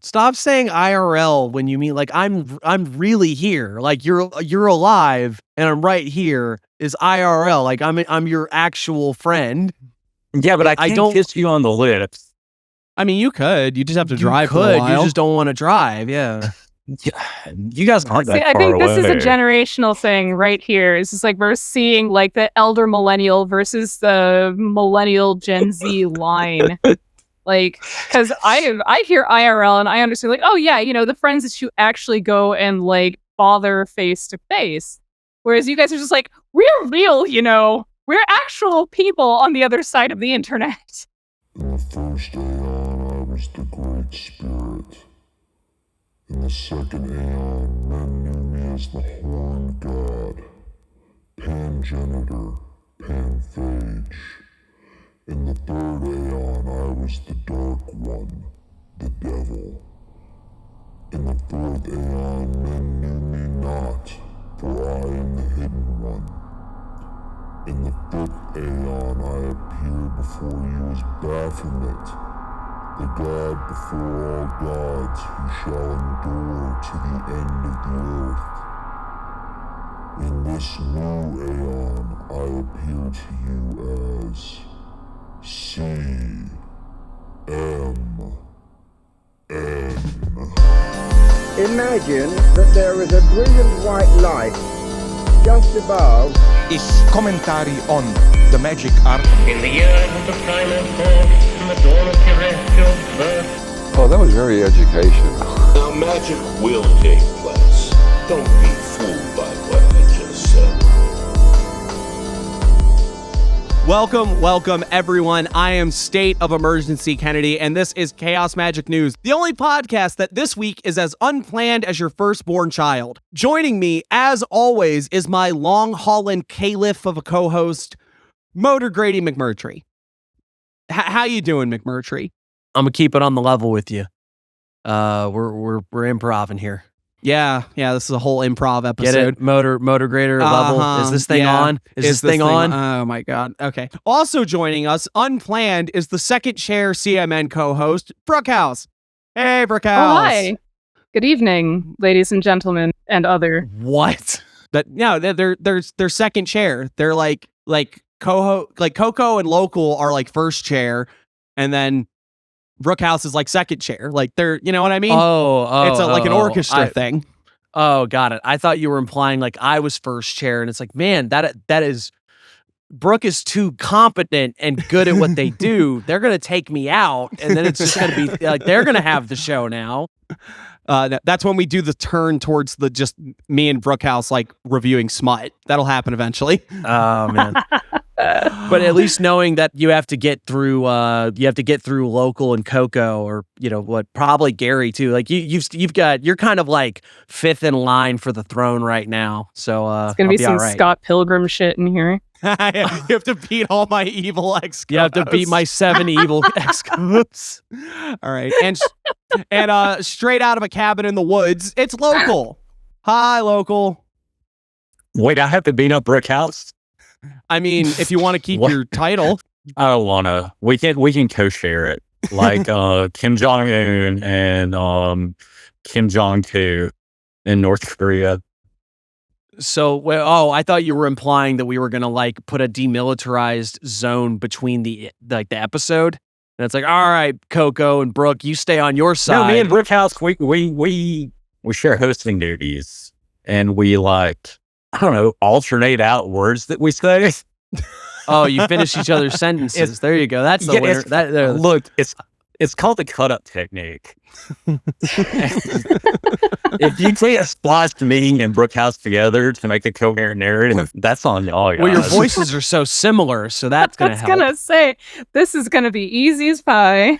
Stop saying IRL when you mean like I'm really here. Like you're alive and I'm right here is IRL. Like I'm your actual friend. Yeah, but I don't kiss you on the lips. I mean, you could. You just have to drive for a while. You just don't want to drive. Yeah. You guys aren't that far away. I think this is a generational thing right here. It's just like we're seeing like the elder millennial versus the millennial Gen Z line. Like, because I hear IRL and I understand, like, oh yeah, you know, the friends that you actually go and like bother face to face. Whereas you guys are just like, we're real, you know, we're actual people on the other side of the internet. In the first aeon, I was the Great Spirit. In the second aeon, men knew me as the Horned God, Pangenitor, Panphage. In the third aeon, I was the Dark One, the Devil. In the fourth aeon, men knew me not, for I am the Hidden One. In the fifth aeon, I appeared before you as Baphomet, the God before all gods who shall endure to the end of the earth. In this new aeon, I appear to you as CMN. Imagine that there is a brilliant white light just above. Is commentary on the magic art. In the years of the primal force and the dawn of terrestrial birth. Oh, that was very educational. Now magic will take place. Don't be fooled by what I just said. Welcome, everyone. I am State of Emergency Kennedy, and this is Chaos Magic News, the only podcast that this week is as unplanned as your firstborn child. Joining me, as always, is my long-hauling caliph of a co-host, Motor Grady McMurtry. How you doing, McMurtry? I'm gonna keep it on the level with you. We're improving here. Yeah, this is a whole improv episode. Get it? Motor grader level. Is this thing on? Is this thing on? Oh my God. Okay. Also joining us, unplanned, is the second chair CMN co-host, Brookhouse. Hey, Brookhouse. Oh, hi. Good evening, ladies and gentlemen, and other. What? They're second chair. They're like Coco and Local are like first chair, and then Brookhouse is like second chair. Like they're, you know what I mean? It's like an orchestra thing. Oh, got it. I thought you were implying like I was first chair, and it's like, man, that is Brooke is too competent and good at what they do. They're gonna take me out, and then it's just gonna be like they're gonna have the show now. That's when we do the turn towards the just me and Brookhouse like reviewing smut. That'll happen eventually. Oh man. But at least knowing that you have to get through Local and Coco, or you know what, probably Gary too. Like you're kind of like fifth in line for the throne right now. So it's gonna be some right. Scott Pilgrim shit in here. You have to beat all my evil ex. You have to beat my 7 evil ex. All right, and straight out of a cabin in the woods, it's Local. Hi, Local. Wait, I have to beat up Brookhouse? I mean, if you want to keep your title. I don't want to. We can co-share it. Like Kim Jong-un and Kim Jong-2 in North Korea. So, I thought you were implying that we were going to like put a demilitarized zone between the episode. And it's like, all right, Coco and Brooke, you stay on your side. No, me and Brookhouse, we share hosting duties, and we like, I don't know, alternate out words that we say. Oh, you finish each other's sentences. There you go. That's the winner. Look, it's called the cut-up technique. If you say a splice to me and Brookhouse together to make a coherent narrative, that's on y'all, guys. Well, your voices are so similar, so that's going to help. I was going to say, this is going to be easy as pie.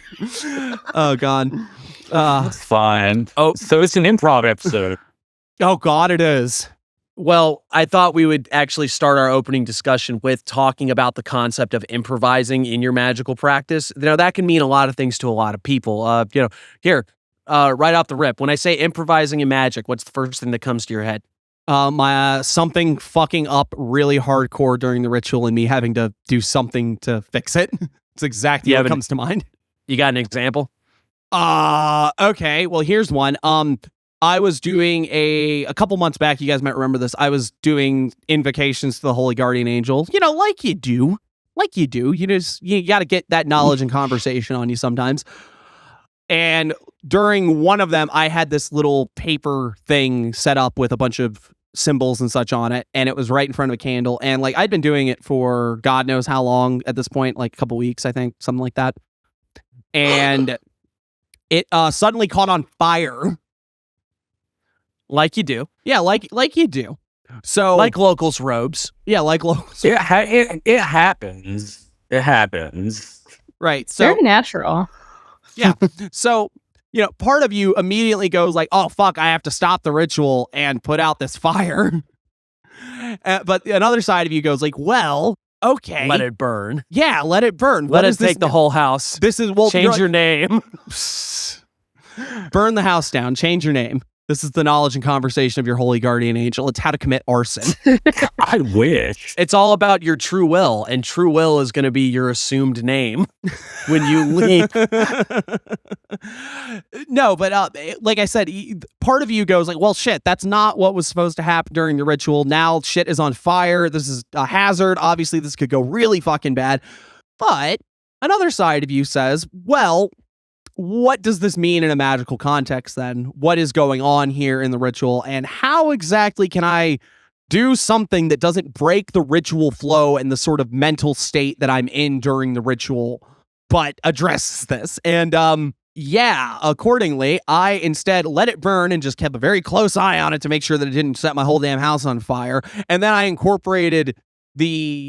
Oh, God. It's fine. Oh, so it's an improv episode. Oh, God, it is. Well, I thought we would actually start our opening discussion with talking about the concept of improvising in your magical practice. You know, that can mean a lot of things to a lot of people. Right off the rip, when I say improvising in magic, what's the first thing that comes to your head? My something fucking up really hardcore during the ritual and me having to do something to fix it. It's exactly what comes to mind. You got an example? Okay. Well, here's one. I was doing a couple months back. You guys might remember this. I was doing invocations to the Holy Guardian Angel. Like you do. You got to get that knowledge and conversation on you sometimes. And during one of them, I had this little paper thing set up with a bunch of symbols and such on it, and it was right in front of a candle. And like I'd been doing it for God knows how long at this point, like a couple weeks, I think, something like that. And it suddenly caught on fire. Like you do. Yeah, like you do. So Like locals' robes. yeah, like locals. It happens. It happens. Right. So Very natural. yeah. So, part of you immediately goes like, oh, fuck, I have to stop the ritual and put out this fire. But another side of you goes like, well, okay. Let it burn. Yeah, let it burn. Let it take the whole house. This is, Change your name. burn the house down. Change your name. This is the knowledge and conversation of your holy guardian angel. It's how to commit arson. I wish. It's all about your true will, and true will is going to be your assumed name when you leave. No, but like I said, part of you goes like, well, shit, that's not what was supposed to happen during the ritual. Now shit is on fire. This is a hazard. Obviously, this could go really fucking bad. But another side of you says, well, what does this mean in a magical context then? What is going on here in the ritual? And how exactly can I do something that doesn't break the ritual flow and the sort of mental state that I'm in during the ritual, but addresses this? And accordingly, I instead let it burn and just kept a very close eye on it to make sure that it didn't set my whole damn house on fire. And then I incorporated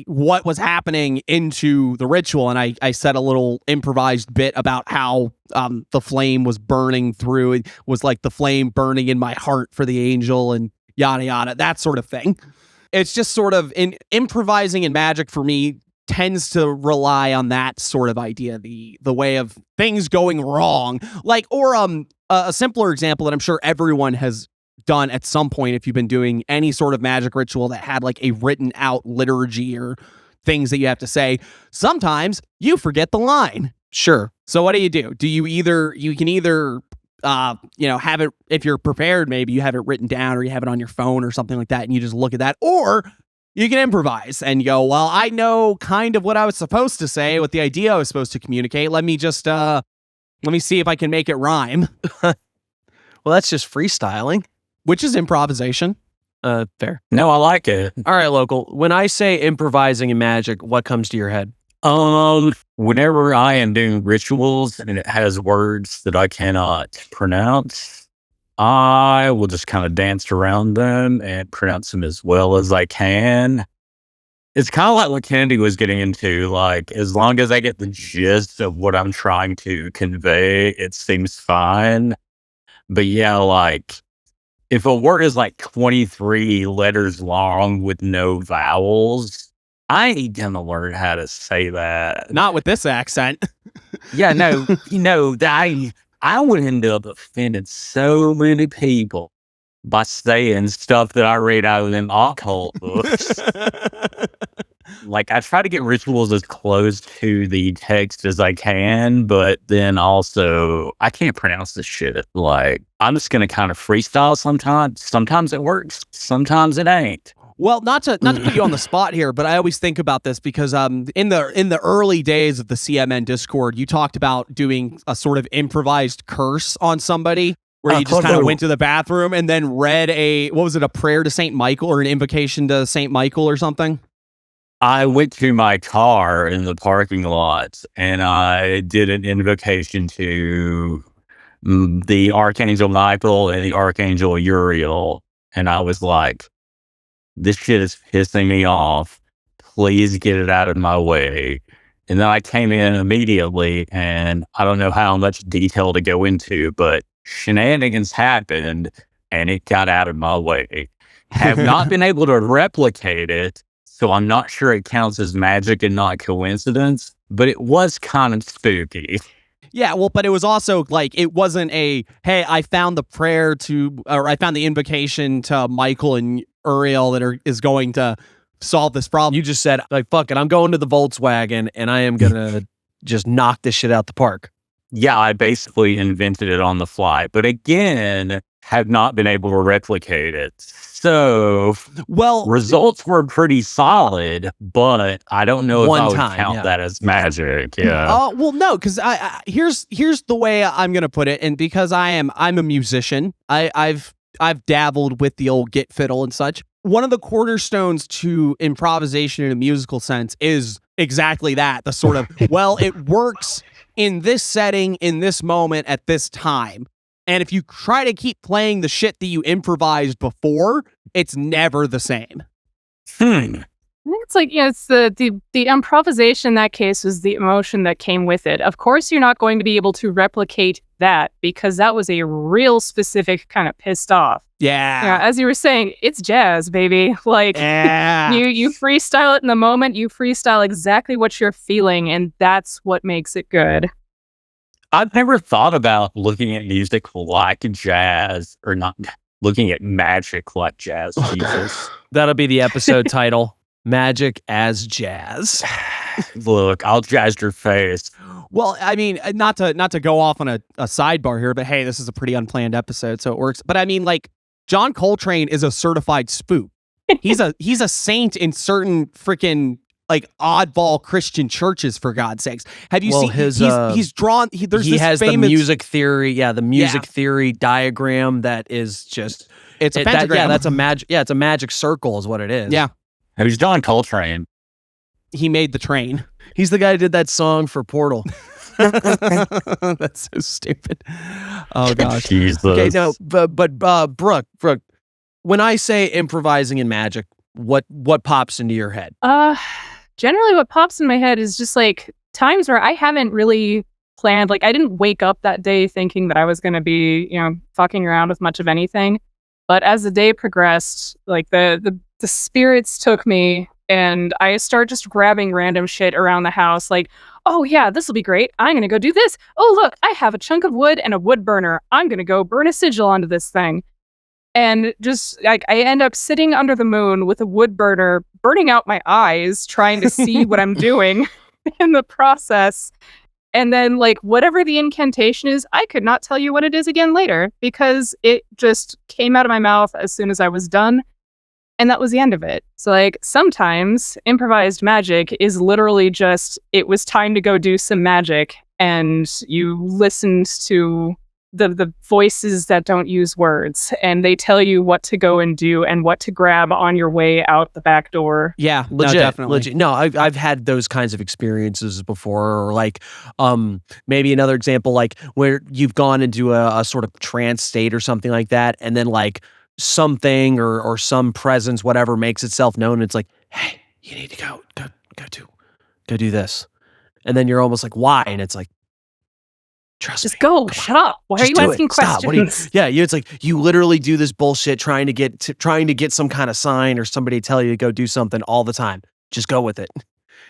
what was happening into the ritual, and I said a little improvised bit about how the flame was burning through. It was like the flame burning in my heart for the angel and yada yada, that sort of thing. It's just sort of in improvising in magic for me tends to rely on that sort of idea, the way of things going wrong. Like, or a simpler example that I'm sure everyone has done at some point if you've been doing any sort of magic ritual that had like a written out liturgy or things that you have to say. Sometimes you forget the line. Sure. So what do? You can either have it, if you're prepared, maybe you have it written down or you have it on your phone or something like that, and you just look at that, or you can improvise and go, well, I know kind of what I was supposed to say, what the idea I was supposed to communicate. Let me see if I can make it rhyme. Well, that's just freestyling. Which is improvisation. Fair. No, I like it. All right, local. When I say improvising in magic, what comes to your head? Whenever I am doing rituals and it has words that I cannot pronounce, I will just kind of dance around them and pronounce them as well as I can. It's kind of like what Kennedy was getting into. Like, as long as I get the gist of what I'm trying to convey, it seems fine. But yeah, like, if a word is like 23 letters long with no vowels, I ain't gonna learn how to say that. Not with this accent. Yeah, no, I would end up offending so many people by saying stuff that I read out of them occult books. Like, I try to get rituals as close to the text as I can, but then also I can't pronounce this shit. Like, I'm just gonna kind of freestyle sometimes. Sometimes it works, sometimes it ain't. Well, not to put you on the spot here, but I always think about this because in the early days of the CMN Discord, you talked about doing a sort of improvised curse on somebody where you just kind of went to the bathroom and then read a prayer to Saint Michael or an invocation to Saint Michael or something. I went to my car in the parking lot and I did an invocation to the Archangel Michael and the Archangel Uriel. And I was like, this shit is pissing me off. Please get it out of my way. And then I came in immediately, and I don't know how much detail to go into, but shenanigans happened and it got out of my way. Have not been able to replicate it. So I'm not sure it counts as magic and not coincidence, but it was kind of spooky. Yeah, well, but it was also like, it wasn't hey, I found the prayer or I found the invocation to Michael and Uriel that is going to solve this problem. You just said, like, fuck it, I'm going to the Volkswagen and I am going to just knock this shit out the park. yeah, I basically invented it on the fly. But again, have not been able to replicate it. So Well, results were pretty solid, but I don't know if One I would time, count yeah. that as magic. Yeah. well, no, because here's the way I'm gonna put it, and because I'm a musician, I've dabbled with the old git fiddle and such. One of the cornerstones to improvisation in a musical sense is exactly that. The sort of, well, it works in this setting, in this moment, at this time. And if you try to keep playing the shit that you improvised before, it's never the same. I think it's like, it's the improvisation in that case was the emotion that came with it. Of course, you're not going to be able to replicate that because that was a real specific kind of pissed off. Yeah. As you were saying, it's jazz, baby. Like, you freestyle it in the moment, you freestyle exactly what you're feeling, and that's what makes it good. I've never thought about looking at music like jazz, or not looking at magic like jazz. Jesus. That'll be the episode title. Magic as jazz. Look, I'll jazz your face. Well, I mean, not to go off on a sidebar here, but hey, this is a pretty unplanned episode, so it works. But I mean, like, John Coltrane is a certified spook. He's a saint in certain freaking like oddball Christian churches, for God's sakes. Have you seen his? He's drawn. He has the music theory. Yeah, the music theory diagram that is just. It's a pentagram. That's a magic. Yeah, it's a magic circle, is what it is. Yeah. Who's John Coltrane? He made the train. He's the guy who did that song for Portal. That's so stupid. Oh gosh. Jesus. Okay, no, but Brooke, when I say improvising in magic, what pops into your head? Generally what pops in my head is just like times where I haven't really planned. Like, I didn't wake up that day thinking that I was going to be, fucking around with much of anything. But as the day progressed, like the spirits took me, and I start just grabbing random shit around the house. Like, oh yeah, this will be great. I'm going to go do this. Oh, look, I have a chunk of wood and a wood burner. I'm going to go burn a sigil onto this thing. And just like, I end up sitting under the moon with a wood burner, burning out my eyes, trying to see what I'm doing in the process. And then, like, whatever the incantation is, I could not tell you what it is again later because it just came out of my mouth as soon as I was done. And that was the end of it. So, like, sometimes improvised magic is literally just, it was time to go do some magic, and you listened to the voices that don't use words, and they tell you what to go and do and what to grab on your way out the back door. Yeah, legit, no, definitely. Legit. No, I've had those kinds of experiences before, or like, maybe another example, like where you've gone into a sort of trance state or something like that, and then like something or some presence, whatever, makes itself known. It's like, hey, you need to go do this, and then you're almost like, why? And it's like, trust Just me. go. Shut up. Why are you asking questions? Stop. It's like you literally do this bullshit trying to get some kind of sign or somebody to tell you to go do something all the time. Just go with it.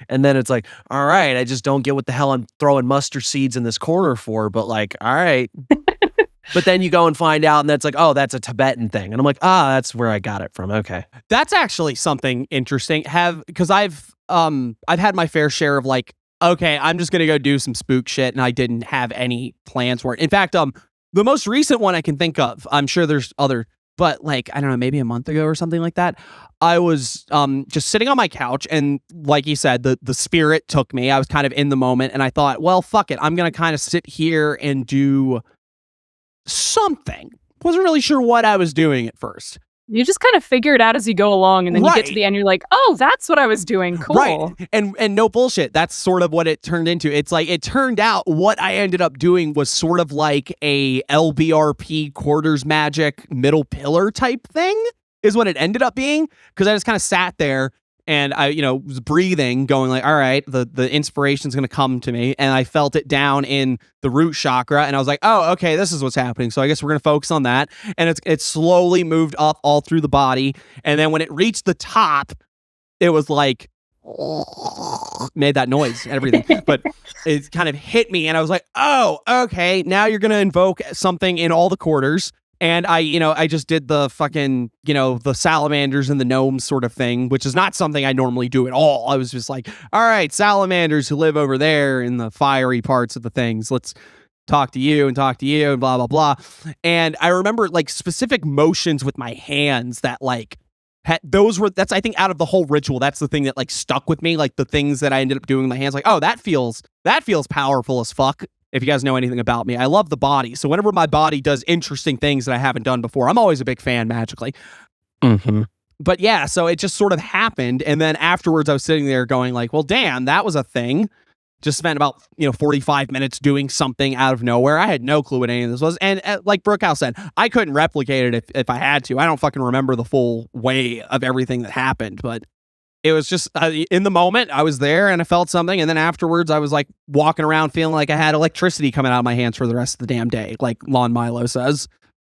And then it's like, all right, I just don't get what the hell I'm throwing mustard seeds in this corner for, but like, all right. But then you go and find out, and that's like, oh, that's a Tibetan thing. And I'm like, that's where I got it from. Okay. That's actually something interesting. Because I've had my fair share of like, okay, I'm just gonna go do some spook shit, and I didn't have any plans for it. In fact, the most recent one I can think of, I'm sure there's other, but like, I don't know, maybe a month ago or something like that, I was just sitting on my couch, and like you said, the spirit took me. I was kind of in the moment, and I thought, well, fuck it, I'm gonna kind of sit here and do something. Wasn't really sure what I was doing at first. You just kind of figure it out as you go along, and then you get to the end, you're like, oh, that's what I was doing. Cool. Right. And no bullshit. That's sort of what it turned into. It's like, it turned out what I ended up doing was sort of like a LBRP quarters magic middle pillar type thing is what it ended up being. Because I just kind of sat there and I, was breathing, going like, all right, the inspiration's going to come to me. And I felt it down in the root chakra. And I was like, oh, okay, this is what's happening. So I guess we're going to focus on that. And it slowly moved up all through the body. And then when it reached the top, it was like, made that noise and everything. But it kind of hit me. And I was like, oh, okay, now you're going to invoke something in all the quarters. And I just did the fucking, the salamanders and the gnomes sort of thing, which is not something I normally do at all. I was just like, all right, salamanders who live over there in the fiery parts of the things. Let's talk to you and talk to you and blah, blah, blah. And I remember like specific motions with my hands that like, that's, I think, out of the whole ritual, that's the thing that like stuck with me. Like the things that I ended up doing with my hands, like, oh, that feels powerful as fuck. If you guys know anything about me, I love the body. So whenever my body does interesting things that I haven't done before, I'm always a big fan magically. Mm-hmm. But yeah, so it just sort of happened. And then afterwards I was sitting there going like, well, damn, that was a thing. Just spent about 45 minutes doing something out of nowhere. I had no clue what any of this was. And like Brookhouse said, I couldn't replicate it if I had to. I don't fucking remember the full way of everything that happened. But it was just in the moment, I was there and I felt something. And then afterwards, I was like walking around feeling like I had electricity coming out of my hands for the rest of the damn day, like Lon Milo says.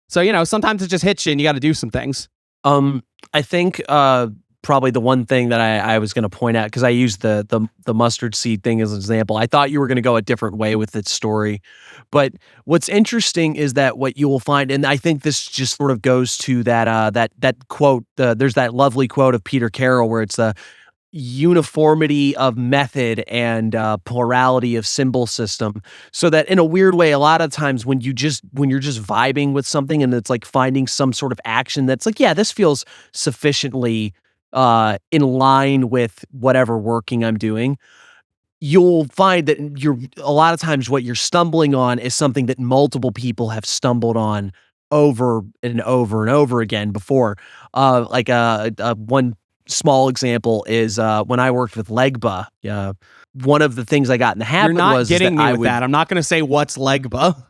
So, sometimes it just hits you and you got to do some things. I think probably the one thing that I was going to point out, because I used the mustard seed thing as an example. I thought you were going to go a different way with its story. But what's interesting is that what you will find, and I think this just sort of goes to that quote, there's that lovely quote of Peter Carroll where it's the uniformity of method and plurality of symbol system. So that in a weird way, a lot of times when you're just vibing with something and it's like finding some sort of action that's like, yeah, this feels sufficiently in line with whatever working I'm doing, you'll find that a lot of times what you're stumbling on is something that multiple people have stumbled on over and over and over again before. Like one small example is when I worked with Legba. One of the things I got in the habit You're not was getting that me with that. I'm not going to say what's Legba.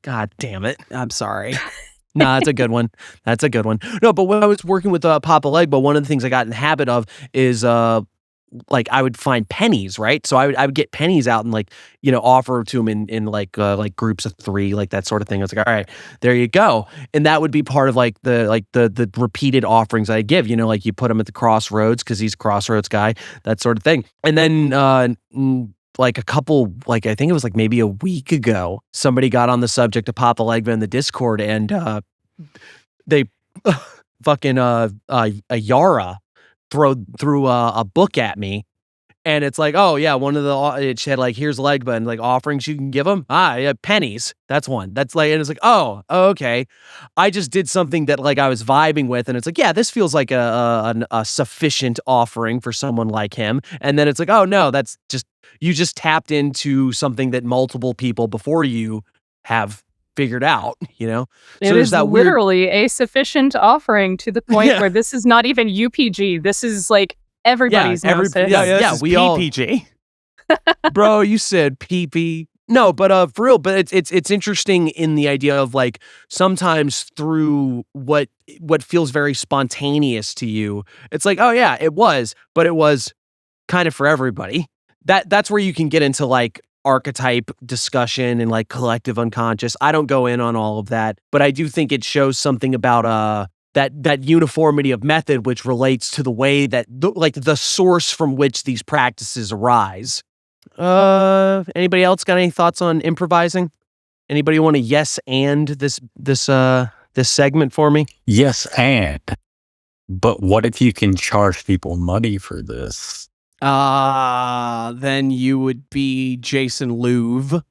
God damn it! I'm sorry. No, that's a good one. That's a good one. No, but when I was working with Papa Legba, one of the things I got in the habit of is like I would find pennies, right? So I would get pennies out and like, offer to them in like groups of 3, like that sort of thing. I was like, all right, there you go. And that would be part of like the repeated offerings I give, like you put them at the crossroads because he's a crossroads guy, that sort of thing. And then like a couple, like I think it was like maybe a week ago, somebody got on the subject of Papa Legba in the Discord and they fucking a Yara threw a book at me, and it's like, oh yeah, one of it said like, here's Legba and like offerings you can give him. Yeah, pennies. That's one. That's like, and it's like, oh okay, I just did something that like I was vibing with, and it's like, yeah, this feels like a sufficient offering for someone like him. And then it's like, oh no, that's just, you just tapped into something that multiple people before you have figured out, It so is that literally a sufficient offering to the point where this is not even UPG. This is like everybody's nonsense. We PPG. Bro, you said PP. No, but for real, but it's interesting in the idea of like sometimes through what feels very spontaneous to you, it's like, oh yeah, it was, but it was kind of for everybody. That's where you can get into like archetype discussion and like collective unconscious. I don't go in on all of that, but I do think it shows something about that uniformity of method, which relates to the way that the source from which these practices arise. Anybody else got any thoughts on improvising? Anybody want to yes and this segment for me? Yes, but what if you can charge people money for this? Then you would be Jason Louv.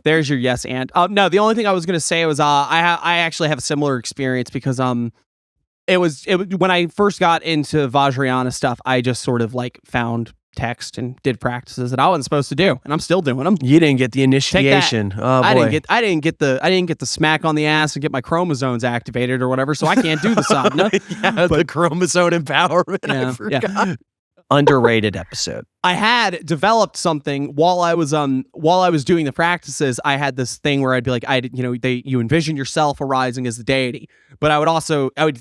There's your yes and. No, the only thing I was gonna say was I actually have a similar experience because it was when I first got into Vajrayana stuff, I just sort of like found text and did practices that I wasn't supposed to do, and I'm still doing them. You didn't get the initiation. Oh boy. I didn't get the smack on the ass and get my chromosomes activated or whatever, so I can't do the sadhana. The chromosome empowerment. Yeah, I forgot. Underrated episode. I had developed something while I was doing the practices. I had this thing where I'd be like, you envision yourself arising as the deity, but I would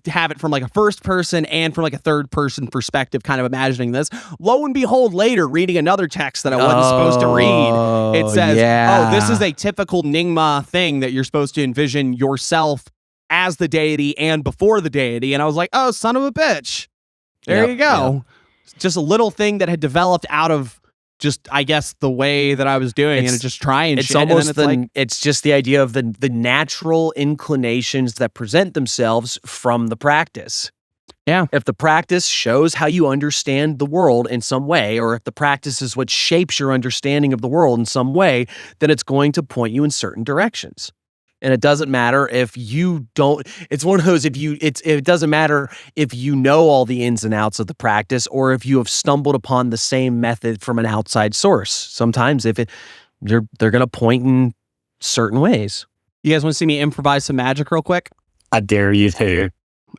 have it from like a first person and from like a third person perspective, kind of imagining this. Lo and behold, later reading another text that I wasn't supposed to read, it says, "Oh, this is a typical Nyingma thing that you're supposed to envision yourself as the deity and before the deity." And I was like, "Oh, son of a bitch!" There you go. Yep. Just a little thing that had developed out of just, I guess, the way that I was doing and just trying. It's almost it's just the idea of the natural inclinations that present themselves from the practice. Yeah. If the practice shows how you understand the world in some way, or if the practice is what shapes your understanding of the world in some way, then it's going to point you in certain directions. And it doesn't matter if you don't, it's one of those, it doesn't matter if you know all the ins and outs of the practice, or if you have stumbled upon the same method from an outside source. Sometimes they're going to point in certain ways. You guys want to see me improvise some magic real quick? I dare you to.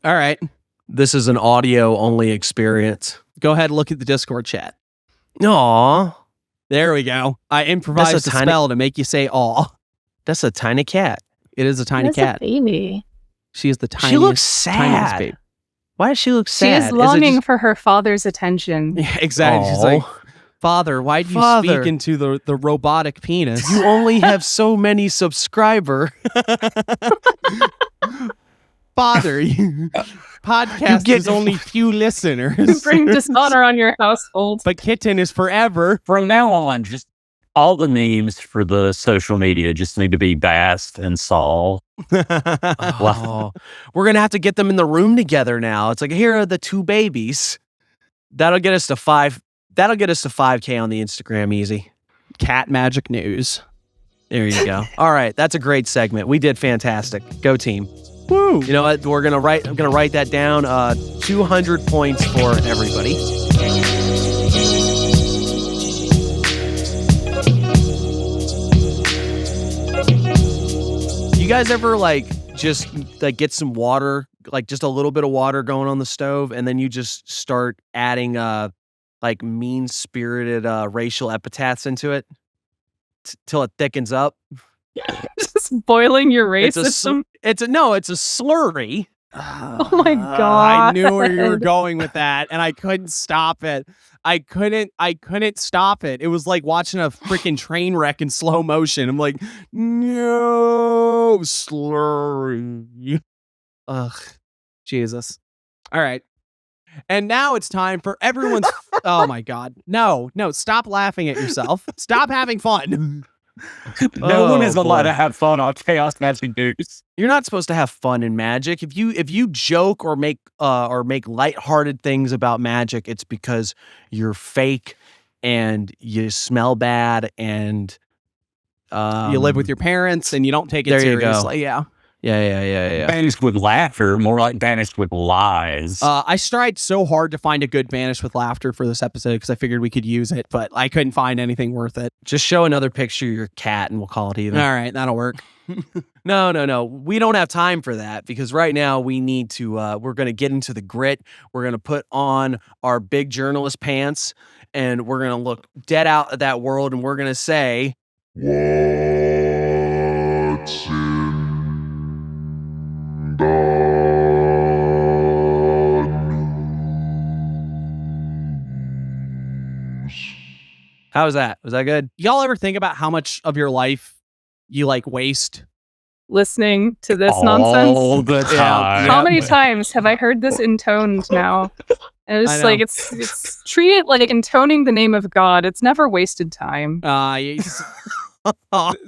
All right. This is an audio only experience. Go ahead and look at the Discord chat. Aw. There we go. I improvised a spell to make you say aw. That's a tiny cat. It is a tiny cat. A baby. She is the tiniest. She looks tiniest sad. baby. Why does she look sad? She is longing for her father's attention. Yeah, exactly. She's like, Father, why do you speak into the robotic penis? You only have so many subscribers. Father, podcast is only few listeners. You bring dishonor on your household. But kitten is forever. From now on, just all the memes for the social media just need to be Bast and Saul. Oh, we're going to have to get them in the room together now. It's like, here are the two babies. That'll get us to 5. That'll get us to 5K on the Instagram easy. Cat magic news. There you go. All right, that's a great segment. We did fantastic. Go team. Woo. You know what? I'm gonna write that down. 200 points for everybody. You guys ever just get some water, just a little bit of water going on the stove, and then you just start adding mean-spirited racial epithets into it till it thickens up? Just boiling your race system. It's a slurry. Oh my god! I knew where you were going with that, and I couldn't stop it. I couldn't stop it. It was like watching a freaking train wreck in slow motion. I'm like, no, slurry. Ugh, Jesus. All right. And now it's time for everyone's. Oh my god! No, stop laughing at yourself. Stop having fun. No one is allowed to have fun on Chaos Magic News. You're not supposed to have fun in magic. If you joke or make lighthearted things about magic, it's because you're fake and you smell bad and you live with your parents and you don't take it there seriously. You go. Yeah. Banished with laughter, more like banished with lies. I tried so hard to find a good banish with laughter for this episode because I figured we could use it, but I couldn't find anything worth it. Just show another picture of your cat and we'll call it even. All right, that'll work. No. We don't have time for that because right now we need to, we're going to get into the grit. We're going to put on our big journalist pants and we're going to look dead out at that world and we're going to say, What's in the news? how was that? Was that good? Y'all ever think about how much of your life you waste? Listening to this all nonsense. the time. How many times have I heard this intoned now? And it's I just know. it's treat it like intoning the name of God. It's never wasted time. This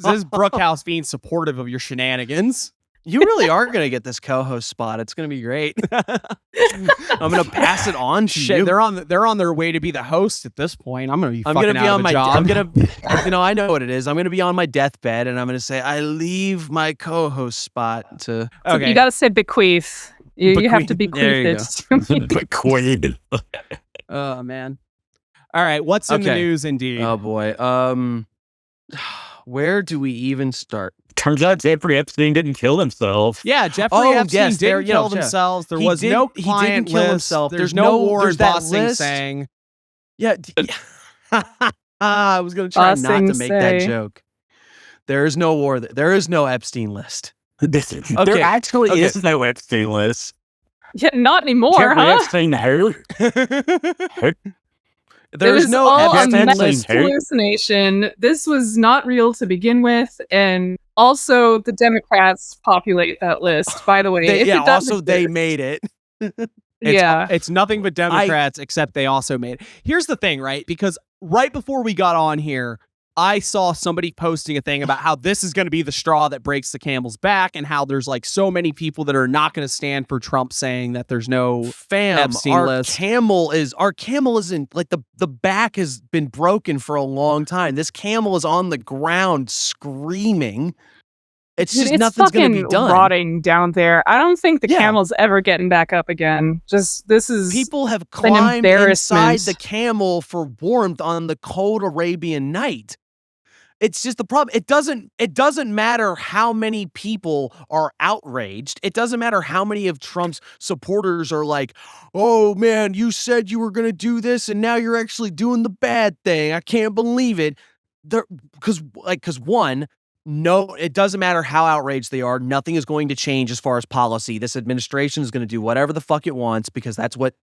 is Brookhouse being supportive of your shenanigans. You really are going to get this co-host spot. It's going to be great. I'm going to pass it on to Shit, you. they're on their way to be the host at this point. I'm gonna be. I'm going going to to be on my job. I'm going to I know what it is. I'm going to be on my deathbed and I'm going to say I leave my co-host spot to So Okay. you got to say bequeath. You have to bequeath There you it. Bequeathed. Oh man. All right. What's in the Okay. news? Indeed. Oh boy. Where do we even start? Turns out Jeffrey Epstein didn't kill himself. Yeah, Jeffrey Oh, Epstein yes, didn't kill Jeff. themselves. There He was did- no he client didn't kill list. himself. There's no Warren there's that Bossing list. saying. Yeah. I was going to try not to Bossing make that say. joke. There is no war. There is no Epstein list. There actually Okay. is no Epstein list. Yeah, not anymore, Jeffrey huh? Epstein who? There it is was no all a Epstein mental list. hallucination. This was not real to begin with, and also the Democrats populate that list. By the way, They, if yeah, it doesn't also they exist. made it. It's nothing but Democrats, except they also made it. Here's the thing, right? Because right before we got on here, I saw somebody posting a thing about how this is going to be the straw that breaks the camel's back, and how there's like so many people that are not going to stand for Trump saying that there's no Epstein our List. camel isn't like the back has been broken for a long time. This camel is on the ground screaming. It's just nothing's going to be done. Rotting down there. I don't think the camel's ever getting back up again. Just people have climbed inside the camel for warmth on the cold Arabian night. It's just the problem. It doesn't matter how many people are outraged. It doesn't matter how many of Trump's supporters are like, "Oh man, you said you were going to do this and now you're actually doing the bad thing. I can't believe it." Because one, no, it doesn't matter how outraged they are. Nothing is going to change as far as policy. This administration is going to do whatever the fuck it wants because that's what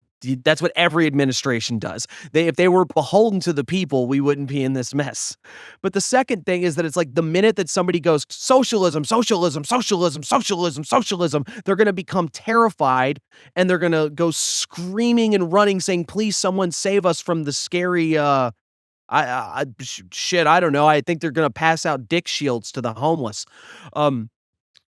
every administration does. If they were beholden to the people, we wouldn't be in this mess. But the second thing is that it's like the minute that somebody goes socialism, socialism, socialism, socialism, socialism, they're going to become terrified and they're going to go screaming and running saying, "Please, someone save us from the scary shit, I don't know. I think they're going to pass out dick shields to the homeless."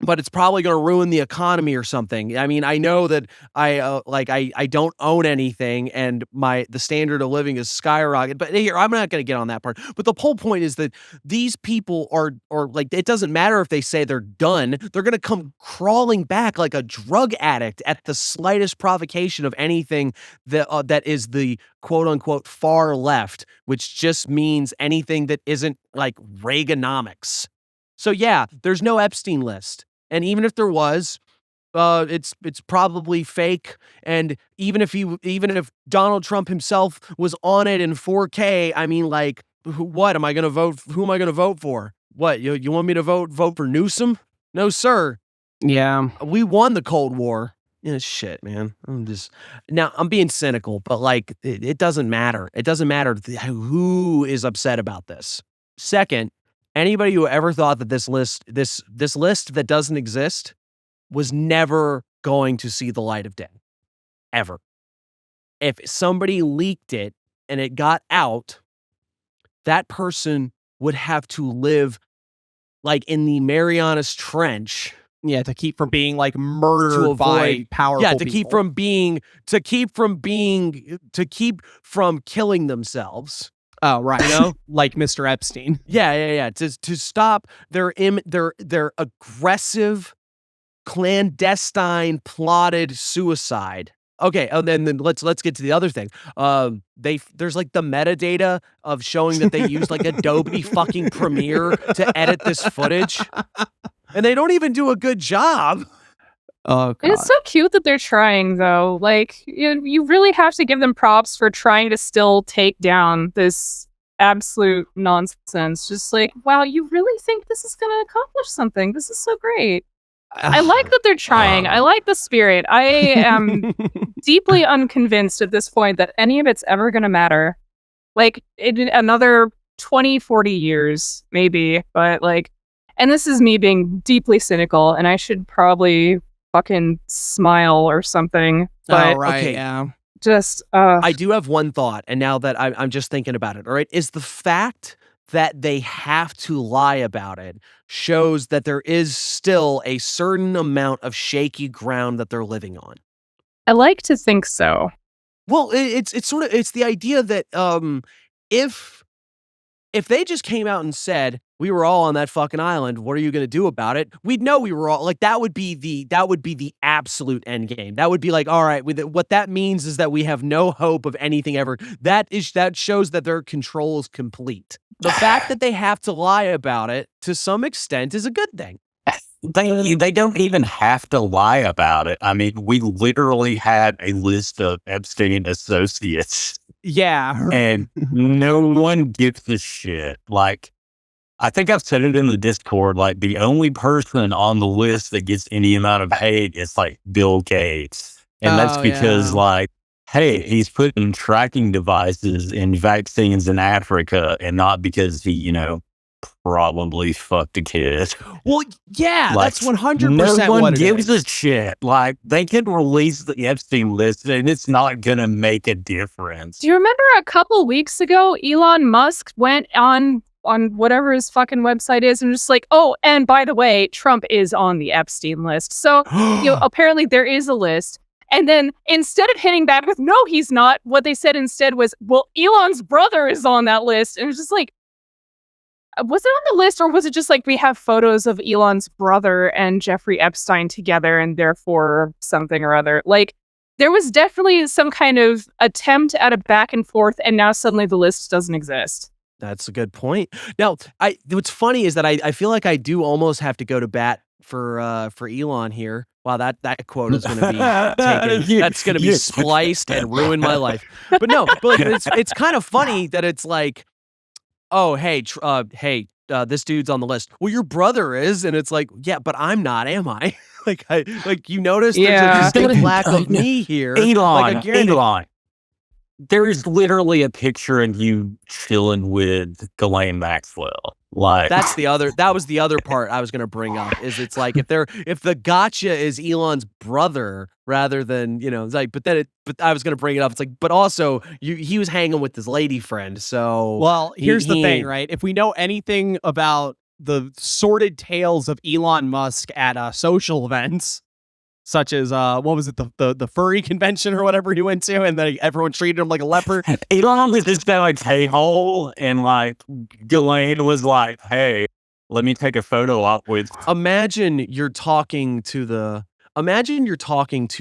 But it's probably going to ruin the economy or something. I mean, I know that I don't own anything and the standard of living is skyrocketed. But here, I'm not going to get on that part. But the whole point is that these people are like, it doesn't matter if they say they're done. They're going to come crawling back like a drug addict at the slightest provocation of anything that is the quote unquote far left, which just means anything that isn't like Reaganomics. So yeah, there's no Epstein List. And even if there was, it's probably fake. And even if Donald Trump himself was on it in 4K, I mean, like, what am I going to vote? Who am I going to vote for? What, you want me to vote for Newsom? No, sir. Yeah. We won the Cold War. Yeah, shit, man. I'm being cynical, but like, it doesn't matter. It doesn't matter who is upset about this. Second, anybody who ever thought that this list that doesn't exist was never going to see the light of day. Ever. If somebody leaked it and it got out, that person would have to live like in the Marianas Trench. Yeah, to keep from being like murdered by powerful people. To keep from killing themselves. Oh, right. You know? Like Mr. Epstein. Yeah. To stop their aggressive, clandestine, plotted suicide. Okay, and then let's get to the other thing. There's like the metadata of showing that they used like Adobe fucking Premiere to edit this footage. And they don't even do a good job. Oh, God. And it's so cute that they're trying, though. Like, you really have to give them props for trying to still take down this absolute nonsense. Just like, wow, you really think this is going to accomplish something? This is so great. I like that they're trying. I like the spirit. I am deeply unconvinced at this point that any of it's ever going to matter. Like, in another 20, 40 years, maybe. But, like, and this is me being deeply cynical, and I should probably fucking smile or something. But right, okay, yeah. Just I do have one thought, and now that I'm just thinking about it, all right, is the fact that they have to lie about it shows that there is still a certain amount of shaky ground that they're living on. I like to think so. Well, it's the idea that if they just came out and said we were all on that fucking island, what are you going to do about it? We'd know we were all like, that would be the absolute end game. That would be like, all right, what that means is that we have no hope of anything ever. That shows that their control is complete. The fact that they have to lie about it to some extent is a good thing. They don't even have to lie about it. I mean, we literally had a list of Epstein associates. Yeah. And no one gives a shit. Like, I think I've said it in the Discord, like, the only person on the list that gets any amount of hate is, like, Bill Gates. And that's because, like, hey, he's putting tracking devices in vaccines in Africa, and not because he, probably fucked a kid. Well, yeah, like, that's 100% no one what it gives is. a shit. Like, they can release the Epstein list, and it's not gonna make a difference. Do you remember a couple weeks ago, Elon Musk went on on whatever his fucking website is, and just like, oh, and by the way, Trump is on the Epstein list. So, apparently there is a list. And then instead of hitting back with, no, he's not, what they said instead was, well, Elon's brother is on that list. And it was just like, was it on the list, or was it just like we have photos of Elon's brother and Jeffrey Epstein together and therefore something or other? Like, there was definitely some kind of attempt at a back and forth, and now suddenly the list doesn't exist. That's a good point. Now, what's funny is that I feel like I do almost have to go to bat for Elon here. Wow, that quote is going to be taken. That's going to be spliced and ruin my life. But no, but it's kind of funny that it's like, oh, hey, this dude's on the list. Well, your brother is, and it's like, yeah, but I'm not, am I? like you notice there's a distinct lack of me here. Elon. There is literally a picture of you chilling with Ghislaine Maxwell. Like that was the other part I was going to bring up. Is it's like if the gotcha is Elon's brother rather than it's like, but I was going to bring it up. It's like, but also he was hanging with his lady friend. So well, here's the thing, right? If we know anything about the sordid tales of Elon Musk at social events, such as what was it, the furry convention or whatever he went to, and then everyone treated him like a leper. Elon was just like hey-hole, and like Ghislaine was like, hey, let me take a photo op with. Imagine you're talking to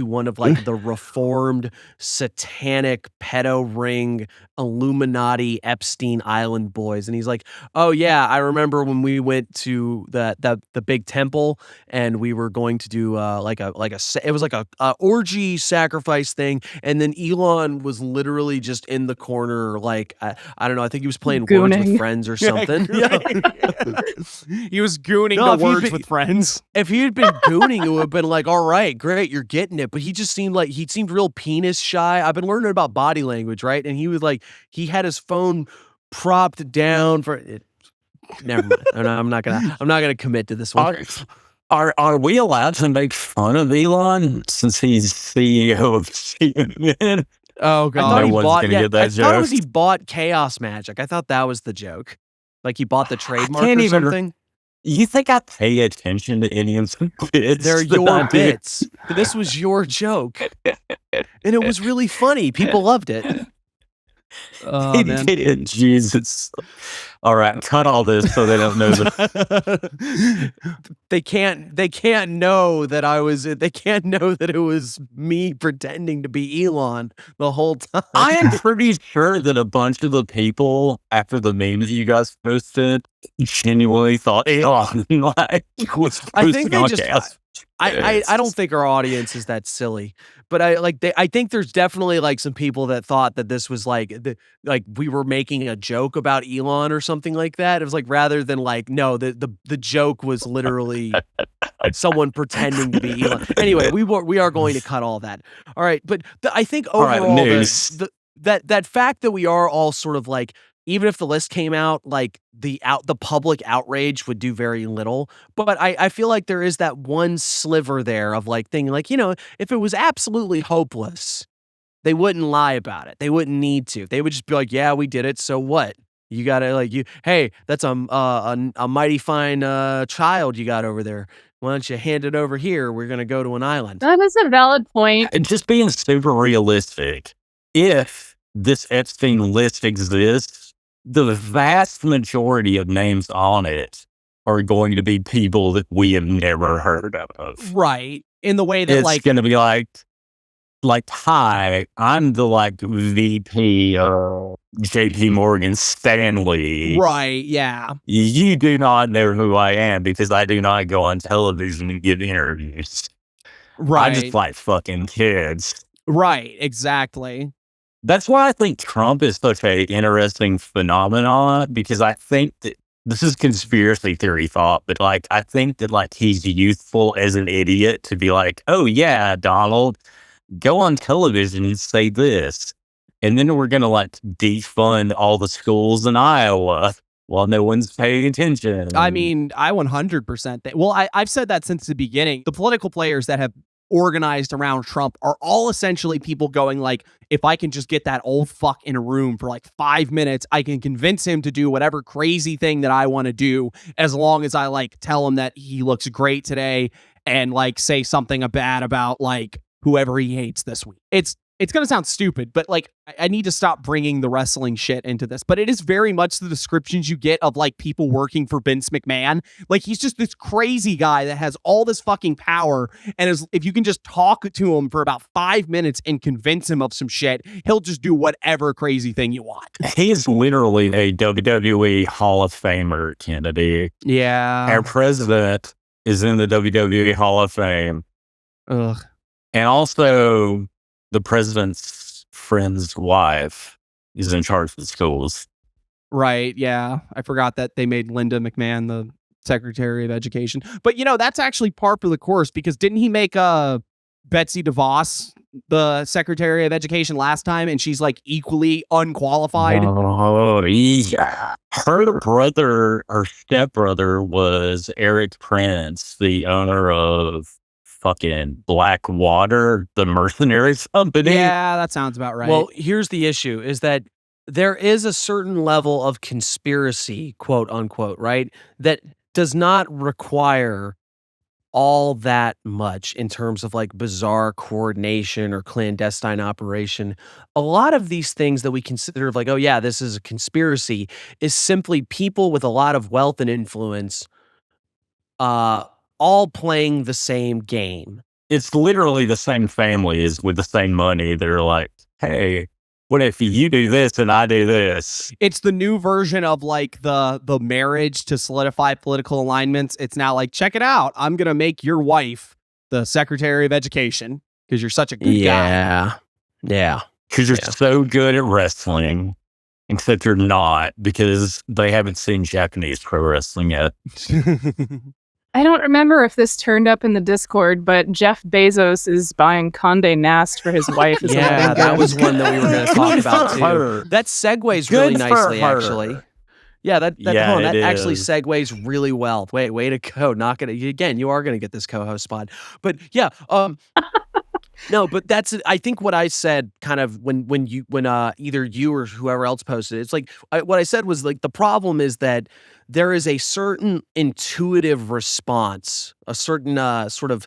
one of like the reformed satanic pedo ring Illuminati Epstein Island boys, and he's like, oh yeah, I remember when we went to the big temple and we were going to do it was like a orgy sacrifice thing, and then Elon was literally just in the corner, like I don't know, I think he was playing Words with Friends or something. He was gooning Words with Friends. If he had been gooning, it would have been like, all right, great, you're getting it. But he just seemed real penis shy. I've been learning about body language, right? And he was like, he had his phone propped down for it. Never mind. I'm not gonna commit to this one. Are we allowed to make fun of Elon since he's CEO of CMN? Oh god, I thought it was he bought Chaos Magic. I thought that was the joke. Like he bought the trademark or something. You think I pay attention to any of the bits? They're your bits. This was your joke. And it was really funny. People loved it. Oh, man. Jesus. All right, cut all this so they don't know that. They can't know that they can't know that it was me pretending to be Elon the whole time. I am pretty sure that a bunch of the people after the memes you guys posted genuinely thought Elon was I think they on just gas. I don't think our audience is that silly, but I think there's definitely like some people that thought that this was like we were making a joke about Elon or something like that. It was like, rather than like, no, the joke was literally someone pretending to be Elon. Anyway, we are going to cut all that. All right, but I think overall that fact that we are all sort of like, even if the list came out, like the public outrage would do very little. But I feel like there is that one sliver there of like thing, like, if it was absolutely hopeless, they wouldn't lie about it. They wouldn't need to. They would just be like, yeah, we did it. So what? You gotta hey, that's a mighty fine child you got over there. Why don't you hand it over here? We're gonna go to an island. That is a valid point. And just being super realistic, if this Epstein list exists, the vast majority of names on it are going to be people that we have never heard of. Right. In the way that it's going to be like, hi, I'm the VP of JP Morgan Stanley. Right. Yeah. You do not know who I am because I do not go on television and give interviews. Right. I just like fucking kids. Right. Exactly. That's why I think Trump is such an interesting phenomenon, because I think that this is conspiracy theory thought, but I think that he's youthful as an idiot to be like, oh yeah, Donald, go on television and say this. And then we're going to defund all the schools in Iowa while no one's paying attention. I mean, I 100% I've said that since the beginning. The political players that have organized around Trump are all essentially people going like, if I can just get that old fuck in a room for like 5 minutes, I can convince him to do whatever crazy thing that I want to do, as long as I like tell him that he looks great today and like say something bad about like whoever he hates this week. It's going to sound stupid, but like I need to stop bringing the wrestling shit into this. But it is very much the descriptions you get of like people working for Vince McMahon. Like he's just this crazy guy that has all this fucking power. And if you can just talk to him for about 5 minutes and convince him of some shit, he'll just do whatever crazy thing you want. He is literally a WWE Hall of Famer, Kennedy. Yeah. Our president is in the WWE Hall of Fame. Ugh. And also, the president's friend's wife is in charge of the schools. Right. Yeah. I forgot that they made Linda McMahon the Secretary of Education. But, you know, that's actually par for the course, because didn't he make Betsy DeVos the Secretary of Education last time, and she's like equally unqualified? Oh, yeah. Her stepbrother was Eric Prince, the owner of fucking Blackwater, the mercenaries company. Yeah, that sounds about right. Well, here's the issue is that there is a certain level of conspiracy, quote unquote, right? That does not require all that much in terms of like bizarre coordination or clandestine operation. A lot of these things that we consider like, oh yeah, this is a conspiracy, is simply people with a lot of wealth and influence, all playing the same game. It's literally the same families with the same money. They're like, hey, what if you do this and I do this? It's the new version of like the marriage to solidify political alignments. It's now like, check it out, I'm gonna make your wife the Secretary of Education because you're such a good guy. Yeah. Because you're so good at wrestling, except you're not, because they haven't seen Japanese pro wrestling yet. I don't remember if this turned up in the Discord, but Jeff Bezos is buying Condé Nast for his wife. Yeah, that was one that we were going to talk about too. That segues really nicely, actually. Yeah, that actually segues really well. Way to go! Not gonna again. You are gonna get this co-host spot, but yeah, no, but that's I think what I said kind of when either you or whoever else posted. It's like what I said was like the problem is that there is a certain intuitive response, a certain sort of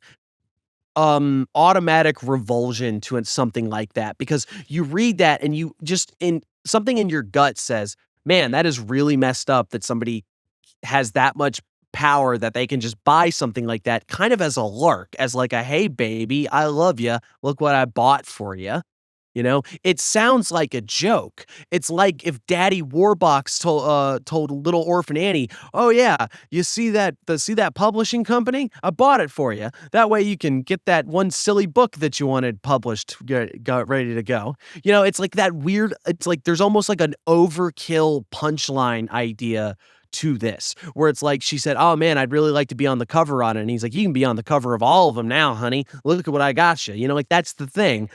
automatic revulsion to something like that, because you read that and you just in something in your gut says, man, that is really messed up that somebody has that much power that they can just buy something like that kind of as a lark, as like a, hey baby, I love you, look what I bought for you. You know, it sounds like a joke. It's like if Daddy Warbucks told little orphan Annie, "Oh yeah, you see that publishing company? I bought it for you. That way you can get that one silly book that you wanted published, got ready to go." You know, it's like that weird. It's like there's almost like an overkill punchline idea to this, where it's like she said, "Oh man, I'd really like to be on the cover on it," and he's like, "You can be on the cover of all of them now, honey. Look at what I got you." You know, like that's the thing.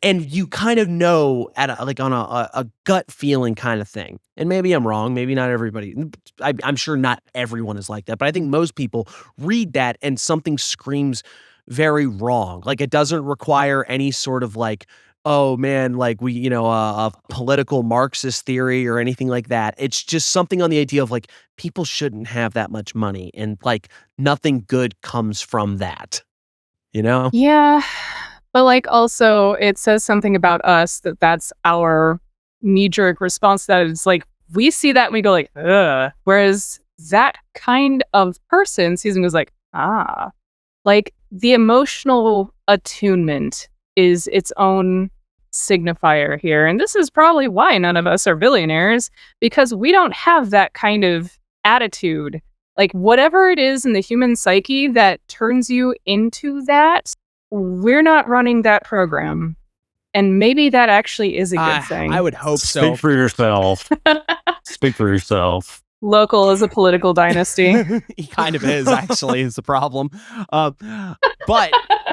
And you kind of know on a gut feeling kind of thing. And maybe I'm wrong. Maybe not everybody. I'm sure not everyone is like that. But I think most people read that and something screams very wrong. Like it doesn't require any sort of like, oh man, like a political Marxist theory or anything like that. It's just something on the idea of like people shouldn't have that much money and like nothing good comes from that. You know? Yeah. But like also it says something about us that's our knee-jerk response, that it's like we see that and we go like, ugh. Whereas that kind of person sees and goes like, ah. Like the emotional attunement is its own signifier here. And this is probably why none of us are billionaires, because we don't have that kind of attitude. Like whatever it is in the human psyche that turns you into that, we're not running that program. And maybe that actually is a good thing. I would hope so. Speak for yourself. Speak for yourself. Local is a political dynasty. He kind of is, actually, is the problem. But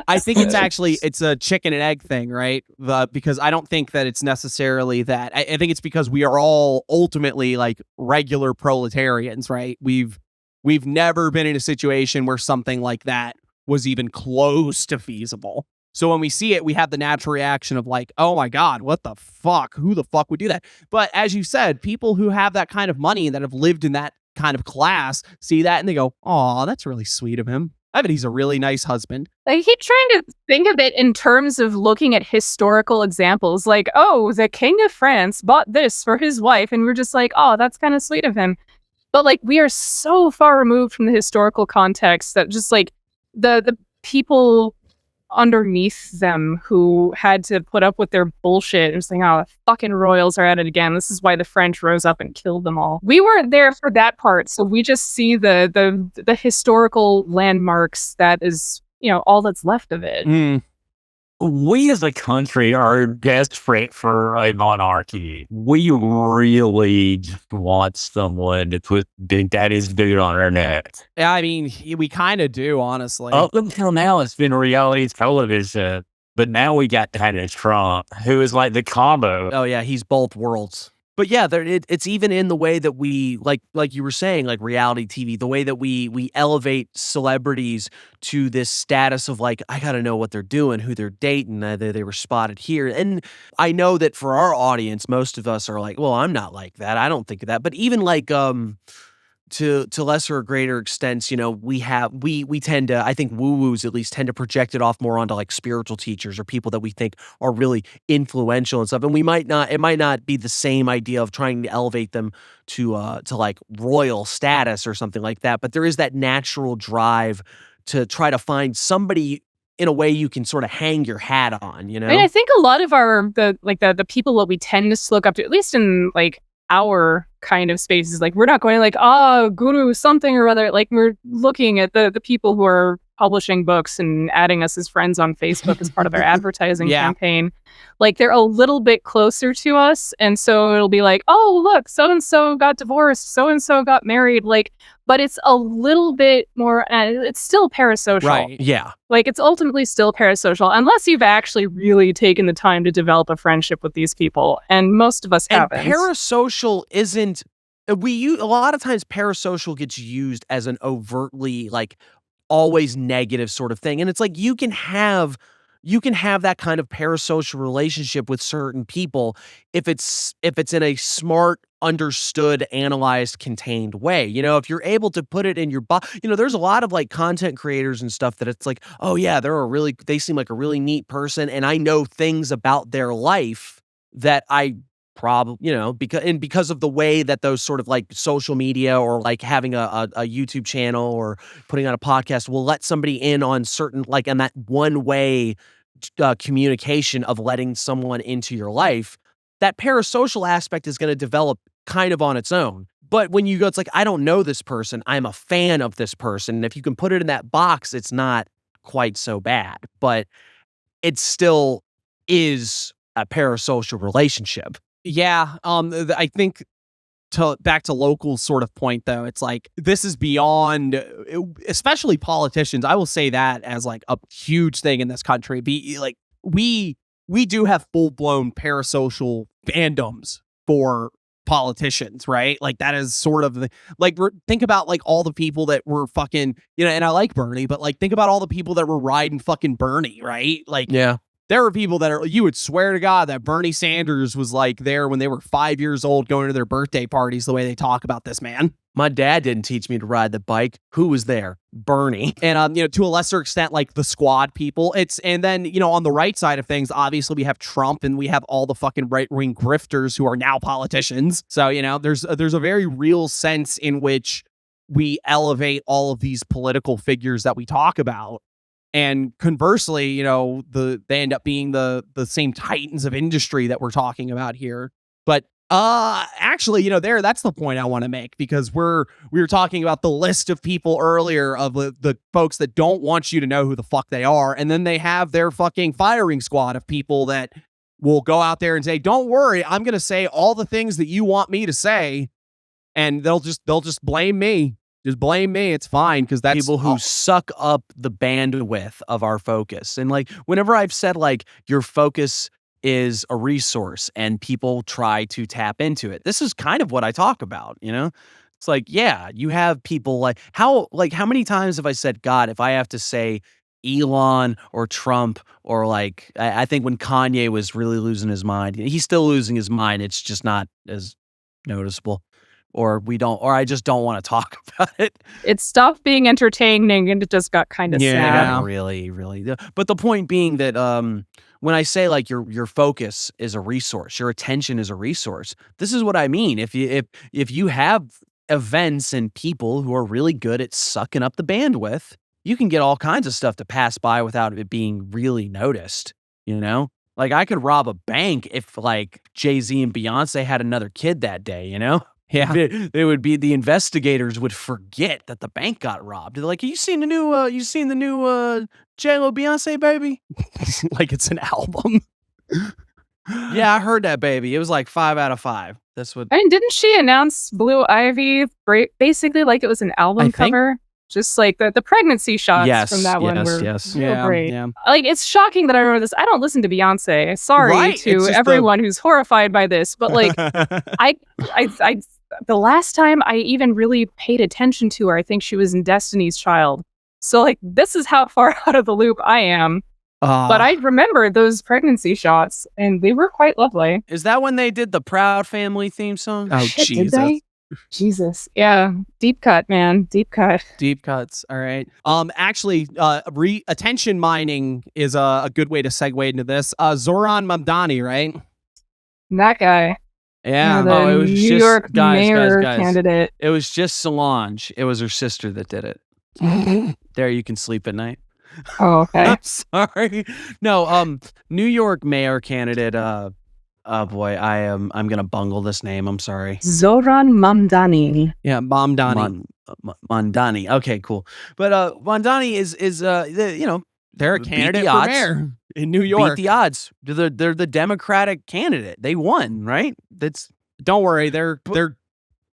I think it's a chicken and egg thing, right? Because I don't think that it's necessarily that. I think it's because we are all ultimately like regular proletarians, right? We've never been in a situation where something like that was even close to feasible. So when we see it, we have the natural reaction of like, oh my God, what the fuck? Who the fuck would do that? But as you said, people who have that kind of money and that have lived in that kind of class see that and they go, oh, that's really sweet of him. I bet he's a really nice husband. I keep trying to think of it in terms of looking at historical examples. Like, oh, the king of France bought this for his wife. And we're just like, oh, that's kind of sweet of him. But like, we are so far removed from the historical context that just like the people underneath them who had to put up with their bullshit and saying, oh, the fucking royals are at it again. This is why the French rose up and killed them all. We weren't there for that part, so we just see the historical landmarks that is, you know, all that's left of it. We as a country are desperate for a monarchy. We really just want someone to put Big Daddy's boot on our neck. Yeah, I mean, we kind of do, honestly. Up until now, it's been reality television. But now we got kind of Trump, who is like the combo. Oh yeah, he's both worlds. But yeah, it's even in the way that we like you were saying, like reality TV, the way that we elevate celebrities to this status of like, I gotta know what they're doing, who they're dating, they were spotted here. And I know that for our audience, most of us are like, well, I'm not like that. I don't think of that. But even like to lesser or greater extents, you know, we tend to, I think woo-woos at least tend to project it off more onto like spiritual teachers or people that we think are really influential and stuff. And it might not be the same idea of trying to elevate them to like royal status or something like that. But there is that natural drive to try to find somebody in a way you can sort of hang your hat on, you know? I mean, I think a lot of the people that we tend to look up to, at least in like our kind of spaces, like we're not going like, oh, guru something or other. Like we're looking at the people who are publishing books and adding us as friends on Facebook as part of their advertising campaign. Like they're a little bit closer to us. And so it'll be like, oh, look, so-and-so got divorced, so-and-so got married. Like, but it's a little bit more, it's still parasocial. Right, yeah. Like it's ultimately still parasocial unless you've actually really taken the time to develop a friendship with these people. And most of us haven't. And parasocial isn't, a lot of times parasocial gets used as an overtly like always negative sort of thing. And it's like you can have that kind of parasocial relationship with certain people if it's in a smart, understood, analyzed, contained way. You know, if you're able to put it in your you know, there's a lot of like content creators and stuff that it's like, oh yeah, they seem like a really neat person and I know things about their life that I probably, you know, because of the way that those sort of like social media or like having a YouTube channel or putting on a podcast will let somebody in on certain, like, in that one way communication of letting someone into your life, that parasocial aspect is going to develop kind of on its own. But when you go, it's like, I don't know this person, I'm a fan of this person. And if you can put it in that box, it's not quite so bad, but it still is a parasocial relationship. Yeah, I think back to local sort of point though, it's like this is beyond, especially politicians. I will say that as like a huge thing in this country. Like we do have full blown parasocial fandoms for politicians, right? Like that is sort of the think about like all the people that were fucking, you know, and I like Bernie, but like think about all the people that were riding fucking Bernie, right? Like yeah. There were people that you would swear to God that Bernie Sanders was like there when they were 5 years old going to their birthday parties, the way they talk about this man. My dad didn't teach me to ride the bike. Who was there? Bernie. And, you know, to a lesser extent, like the squad people. And then, you know, on the right side of things, obviously we have Trump and we have all the fucking right-wing grifters who are now politicians. So, you know, there's a very real sense in which we elevate all of these political figures that we talk about. And conversely, you know, they end up being the same titans of industry that we're talking about here. But actually, you know, that's the point I want to make, because we were talking about the list of people earlier of the folks that don't want you to know who the fuck they are, and then they have their fucking firing squad of people that will go out there and say, "Don't worry, I'm going to say all the things that you want me to say," and they'll just blame me. Just blame me. It's fine, because that's people who suck up the bandwidth of our focus. And like, whenever I've said like your focus is a resource and people try to tap into it, this is kind of what I talk about, you know? It's like, yeah, you have people like how many times have I said, God, if I have to say Elon or Trump or like I think when Kanye was really losing his mind, he's still losing his mind. It's just not as noticeable, or I just don't want to talk about it. It stopped being entertaining and it just got kind of sad. Really. But the point being that when I say like your focus is a resource, your attention is a resource. This is what I mean. If you have events and people who are really good at sucking up the bandwidth, you can get all kinds of stuff to pass by without it being really noticed, you know? Like I could rob a bank if like Jay-Z and Beyonce had another kid that day, you know? Yeah. It would be the investigators would forget that the bank got robbed. They're like, you seen the new J-Lo Beyonce baby? Like it's an album. Yeah, I heard that baby. It was like 5 out of 5. That's what I mean, didn't she announce Blue Ivy basically like it was an album cover? Just like the pregnancy shots from that one were real great. Yeah. Like, it's shocking that I remember this. I don't listen to Beyonce. Sorry to everyone who's horrified by this, but like, I the last time I even really paid attention to her, I think she was in Destiny's Child. So like, this is how far out of the loop I am. But I remember those pregnancy shots, and they were quite lovely. Is that when they did the Proud Family theme song? Oh, Shit, Jesus. did they? Jesus. Yeah. Deep cut, man. Deep cut. Deep cuts. All right. Actually, attention mining is a good way to segue into this. Zoran Mamdani, right? That guy. Yeah. The it was New just York guys. mayor candidate. It was just Solange. It was her sister that did it. There, you can sleep at night. Oh, okay. I'm sorry. No, New York mayor candidate. Oh boy, I'm gonna bungle this name. I'm sorry. Zoran Mamdani. Yeah, Mamdani. Mamdani. Okay, cool. But Mamdani is they're a candidate for mayor in New York. Beat the odds. They're the Democratic candidate. They won, right? Don't worry. They're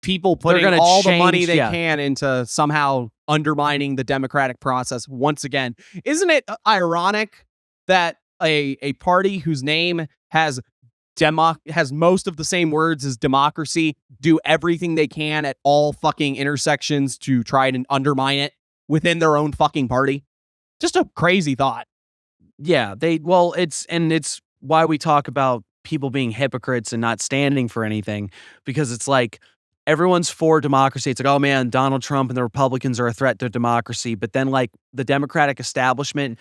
people putting gonna all the money change- they yeah. can into somehow undermining the democratic process once again. Isn't it ironic that a party whose name has most of the same words as democracy do everything they can at all fucking intersections to try and undermine it within their own fucking party? Just a crazy thought. Yeah, it's why we talk about people being hypocrites and not standing for anything, because it's like everyone's for democracy. It's like, oh man, Donald Trump and the Republicans are a threat to democracy. But then like the Democratic establishment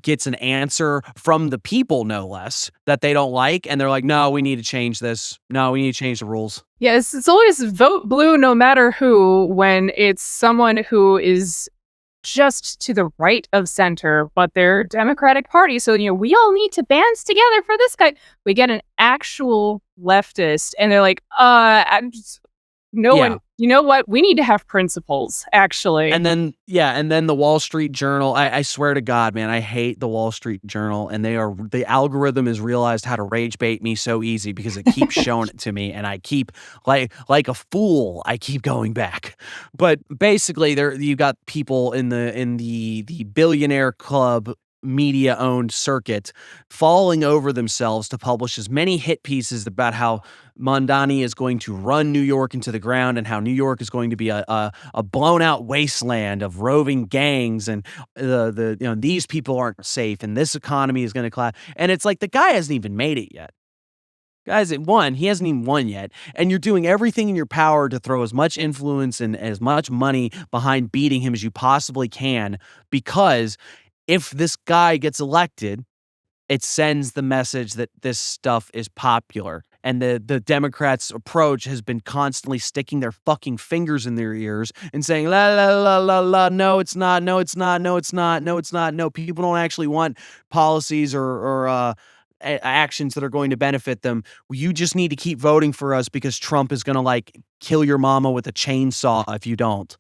gets an answer from the people, no less, that they don't like. And they're like, no, we need to change this. No, we need to change the rules. Yes, it's always vote blue no matter who when it's someone who is just to the right of center, but they're Democratic Party. So, we all need to band together for this guy. We get an actual leftist and they're like, one, you know what? We need to have principles, actually. And then the Wall Street Journal, I swear to God, man, I hate the Wall Street Journal, and the algorithm has realized how to rage bait me so easy because it keeps showing it to me, and I keep, like a fool, I keep going back. But basically, you got people in the billionaire club media-owned circuit falling over themselves to publish as many hit pieces about how Mamdani is going to run New York into the ground and how New York is going to be a blown-out wasteland of roving gangs, and these people aren't safe and this economy is going to collapse. And it's like the guy hasn't even made it yet. Guys, he hasn't even won yet, and you're doing everything in your power to throw as much influence and as much money behind beating him as you possibly can, because if this guy gets elected, it sends the message that this stuff is popular. And the Democrats' approach has been constantly sticking their fucking fingers in their ears and saying, la, la, la, la, la, no, it's not, no, it's not, no, it's not, no, it's not. No, people don't actually want policies or actions that are going to benefit them. You just need to keep voting for us because Trump is going to, kill your mama with a chainsaw if you don't.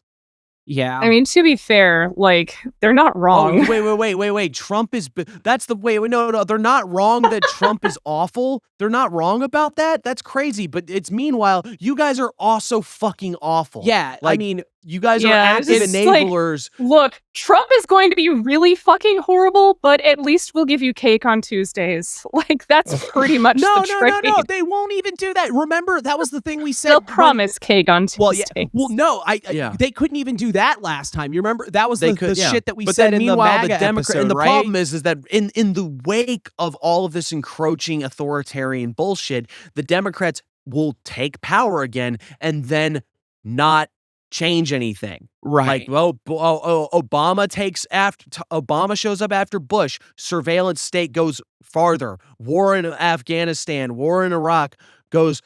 Yeah. I mean, to be fair, they're not wrong. Oh, wait. Trump is... That's the... Wait, no. They're not wrong that Trump is awful. They're not wrong about that. That's crazy. But it's meanwhile, you guys are also fucking awful. Yeah. I mean, You guys are Yeah, active it's like- enablers. Look, Trump is going to be really fucking horrible, but at least we'll give you cake on Tuesdays. Like, that's pretty much No, the no, trade. no, no. They won't even do that. Remember, that was the thing we said. They'll when- promise cake on Tuesdays. Well, yeah. Well, no, Yeah. they couldn't even do that last time. You remember that was They the could, yeah. shit that we But said then in the meanwhile, MAGA Democrat, episode, and the right? problem is that in the wake of all of this encroaching authoritarian bullshit, the Democrats will take power again and then not change anything. Right. Like, Obama shows up after Bush. Surveillance state goes farther. War in Afghanistan, war in Iraq goes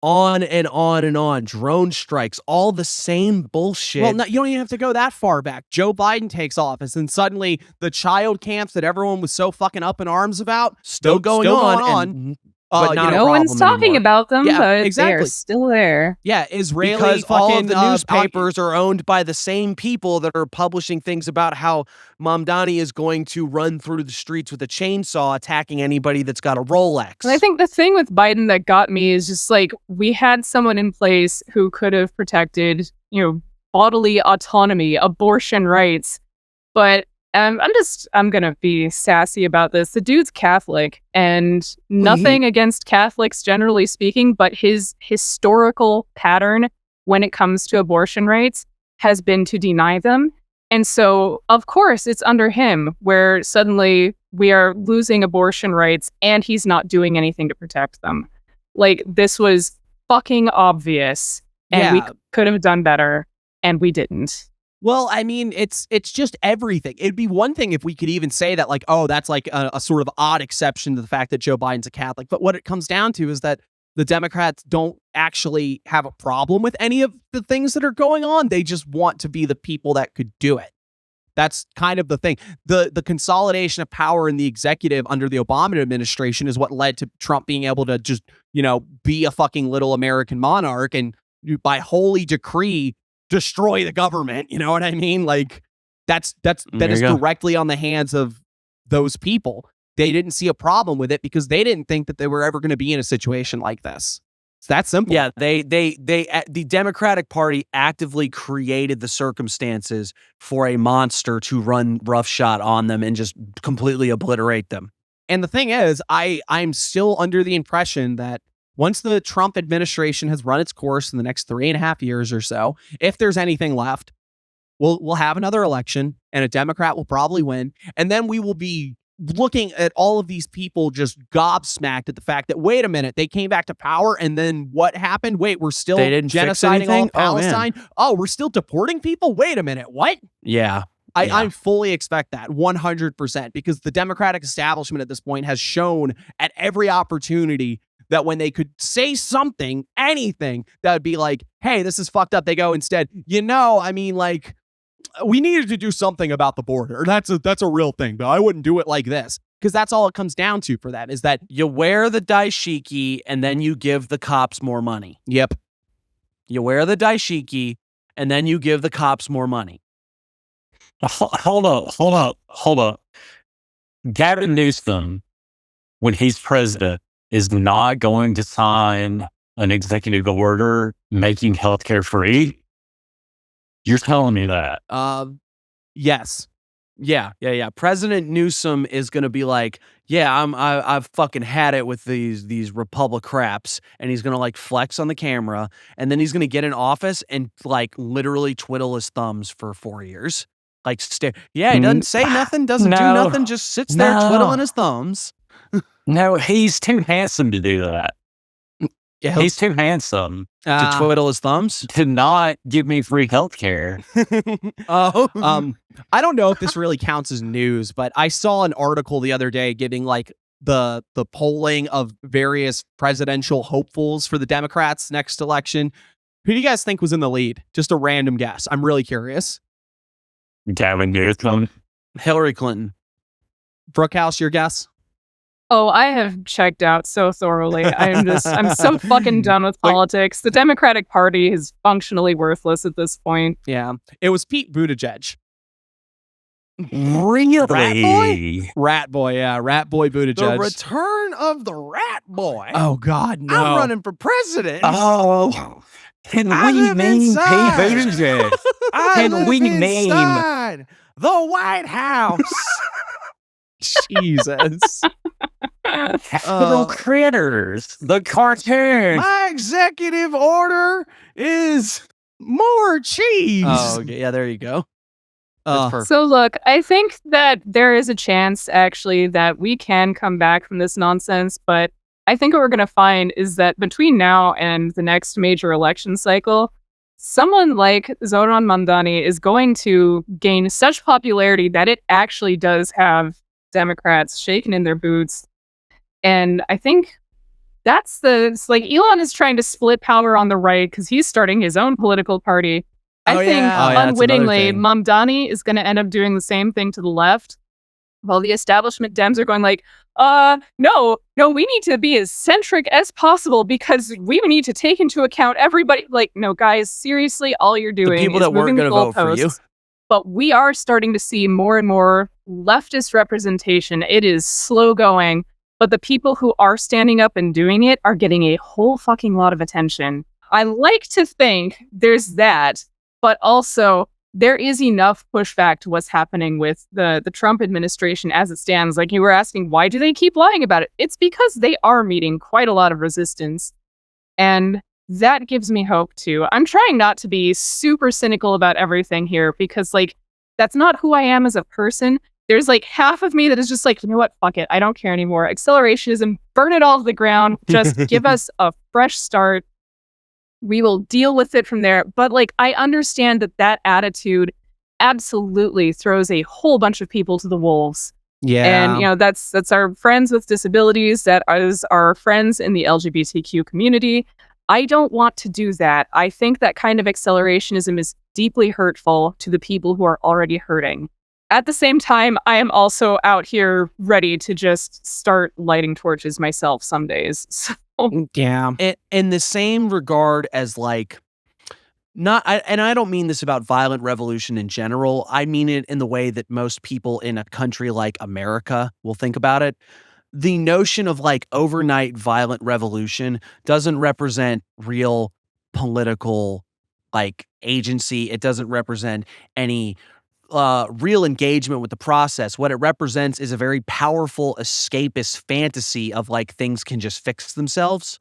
on and on and on. Drone strikes, all the same bullshit. Well, no, you don't even have to go that far back. Joe Biden takes office, and suddenly the child camps that everyone was so fucking up in arms about still going on. And, but not a no one's problem talking anymore. about them, Yeah, but exactly. they're still there. yeah, Israeli Because fucking all of the uh, newspapers are owned by the same people that are publishing things about how Mamdani is going to run through the streets with a chainsaw attacking anybody that's got a Rolex. And I think the thing with Biden that got me is just like we had someone in place who could have protected, bodily autonomy, abortion rights, but I'm gonna be sassy about this. The dude's Catholic, and nothing against Catholics generally speaking, but his historical pattern when it comes to abortion rights has been to deny them. And so, of course, it's under him where suddenly we are losing abortion rights and he's not doing anything to protect them. Like, this was fucking obvious, and we Yeah. could have done better, and we didn't. Well, I mean, it's just everything. It'd be one thing if we could even say that, like, oh, that's like a sort of odd exception to the fact that Joe Biden's a Catholic. But what it comes down to is that the Democrats don't actually have a problem with any of the things that are going on. They just want to be the people that could do it. That's kind of the thing. The consolidation of power in the executive under the Obama administration is what led to Trump being able to just, be a fucking little American monarch and by holy decree destroy the government. You know what I mean? Like that is directly on the hands of those people. They didn't see a problem with it because they didn't think that they were ever going to be in a situation like this. It's that simple. Yeah, the Democratic Party actively created the circumstances for a monster to run roughshod on them and just completely obliterate them. And the thing is, I'm still under the impression that once the Trump administration has run its course in the next 3.5 years or so, if there's anything left, we'll have another election and a Democrat will probably win. And then we will be looking at all of these people just gobsmacked at the fact that, wait a minute, they came back to power and then what happened? Wait, we're still They didn't fix genociding all anything? of Palestine? Oh, we're still deporting people? Wait a minute, what? Yeah. I fully expect that 100% because the Democratic establishment at this point has shown at every opportunity that when they could say something, anything, that would be like, hey, this is fucked up. They go instead, we needed to do something about the border. That's a real thing, but I wouldn't do it like this. Because that's all it comes down to for them is that You wear the daishiki and then you give the cops more money. Yep. You wear the daishiki and then you give the cops more money. Hold up. Gavin Newsom, when he's president, is not going to sign an executive order making healthcare free. You're telling me that? Yes. Yeah. President Newsom is going to be like, I've fucking had it with these Republic craps, and he's going to like flex on the camera, and then he's going to get in office and like literally twiddle his thumbs for 4 years. Like, he doesn't say nothing, doesn't do No. nothing, just sits there No. twiddling his thumbs. No, he's too handsome to do that. Yeah, He's too handsome To twiddle his thumbs. to not give me free healthcare. I don't know if this really counts as news, but I saw an article the other day giving like the polling of various presidential hopefuls for the Democrats next election. Who do you guys think was in the lead? Just a random guess. I'm really curious. Gavin Newsom. Hillary Clinton. Brookhouse, your guess? Oh, I have checked out so thoroughly. I'm so fucking done with politics. The Democratic Party is functionally worthless at this point. Yeah. It was Pete Buttigieg. Really? Rat boy, yeah. Rat boy Buttigieg. The return of the rat boy. Oh, God, no. I'm running for president. Oh, Can I we live name inside. Pete Buttigieg? I Can live we name inside the White House. Jesus. Capital Critters, the cartoon? My executive order is more cheese. Oh, okay. Yeah, there you go. That's perfect. So look, I think that there is a chance actually that we can come back from this nonsense, but I think what we're going to find is that between now and the next major election cycle, someone like Zoran Mandani is going to gain such popularity that it actually does have Democrats shaking in their boots. And I think it's like Elon is trying to split power on the right because he's starting his own political party. I think yeah, that's unwittingly, another thing. Mamdani is going to end up doing the same thing to the left, while the establishment Dems are going like, no, we need to be as centric as possible because we need to take into account everybody. Like, no, guys, seriously, all you're doing The people is that weren't moving going to vote for you. goalposts. But we are starting to see more and more leftist representation. It is slow going, but the people who are standing up and doing it are getting a whole fucking lot of attention. I like to think there's that, but also there is enough pushback to what's happening with the Trump administration as it stands. Like you were asking, why do they keep lying about it? It's because they are meeting quite a lot of resistance. And that gives me hope too. I'm trying not to be super cynical about everything here because like, that's not who I am as a person. There's like half of me that is just like, you know what? Fuck it. I don't care anymore. Accelerationism, burn it all to the ground. Just give us a fresh start. We will deal with it from there. But like, I understand that attitude absolutely throws a whole bunch of people to the wolves. Yeah. And, that's our friends with disabilities, that is our friends in the LGBTQ community. I don't want to do that. I think that kind of accelerationism is deeply hurtful to the people who are already hurting. At the same time, I am also out here ready to just start lighting torches myself some days. So. Yeah. In the same regard as like, and I don't mean this about violent revolution in general. I mean it in the way that most people in a country like America will think about it. The notion of like overnight violent revolution doesn't represent real political like agency. It doesn't represent any real engagement with the process. What it represents is a very powerful escapist fantasy of like things can just fix themselves.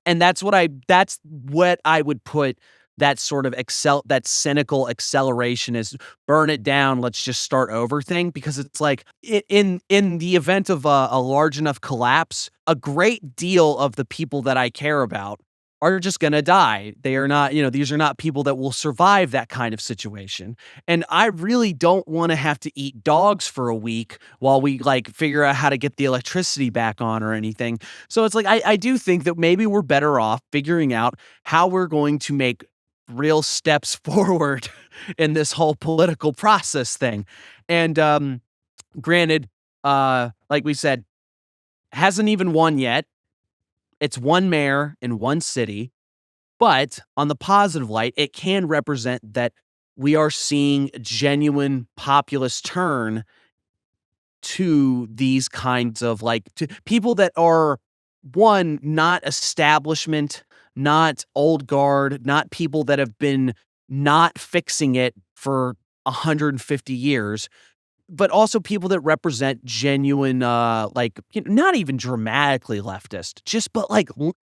And that's what I would put that sort of that cynical acceleration is burn it down, let's just start over thing, because it's like in the event of a large enough collapse, a great deal of the people that I care about are just going to die. They are not, these are not people that will survive that kind of situation. And I really don't want to have to eat dogs for a week while we like figure out how to get the electricity back on or anything. So it's like, I do think that maybe we're better off figuring out how we're going to make real steps forward in this whole political process thing. And granted, like we said, hasn't even won yet. It's one mayor in one city, but on the positive light, it can represent that we are seeing a genuine populist turn to these kinds of to people that are, one, not establishment, not old guard, not people that have been not fixing it for 150 years, but also people that represent genuine, not even dramatically leftist, but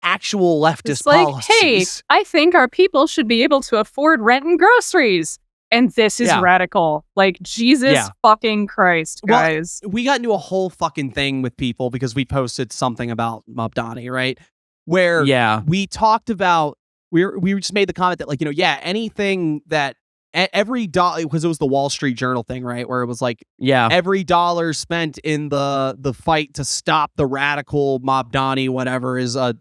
actual leftist It's like, policies. hey, I think our people should be able to afford rent and groceries. And this is radical. Like, Jesus fucking Christ, guys. Well, we got into a whole fucking thing with people because we posted something about Mobdani, right? Where we talked about, we just made the comment that anything that every dollar, because it was the Wall Street Journal thing, right? Where it was like, every dollar spent in the fight to stop the radical Mobdani, whatever, is a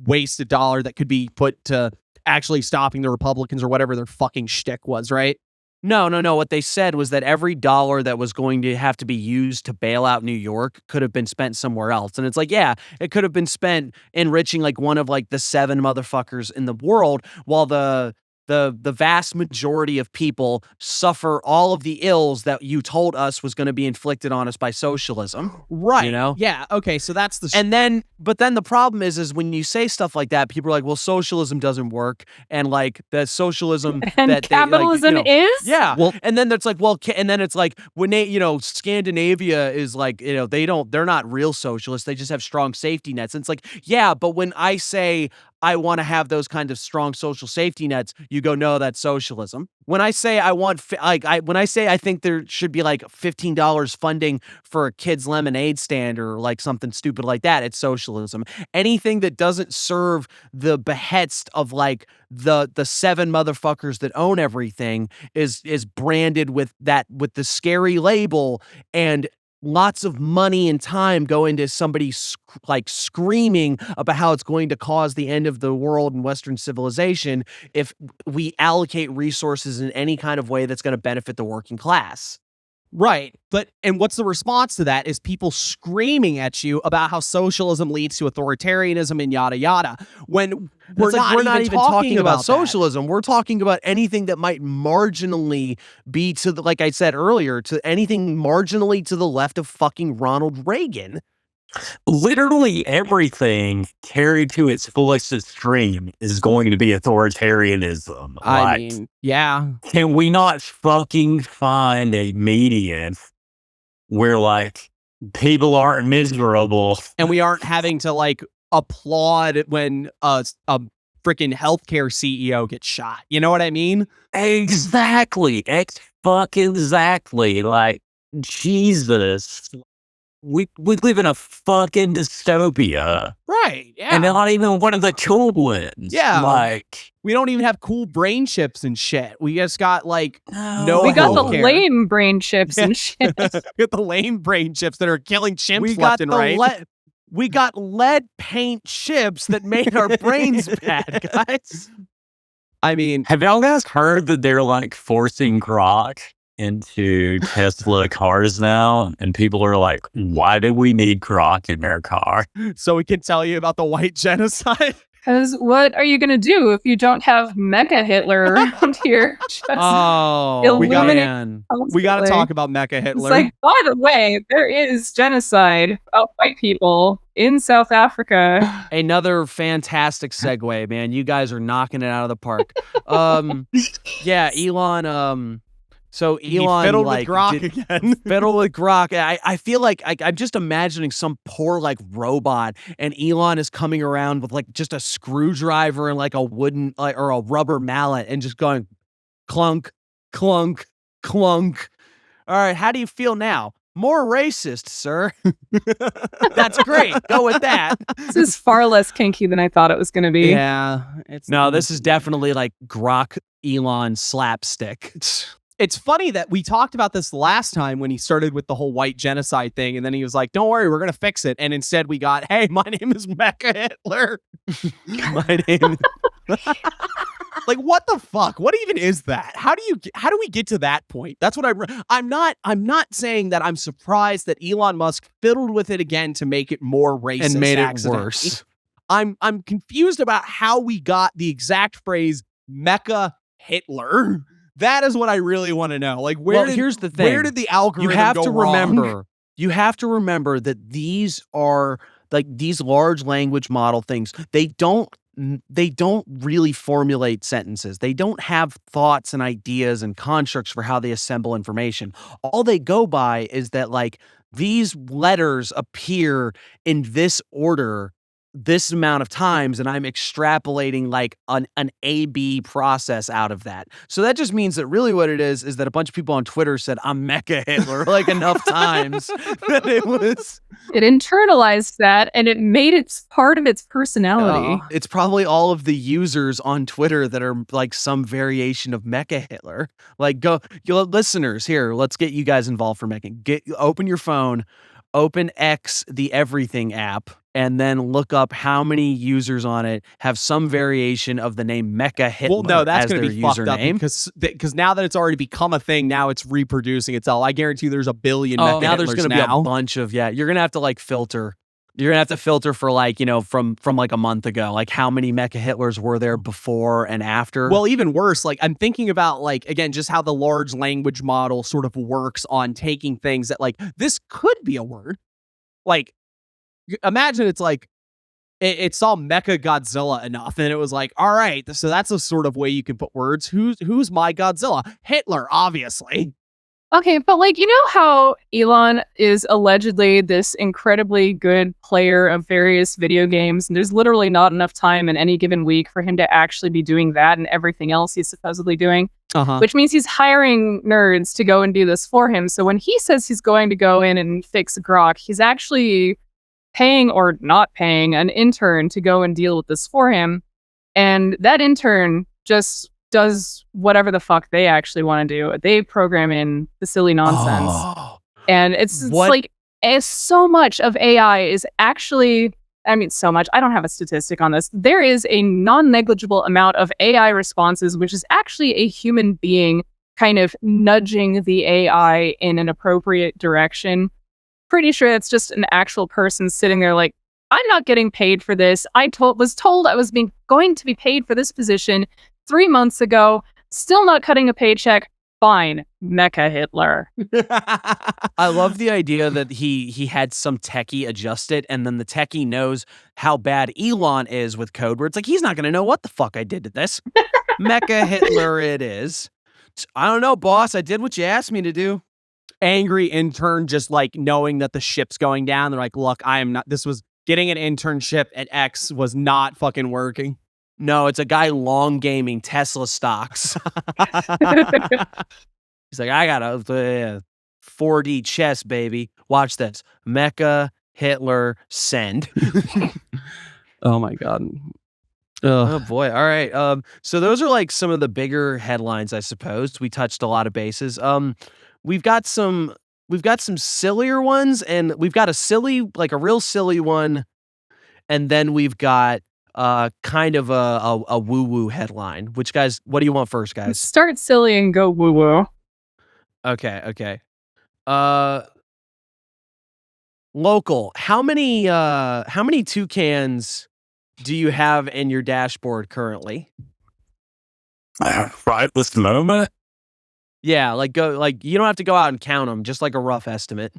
wasted dollar that could be put to actually stopping the Republicans or whatever their fucking shtick was, right? No. What they said was that every dollar that was going to have to be used to bail out New York could have been spent somewhere else. And it's like, it could have been spent enriching one of the 7 motherfuckers in the world, while the the vast majority of people suffer all of the ills that you told us was going to be inflicted on us by socialism. Right. You know? Yeah. Okay. So that's the. But then the problem is when you say stuff like that, people are like, well, socialism doesn't work. And like the socialism And that capitalism is? Yeah. Well, and then it's like, and then it's like when they, Scandinavia is like, they're not real socialists. They just have strong safety nets. And it's like, yeah, but when I say I want to have those kind of strong social safety nets, you go, no, that's socialism. When I say when I say I think there should be like $15 funding for a kid's lemonade stand or like something stupid like that, it's socialism. Anything that doesn't serve the behest of like the 7 motherfuckers that own everything is branded with the scary label, and lots of money and time go into somebody screaming about how it's going to cause the end of the world and Western civilization if we allocate resources in any kind of way that's going to benefit the working class. Right. And what's the response to that is people screaming at you about how socialism leads to authoritarianism and yada yada. When we're not even talking about socialism. We're talking about anything that might marginally be like I said earlier, to anything marginally to the left of fucking Ronald Reagan. Literally everything carried to its fullest extreme is going to be authoritarianism. I mean, yeah. Can we not fucking find a median where like people aren't miserable and we aren't having to like applaud when a freaking healthcare CEO gets shot? You know what I mean? Exactly. Exactly. Like, Jesus. We live in a fucking dystopia. Right, yeah. And not even one of the cool ones. Yeah. Like, we don't even have cool brain chips and shit. We just got like no we got the healthcare. lame brain chips and shit. We got the lame brain chips that are killing chimps left and right. We got lead paint chips that made our brains bad, guys. I mean, have y'all guys heard that they're like forcing Grok into Tesla cars now, and people are like, why do we need Grok in our car? So we can tell you about the white genocide? Because what are you going to do if you don't have Mecha Hitler around here? We got to talk about Mecha Hitler. It's like, by the way, there is genocide of white people in South Africa. Another fantastic segue, man. You guys are knocking it out of the park. Yeah, Elon, so Elon he fiddled with Grok again. Fiddled with Grok. I feel like I'm just imagining some poor like robot, and Elon is coming around with like just a screwdriver and like a wooden or a rubber mallet and just going clunk, clunk, clunk. All right, how do you feel now? More racist, sir. That's great. Go with that. This is far less kinky than I thought it was going to be. Yeah. This is definitely like Grok Elon slapstick. It's funny that we talked about this last time when he started with the whole white genocide thing, and then he was like, don't worry, we're going to fix it. And instead we got, hey, my name is Mecha Hitler. My name Like, what the fuck? What even is that? How do we get to that point? That's what I'm not saying that I'm surprised that Elon Musk fiddled with it again to make it more racist and made it worse. I'm confused about how we got the exact phrase Mecha Hitler. That is what I really want to know. Like, here's the thing. Where did the algorithm go wrong? You have to remember that these are like these large language model things. They don't really formulate sentences. They don't have thoughts and ideas and constructs for how they assemble information. All they go by is that like these letters appear in this order this amount of times, and I'm extrapolating like an A/B process out of that. So that just means that really what it is that a bunch of people on Twitter said I'm Mecha Hitler like enough times that it internalized that and it made it part of its personality. It's probably all of the users on Twitter that are like some variation of Mecha Hitler. Like, go listeners here. Let's get you guys involved for Mecha. Open your phone, open X, the Everything app, and then look up how many users on it have some variation of the name Mecha Hitler. Well, no, that's going to be fucked up because now that it's already become a thing, now it's reproducing itself. I guarantee there's a billion Mecha now there's Hitlers going to be a bunch of, you're going to have to like filter. You're gonna have to filter for like, from like a month ago, like how many Mecha Hitlers were there before and after? Well, even worse, like I'm thinking about like, again, just how the large language model sort of works on taking things that like, this could be a word. Like, imagine it's like, it saw Mecha Godzilla enough and it was like, all right, so that's a sort of way you can put words. Who's my Godzilla? Hitler, obviously. Okay, but like, you know how Elon is allegedly this incredibly good player of various video games, and there's literally not enough time in any given week for him to actually be doing that and everything else he's supposedly doing, which means he's hiring nerds to go and do this for him. So when he says he's going to go in and fix Grok, he's actually paying or not paying an intern to go and deal with this for him. And that intern just does whatever the fuck they actually want to do. They program in the silly nonsense. And it's like so much of AI is actually, I mean, so much. I don't have a statistic on this. There is a non-negligible amount of AI responses, which is actually a human being kind of nudging the AI in an appropriate direction. Pretty sure it's just an actual person sitting there like, I'm not getting paid for this. I was told I was going to be paid for this position 3 months ago, still not cutting a paycheck. Fine, Mecha Hitler. I love the idea that he had some techie adjust it, and then the techie knows how bad Elon is with code, where it's like, he's not going to know what the fuck I did to this. Mecha Hitler it is. I don't know, boss. I did what you asked me to do. Angry intern just like knowing that the ship's going down. They're like, look, I am not, this was getting an internship at X was not fucking working. No, it's a guy long gaming Tesla stocks. He's like, I got a 4D chess, baby. Watch this. Mecha Hitler send. Oh my God. Oh boy. All right. So those are like some of the bigger headlines, I suppose. We touched a lot of bases. We've got some sillier ones, and we've got a real silly one, and then we've got kind of a woo-woo headline. Which, guys, what do you want first, guys? Start silly and go woo-woo. Okay. Local. How many toucans do you have in your dashboard currently? Right this moment? Yeah, you don't have to go out and count them, just like a rough estimate.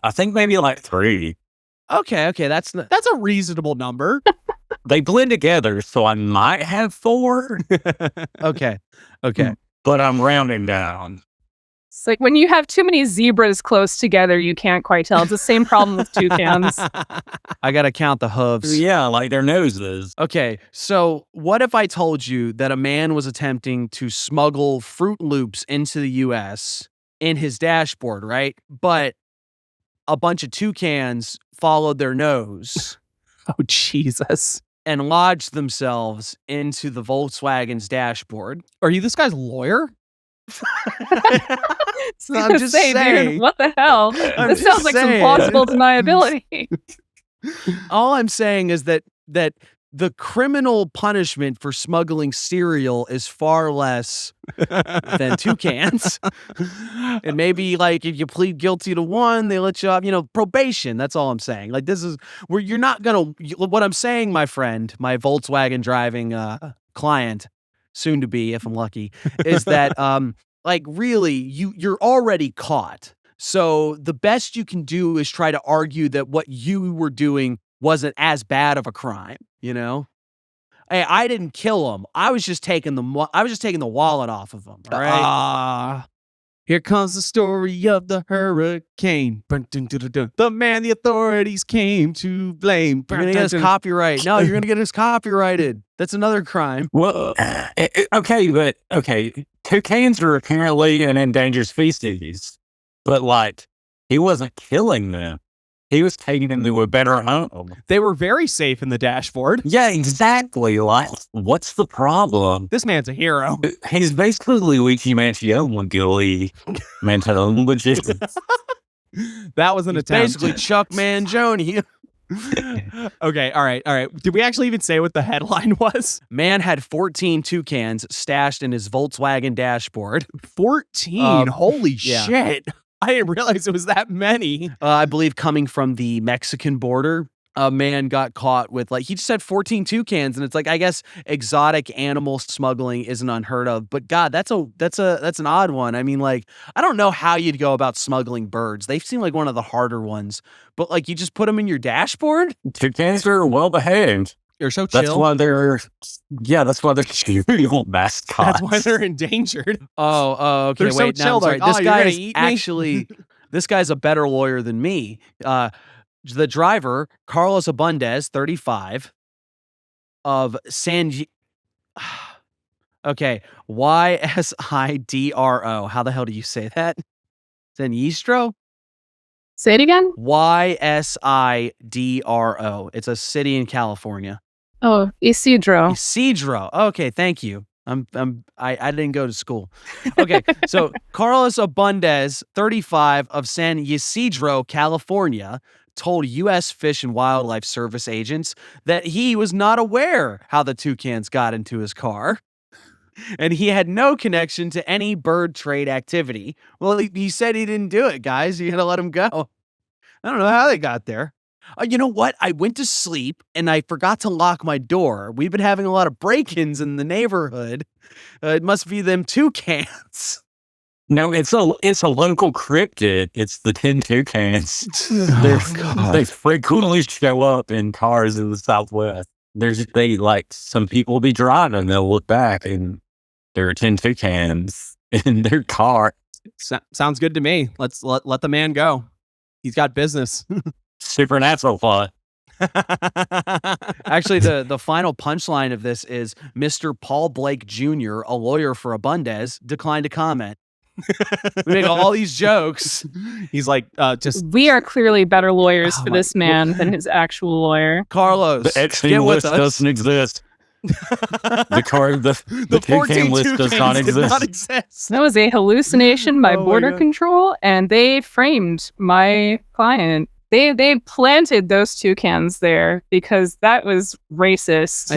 I think maybe like 3. Okay, that's a reasonable number. They blend together, so I might have 4. Okay. But I'm rounding down. It's like when you have too many zebras close together, you can't quite tell. It's the same problem with toucans. I gotta count the hooves. Yeah, like their noses. Okay, so what if I told you that a man was attempting to smuggle Fruit Loops into the U.S. in his dashboard, right? But a bunch of toucans followed their nose. Oh, Jesus. And lodged themselves into the Volkswagen's dashboard. Are you this guy's lawyer? I'm just saying. Dude, what the hell? This sounds like some plausible deniability. All I'm saying is that the criminal punishment for smuggling cereal is far less than toucans. And maybe like if you plead guilty to one, they let you off, probation. That's all I'm saying. Like this is where you're not gonna. What I'm saying, my friend, my Volkswagen driving client, soon to be if I'm lucky, is that like really you're already caught. So the best you can do is try to argue that what you were doing wasn't as bad of a crime, Hey, I didn't kill him. I was just taking the wallet off of him. All right. Here comes the story of the hurricane. The man the authorities came to blame. You're gonna get us copyright. No, you're gonna get us copyrighted. That's another crime. Well, okay, toucans are apparently an endangered species, but like he wasn't killing them. He was taking them to a better home. They were very safe in the dashboard. Yeah, exactly. Like, what's the problem? This man's a hero. He's basically Luigi Mangione. That was an attempt. Basically Chuck Mangione. Okay, all right. Did we actually even say what the headline was? Man had 14 toucans stashed in his Volkswagen dashboard. 14? Holy shit. I didn't realize it was that many. I believe coming from the Mexican border, a man got caught with he just had 14 toucans, and it's I guess exotic animal smuggling isn't unheard of, but God, that's an odd one. I mean, I don't know how you'd go about smuggling birds. They seem like one of the harder ones, but you just put them in your dashboard. Toucans are well behaved. You're so chill. That's why they're serial mascots. That's why they're endangered. Oh, okay. They're so Wait, chill. no, I'm sorry. They're This you're guy gonna is eat me? actually this guy's a better lawyer than me. The driver, Carlos Abundez, 35, of okay, Ysidro. How the hell do you say that? San Ysidro? Say it again. Ysidro. It's a city in California. Oh, Isidro. Isidro. Okay, thank you. I didn't go to school. Okay, so Carlos Abundez, 35, of San Ysidro, California, told U.S. Fish and Wildlife Service agents that he was not aware how the toucans got into his car, and he had no connection to any bird trade activity. Well, he said he didn't do it, guys. You gotta let him go. I don't know how they got there. You know what? I went to sleep and I forgot to lock my door. We've been having a lot of break-ins in the neighborhood. It must be them toucans. No, it's a local cryptid. It's the 10 toucans. They frequently show up in cars in the Southwest. Some people will be driving and they'll look back and there are 10 toucans in their car. Sounds good to me. Let's let the man go. He's got business. Supernatural plot. Actually, the final punchline of this is Mr. Paul Blake Jr., a lawyer for Abundez, declined to comment. We make all these jokes. He's We are clearly better lawyers for this man than his actual lawyer. Carlos, The Epstein List doesn't exist. The toucan list does not exist. That was a hallucination by Border Control, and they framed my client. They planted those toucans there because that was racist.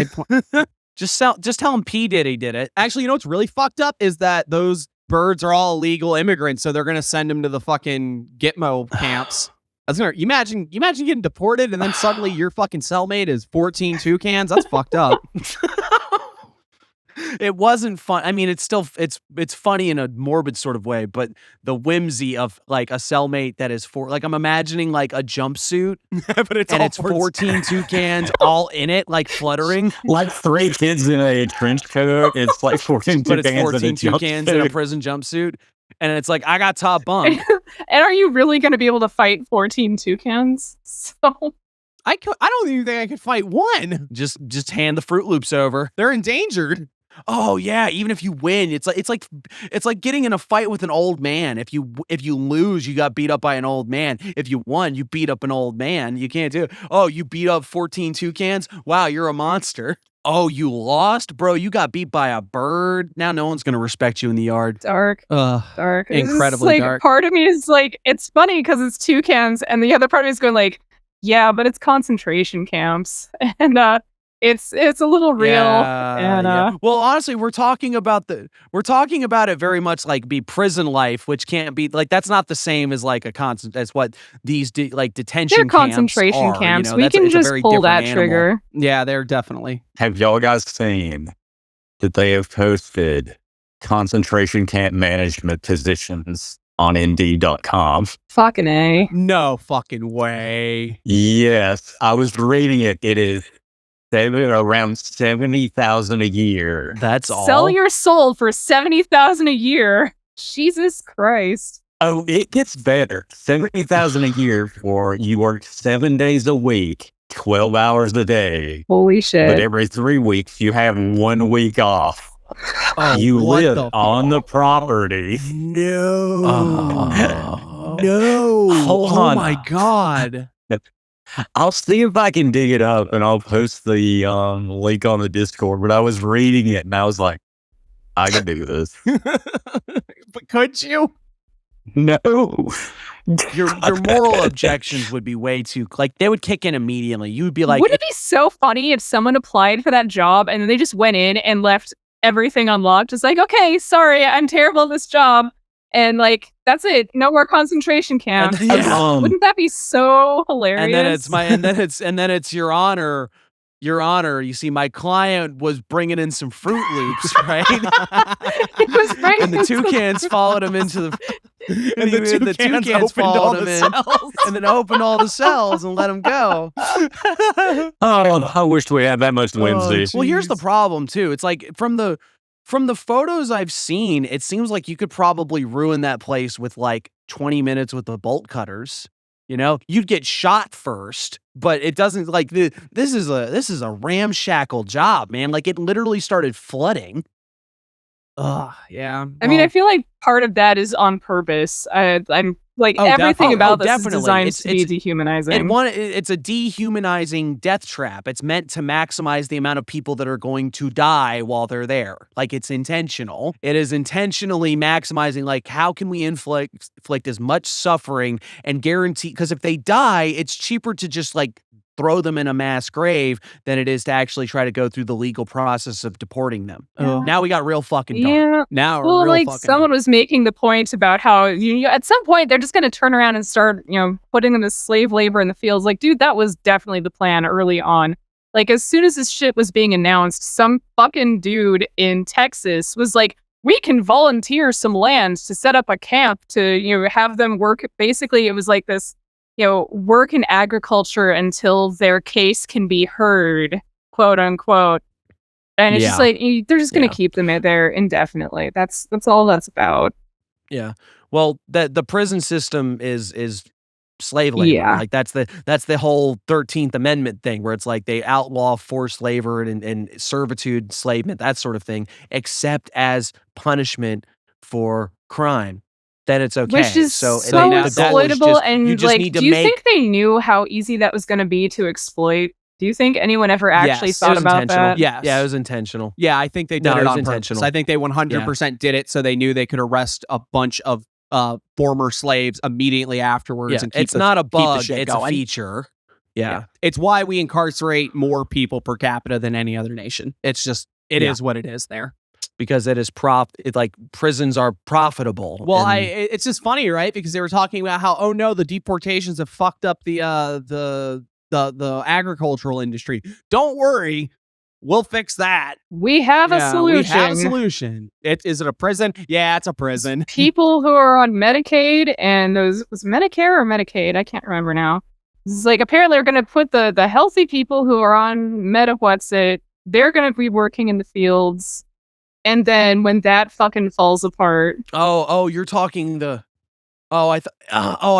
Just tell him P. Diddy did it. Actually, you know what's really fucked up is that those birds are all illegal immigrants, so they're gonna send them to the fucking Gitmo camps. That's gonna imagine getting deported and then suddenly your fucking cellmate is 14 toucans. That's fucked up. It wasn't fun. I mean, it's funny in a morbid sort of way, but the whimsy of a cellmate that is I'm imagining a jumpsuit, but it's 14 toucans all in it, fluttering. 3 kids in a trench coat. It's 14 But it's toucans 14 toucans in a prison jumpsuit. And it's I got top bunk. And are you really going to be able to fight 14 toucans? So I don't even think I could fight one. Just hand the Fruit Loops over. They're endangered. Oh yeah, even if you win, it's like getting in a fight with an old man. If you lose, you got beat up by an old man. If you won, you beat up an old man. You can't do it. Oh, you beat up 14 toucans? Wow, you're a monster. Oh, you lost? Bro, you got beat by a bird. Now no one's going to respect you in the yard. Dark. Dark. Incredibly dark. Part of me is it's funny because it's toucans, and the other part of me is going yeah, but it's concentration camps. And it's a little real. Yeah. Well, honestly, we're talking about it very much be prison life, which can't be that's not the same as as what these detention they're camps concentration are, camps. You know? We can just pull that animal. trigger. Yeah, they're definitely. Have y'all guys seen that they have posted concentration camp management positions on Indeed.com? Fucking A. No fucking way. Yes, I was reading it. It is around 70,000 a year. That's all. Sell your soul for 70,000 a year. Jesus Christ. Oh, it gets better. 70,000 a year for you work 7 days a week, 12 hours a day. Holy shit. But every 3 weeks you have 1 week off. Oh, you live on the property. No. No. Hold oh on. my God. I'll see if I can dig it up and I'll post the link on the Discord. But I was reading it and I was like, I can do this. But could you? No. Your moral objections would be way too they would kick in immediately. You would be like, wouldn't it be so funny if someone applied for that job and then they just went in and left everything unlocked? It's okay, sorry, I'm terrible at this job. And like that's it. No more concentration camps. And then- Wouldn't that be so hilarious? And then it's Your Honor. Your Honor, you see, my client was bringing in some Fruit Loops, right? It was bringing And the in some- toucans followed him into the. And the toucans opened all followed him the in, cells. and then opened all the cells and let him go. Oh, I wish we had that much whimsy. Well, here's the problem too. It's like from the photos I've seen, it seems like you could probably ruin that place with like 20 minutes with the bolt cutters. You know, you'd get shot first, but it doesn't like this is a ramshackle job, man. Like it literally started flooding. Ugh, yeah. I mean, I feel like part of that is on purpose. I'm like Oh, everything about this definitely. is designed It's- to be dehumanizing. It's a dehumanizing death trap. It's meant to maximize the amount of people that are going to die while they're there. Like it's intentional. It is intentionally maximizing. Like how can we inflict as much suffering and guarantee? Because if they die, it's cheaper to just like throw them in a mass grave than it is to actually try to go through the legal process of deporting them. Yeah. Now we got real fucking dark. Yeah. Now, Well, real like fucking someone was making the point about how at some point they're just going to turn around and start, putting them as slave labor in the fields. Like, dude, that was definitely the plan early on. Like, as soon as this shit was being announced, some fucking dude in Texas was like, we can volunteer some land to set up a camp to, have them work. Basically, it was like this, work in agriculture until their case can be heard, quote unquote. And it's just like they're just going to keep them there indefinitely. That's all that's about. Yeah. Well, the prison system is slave labor. Yeah. Like that's the whole 13th Amendment thing where it's like they outlaw forced labor and servitude, enslavement, that sort of thing, except as punishment for crime. Then it's okay. Which is so so the goal is exploitable. just- And you just like, need to do you make think they knew how easy that was going to be to exploit? Do you think anyone ever actually Yes, it thought was about intentional. that? Yes. Yeah, it was intentional. Yeah, I think they did No, it it was on intentional. purpose. I think they 100% did it so they knew they could arrest a bunch of former slaves immediately afterwards. Yeah, And keep it's the- not a keep the bug, shit it's a going. feature. Yeah. It's why we incarcerate more people per capita than any other nation. It's just it is Yeah. what it is there. Because prisons are profitable. Well, and- it's just funny, right? Because they were talking about how, oh no, the deportations have fucked up the agricultural industry. Don't worry, we'll fix that. We have a Yeah, solution. We have a solution. Is it a prison? Yeah, it's a prison. People who are on Medicaid and was Medicare or Medicaid? I can't remember now. It's like apparently they're going to put the healthy people who are on they're going to be working in the fields. And then when that fucking falls apart. Oh, you're talking the. I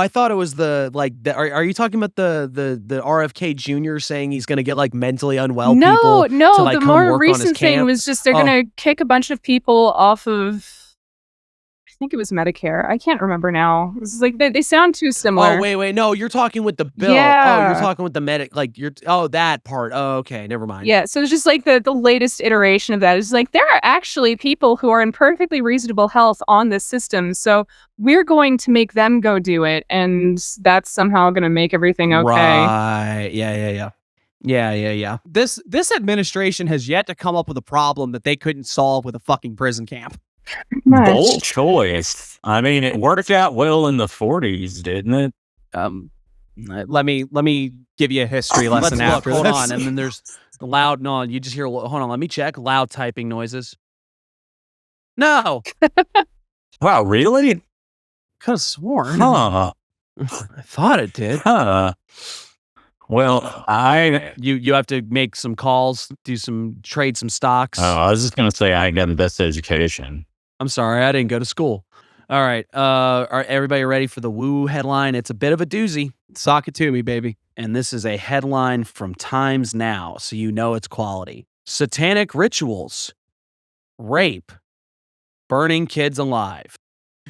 thought it was are you talking about the RFK Jr. saying he's going to get like mentally unwell people? No, to, like, the come more work on his recent thing camp? was just they're going to kick a bunch of people off of, I think it was Medicare. I can't remember now. This is like they sound too similar. Oh, wait. No, you're talking with the bill. Oh, Yeah. you're talking with the medic. Like that part. Oh, okay. Never mind. Yeah, so it's just like the latest iteration of that. It's like there are actually people who are in perfectly reasonable health on this system, so we're going to make them go do it, and that's somehow going to make everything okay. Right. Yeah. This administration has yet to come up with a problem that they couldn't solve with a fucking prison camp. Bold choice. I mean, it worked out well in the 40s, didn't it? Let me give you a history lesson Let's after look. Hold this. on. And then there's the loud. No, you just hear. Hold on. Let me check. Loud typing noises. No. Wow, really? Could have sworn. Huh. I thought it did. Huh. Well, You have to make some calls, trade some stocks. I was just going to say I got the best education. I'm sorry, I didn't go to school. All right. Are everybody ready for the woo headline? It's a bit of a doozy. Sock it to me, baby. And this is a headline from Times Now, so you know it's quality. Satanic rituals, rape, burning kids alive.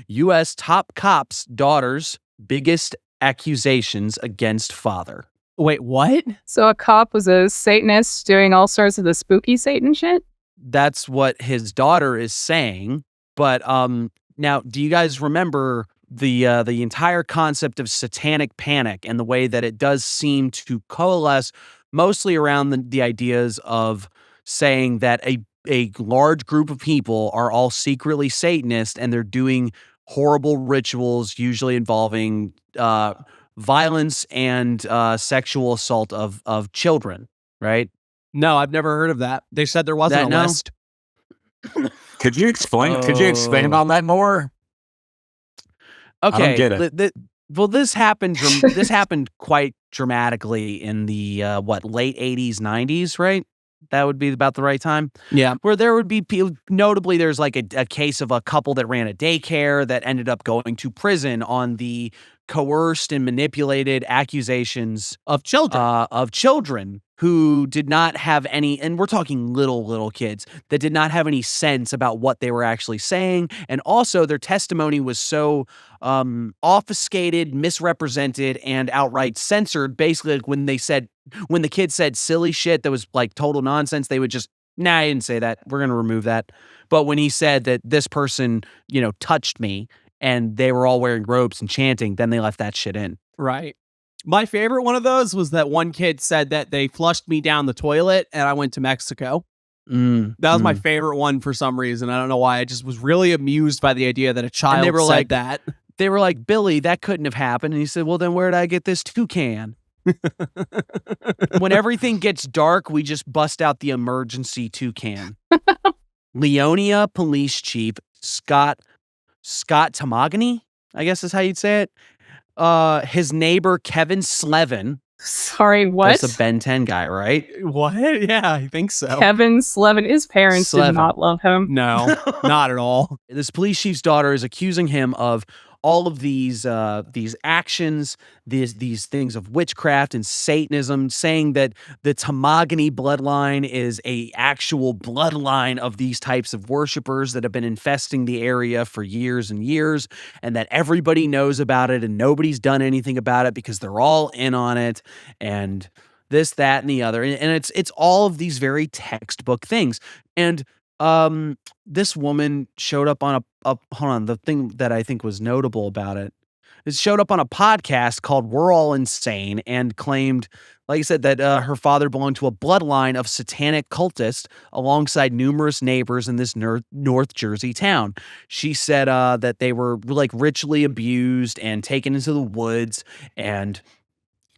U.S. top cop's daughter's biggest accusations against father. Wait, what? So a cop was a Satanist doing all sorts of the spooky Satan shit? That's what his daughter is saying. But now, do you guys remember the entire concept of satanic panic and the way that it does seem to coalesce mostly around the ideas of saying that a large group of people are all secretly Satanist and they're doing horrible rituals, usually involving violence and sexual assault of children, right? No, I've never heard of that. They said there wasn't That a no? list. Could you explain? Could you expand Oh. on that more? I don't Okay. get it. Well, this happened. This happened quite dramatically in the late 80s, 90s, right? That would be about the right time. Yeah. Where there would be people. Notably, there's like a case of a couple that ran a daycare that ended up going to prison on the coerced and manipulated accusations Of children. who did not have any, and we're talking little kids that did not have any sense about what they were actually saying. And also their testimony was so obfuscated, misrepresented, and outright censored. Basically, like when the kid said silly shit that was like total nonsense, they would just, nah, I didn't say that. We're going to remove that. But when he said that this person, touched me and they were all wearing robes and chanting, then they left that shit in. Right. My favorite one of those was that one kid said that they flushed me down the toilet and I went to Mexico. That was my favorite one for some reason. I don't know why. I just was really amused by the idea that a child they were said like- that. They were like, Billy, that couldn't have happened. And he said, well, then where did I get this toucan? When everything gets dark, we just bust out the emergency toucan. Leonia Police Chief Scott Tamagani, I guess is how you'd say it. His neighbor, Kevin Slevin. Sorry, what? That's a Ben 10 guy, right? What? Yeah, I think so. Kevin Slevin. His parents Slevin. did not love him. No, not at all. This police chief's daughter is accusing him of all of these actions, these things of witchcraft and Satanism, saying that the Tamagani bloodline is a actual bloodline of these types of worshipers that have been infesting the area for years and years, and that everybody knows about it and nobody's done anything about it because they're all in on it, and this, that, and the other. And it's all of these very textbook things. And this woman showed up on hold on, the thing that I think was notable about it showed up on a podcast called We're All Insane and claimed, like I said, that her father belonged to a bloodline of satanic cultists alongside numerous neighbors in this North Jersey town. She said that they were like ritually abused and taken into the woods, and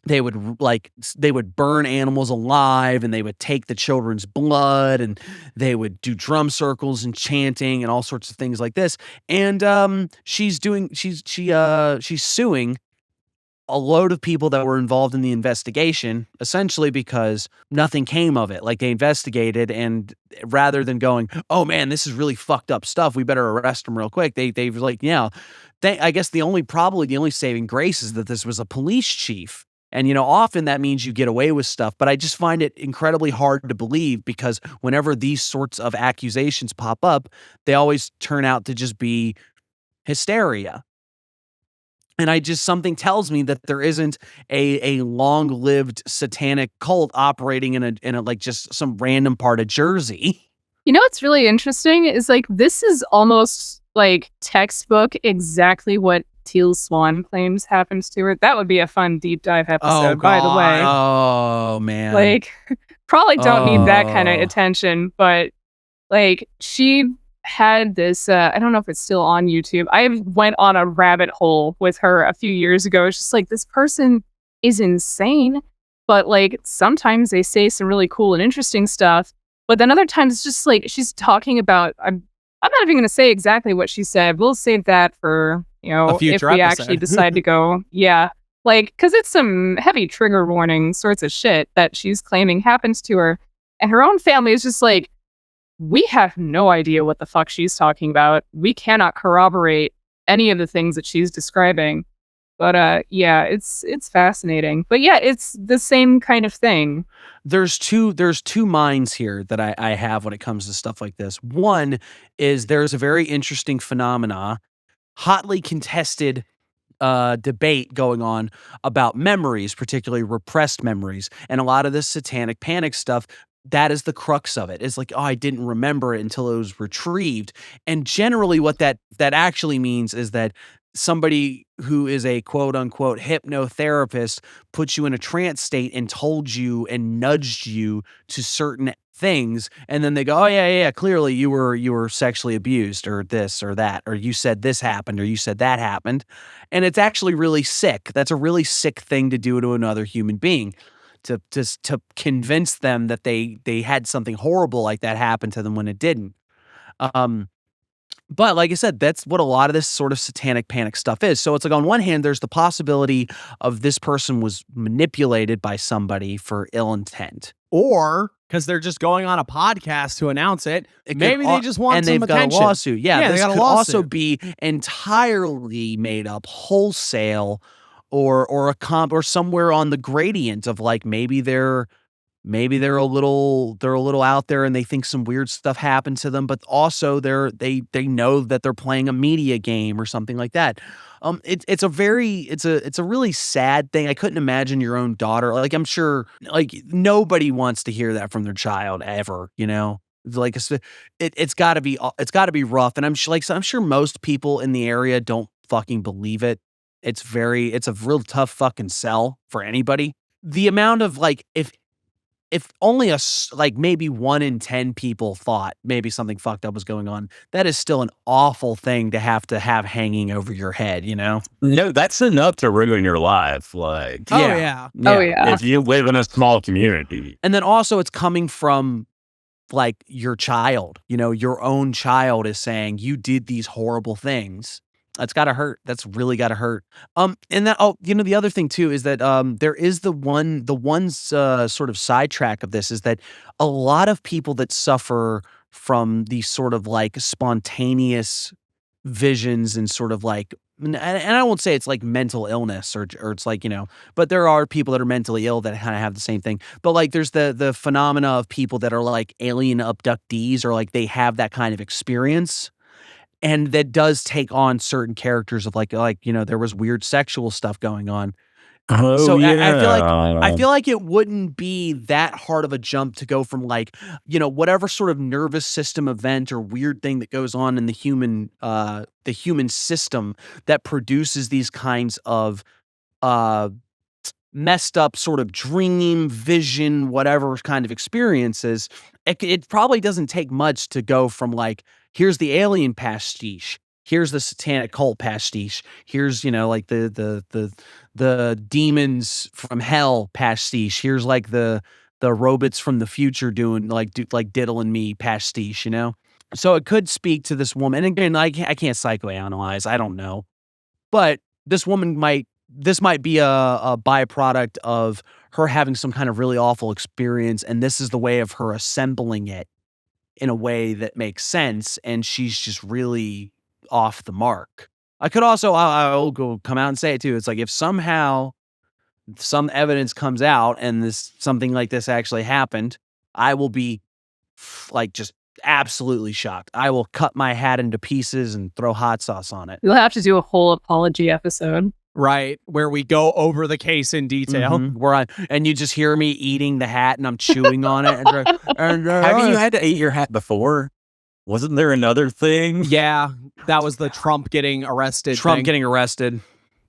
they would burn animals alive, and they would take the children's blood, and they would do drum circles and chanting and all sorts of things like this. And she's suing a load of people that were involved in the investigation, essentially because nothing came of it. Like, they investigated, and rather than going, oh man, this is really fucked up stuff, we better arrest them real quick, they were like, I guess the only saving grace is that this was a police chief. And, often that means you get away with stuff, but I just find it incredibly hard to believe, because whenever these sorts of accusations pop up, they always turn out to just be hysteria. And something tells me that there isn't a long-lived satanic cult operating in a like just some random part of Jersey. You know what's really interesting is like this is almost like textbook exactly what Teal Swan claims happens to her. That would be a fun deep dive episode, by the way. Oh man. Like, probably don't need that kind of Oh. attention, but like she had this I don't know if it's still on YouTube. I went on a rabbit hole with her a few years ago. It's just like, this person is insane, but like sometimes they say some really cool and interesting stuff, but then other times it's just like she's talking about I'm not even going to say exactly what she said. We'll save that for, A if future we episode. actually decide to go. Yeah. Like, because it's some heavy trigger warning sorts of shit that she's claiming happens to her. And her own family is just like, we have no idea what the fuck she's talking about. We cannot corroborate any of the things that she's describing. But yeah, it's fascinating. But yeah, it's the same kind of thing. There's two minds here that I have when it comes to stuff like this. One is there's a very interesting phenomena, hotly contested debate going on about memories, particularly repressed memories, and a lot of this satanic panic stuff. That is the crux of it. It's like, oh, I didn't remember it until it was retrieved. And generally what that actually means is that somebody who is a quote unquote hypnotherapist puts you in a trance state and told you and nudged you to certain things, and then they go, oh yeah, clearly you were sexually abused, or this or that, or you said this happened, or you said that happened, and it's actually really sick. That's a really sick thing to do to another human being, to convince them that they had something horrible like that happen to them when it didn't. But like I said, that's what a lot of this sort of satanic panic stuff is. So it's like, on one hand, there's the possibility of this person was manipulated by somebody for ill intent. Or because they're just going on a podcast to announce it. Maybe they just want some they've attention. got a lawsuit. Yeah, they this got a could lawsuit. also be entirely made up, wholesale, or a comp, or somewhere on the gradient of like, maybe they're a little out there and they think some weird stuff happened to them, but also they know that they're playing a media game or something like that. It's a really sad thing. I couldn't imagine your own daughter. Like, I'm sure like nobody wants to hear that from their child ever, you know? Like, it's got to be rough, and I'm sure most people in the area don't fucking believe it. It's a real tough fucking sell for anybody. The amount of like, if only maybe 1 in 10 people thought maybe something fucked up was going on, that is still an awful thing to have hanging over your head, you know? No, that's enough to ruin your life. Like, Oh yeah. if you live in a small community. And then also it's coming from like your child, you know, your own child is saying you did these horrible things. That's gotta hurt. That's really gotta hurt. And that, the other thing too is that there is the one sort of sidetrack of this is that a lot of people that suffer from these sort of like spontaneous visions and sort of like, and I won't say it's like mental illness or it's like, you know, but there are people that are mentally ill that kind of have the same thing. But like, there's the phenomena of people that are like alien abductees, or like they have that kind of experience. And that does take on certain characters of like, you know, there was weird sexual stuff going on. Oh, So yeah. I feel like it wouldn't be that hard of a jump to go from like, you know, whatever sort of nervous system event or weird thing that goes on in the human system that produces these kinds of messed up sort of dream, vision, whatever kind of experiences. It probably doesn't take much to go from like, here's the alien pastiche, here's the satanic cult pastiche, here's, you know, like the demons from hell pastiche, here's like the robots from the future doing like diddling me pastiche, you know? So it could speak to this woman. And again, I can't psychoanalyze, I don't know. But this woman might be a byproduct of her having some kind of really awful experience, and this is the way of her assembling it in a way that makes sense, and she's just really off the mark. I could also, I'll go come out and say it too. It's like, if somehow some evidence comes out and something like this actually happened, I will be like just absolutely shocked. I will cut my hat into pieces and throw hot sauce on it. You'll have to do a whole apology episode. Right, where we go over the case in detail. Mm-hmm. And you just hear me eating the hat and I'm chewing on it. And Have you had to eat your hat before? Wasn't there another thing? Yeah, that was the Trump getting arrested. Trump thing. getting arrested.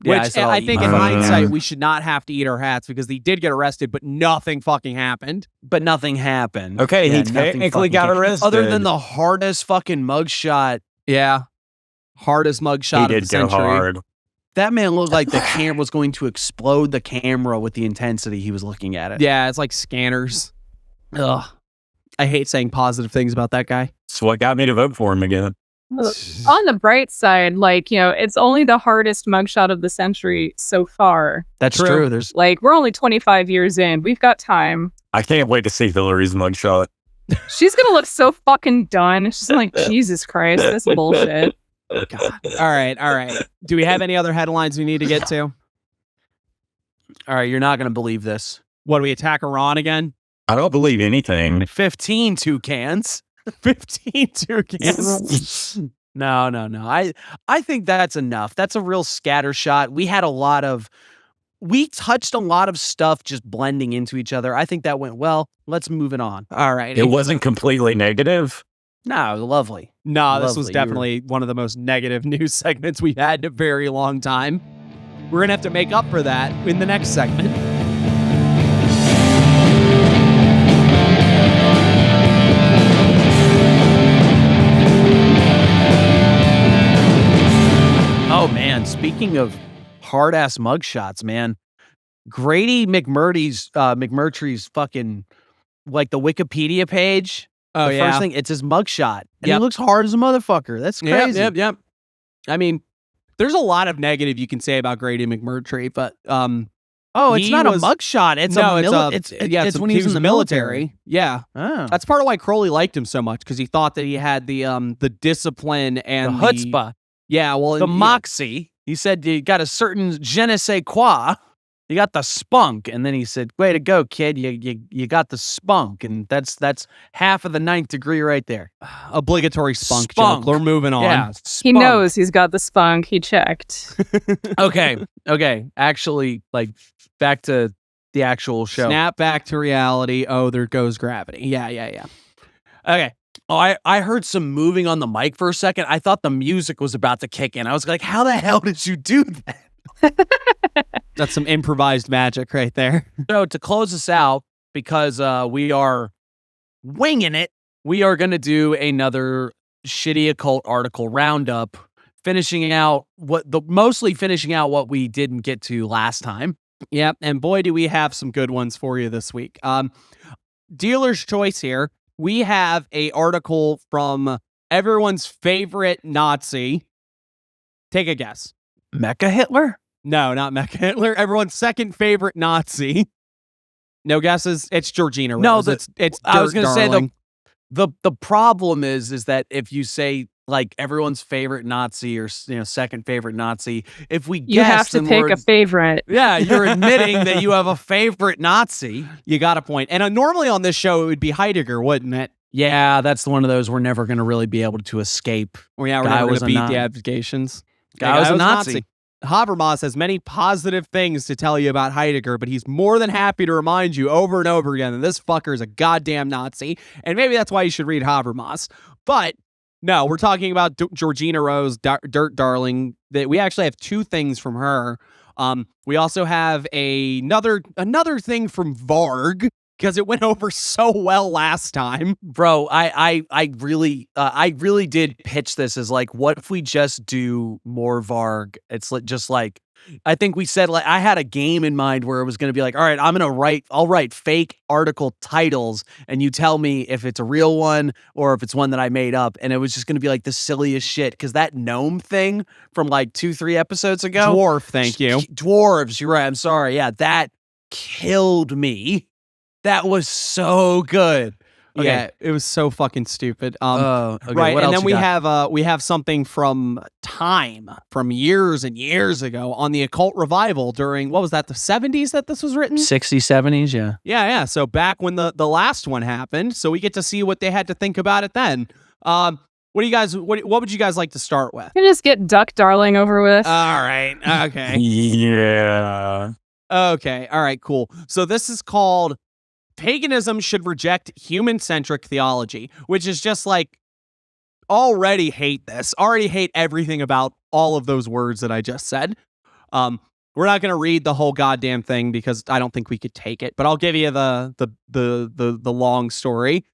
Yeah, Which I think in hindsight, we should not have to eat our hats because he did get arrested, but nothing fucking happened. But nothing happened. Okay, he nothing technically fucking got came. arrested. Other than the hardest fucking mugshot. Yeah. Hardest mugshot of the He did go century. hard. That man looked like the camera was going to explode the camera with the intensity he was looking at it. Yeah, it's like scanners. Ugh. I hate saying positive things about that guy. That's what got me to vote for him again. On the bright side, like, you know, it's only the hardest mugshot of the century so far. That's True. true. There's Like, we're only 25 years in. We've got time. I can't wait to see Hillary's mugshot. She's gonna look so fucking done. She's like, Jesus Christ, this bullshit. God. All right. Do we have any other headlines we need to get to? all right. You're not going to believe this. What, do we attack Iran again? I don't believe anything. 15 toucans. 15 toucans. No. I think that's enough. That's a real scattershot. We touched a lot of stuff just blending into each other. I think that went well. Let's move it on. All right. It wasn't completely negative. No, lovely. No, this was Lovely. definitely one of the most negative news segments we've had in a very long time. We're going to have to make up for that in the next segment. speaking of hard ass mugshots, man, Grady McMurtry's fucking like the Wikipedia page. Oh, the first thing, it's his mugshot, and he Yep. looks hard as a motherfucker. That's crazy. Yep. I mean, there's a lot of negative you can say about Grady McMurtry, but Oh, it's he not was- a mugshot. It's it's when he was in the military. Yeah, Oh. that's part of why Crowley liked him so much, because he thought that he had the discipline and the chutzpah, Yeah, well, the moxie. He said you got a certain je ne sais quoi. You got the spunk, and then he said, "Way to go, kid! You got the spunk," and that's half of the 9th degree right there. obligatory spunk Spunk. joke. We're moving on. Yeah, He spunk. knows he's got the spunk. He checked. Okay. Actually, like back to the actual show. Snap back to reality. Oh, there goes gravity. Yeah. Okay. Oh, I heard some moving on the mic for a second. I thought the music was about to kick in. I was like, "How the hell did you do that?" That's some improvised magic right there. So to close us out, because we are winging it, we are going to do another shitty occult article roundup, mostly finishing out what we didn't get to last time. Yep, and boy, do we have some good ones for you this week. Dealer's choice here. We have a article from everyone's favorite Nazi. Take a guess. Mecha Hitler? No, not Mecha Hitler. Everyone's second favorite Nazi. No guesses. It's Georgina Rose. No, it's. I was going to say the problem is that if you say like everyone's favorite Nazi or second favorite Nazi, if we You have guess, to then pick we're- a favorite. Yeah, you're admitting that you have a favorite Nazi. You got a point. And normally on this show it would be Heidegger, wouldn't it? Yeah, that's one of those we're never going to really be able to escape. Or yeah, we're Guy never going was to a beat Nazi. the abdications. Guy was a Nazi. Habermas has many positive things to tell you about Heidegger, but he's more than happy to remind you over and over again that this fucker is a goddamn Nazi, and maybe that's why you should read Habermas. But no, we're talking about Georgina Rose, Dirt Darling. That we actually have two things from her. We also have another thing from Varg, because it went over so well last time. Bro, I really did pitch this as like, what if we just do more Varg? It's just like, I think we said, like, I had a game in mind where it was going to be like, all right, I'll write fake article titles and you tell me if it's a real one or if it's one that I made up. And it was just going to be like the silliest shit. Cause that gnome thing from like 2-3 episodes ago. Dwarf, thank you. Dwarves, you're right. I'm sorry. Yeah, that killed me. That was so good. Okay. Yeah, it was so fucking stupid. Okay, Right, what and else then you we got? have something from Time from years and years ago on the occult revival during, what was that, the 70s that this was written? 60s, 70s, yeah. Yeah. So back when the last one happened, so we get to see what they had to think about it then. What do you guys? What would you guys like to start with? Can just get Duck Darling over with. All right. Okay. Yeah. Okay. All right. Cool. So this is called "Paganism Should Reject Human-Centric Theology," which is just like, already hate this. Already hate everything about all of those words that I just said. We're not going to read the whole goddamn thing because I don't think we could take it, but I'll give you the long story.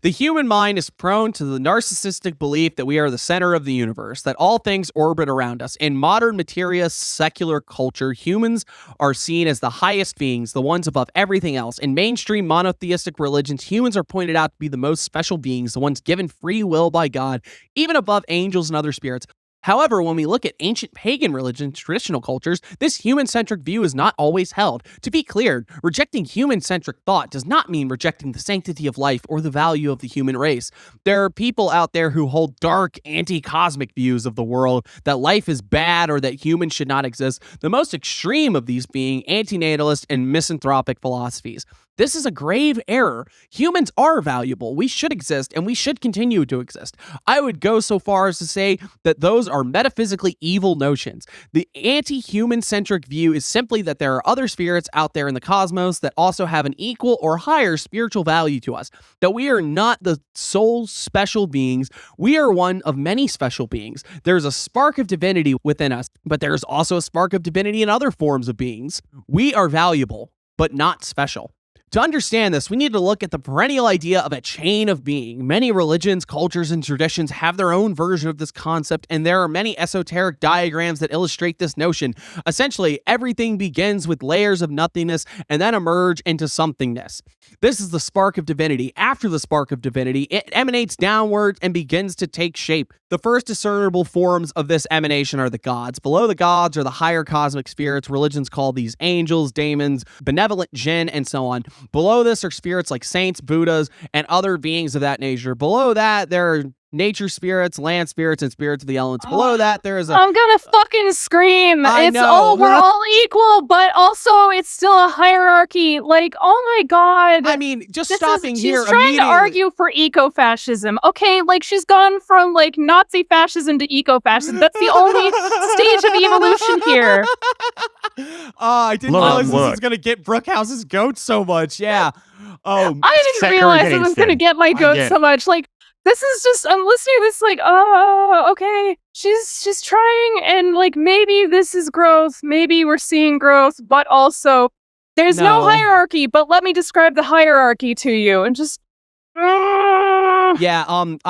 The human mind is prone to the narcissistic belief that we are the center of the universe, that all things orbit around us. In modern materialist secular culture, humans are seen as the highest beings, the ones above everything else. In mainstream monotheistic religions, humans are pointed out to be the most special beings, the ones given free will by God, even above angels and other spirits. However, when we look at ancient pagan religions, traditional cultures, this human-centric view is not always held. To be clear, rejecting human-centric thought does not mean rejecting the sanctity of life or the value of the human race. There are people out there who hold dark, anti-cosmic views of the world, that life is bad or that humans should not exist, the most extreme of these being antinatalist and misanthropic philosophies. This is a grave error. Humans are valuable. We should exist, and we should continue to exist. I would go so far as to say that those are metaphysically evil notions. The anti-human-centric view is simply that there are other spirits out there in the cosmos that also have an equal or higher spiritual value to us, that we are not the sole special beings. We are one of many special beings. There's a spark of divinity within us, but there's also a spark of divinity in other forms of beings. We are valuable, but not special. To understand this, we need to look at the perennial idea of a chain of being. Many religions, cultures, and traditions have their own version of this concept, and there are many esoteric diagrams that illustrate this notion. Essentially, everything begins with layers of nothingness and then emerge into somethingness. This is the spark of divinity. After the spark of divinity, it emanates downward and begins to take shape. The first discernible forms of this emanation are the gods. Below the gods are the higher cosmic spirits. Religions call these angels, daemons, benevolent jinn, and so on. Below this are spirits like saints, Buddhas, and other beings of that nature. Below that, there are nature spirits, land spirits, and spirits of the elements. Below that, there is a... I'm gonna fucking scream. I It's know. we're all equal, but also it's still a hierarchy. Like, oh my god. I mean, just This stopping is, here she's trying to immediately- argue for eco-fascism. Okay, like she's gone from like Nazi fascism to eco-fascism. That's the only stage of evolution here. I didn't Look, realize this was look. going to get Brookhouse's goat so much. Yeah. Oh, I didn't realize it was gonna Segregation. get my goat get so much. Like, this is just, I'm listening to this like, oh, okay. She's trying, and like maybe this is growth, maybe we're seeing growth, but also there's no No. hierarchy, but let me describe the hierarchy to you and just yeah.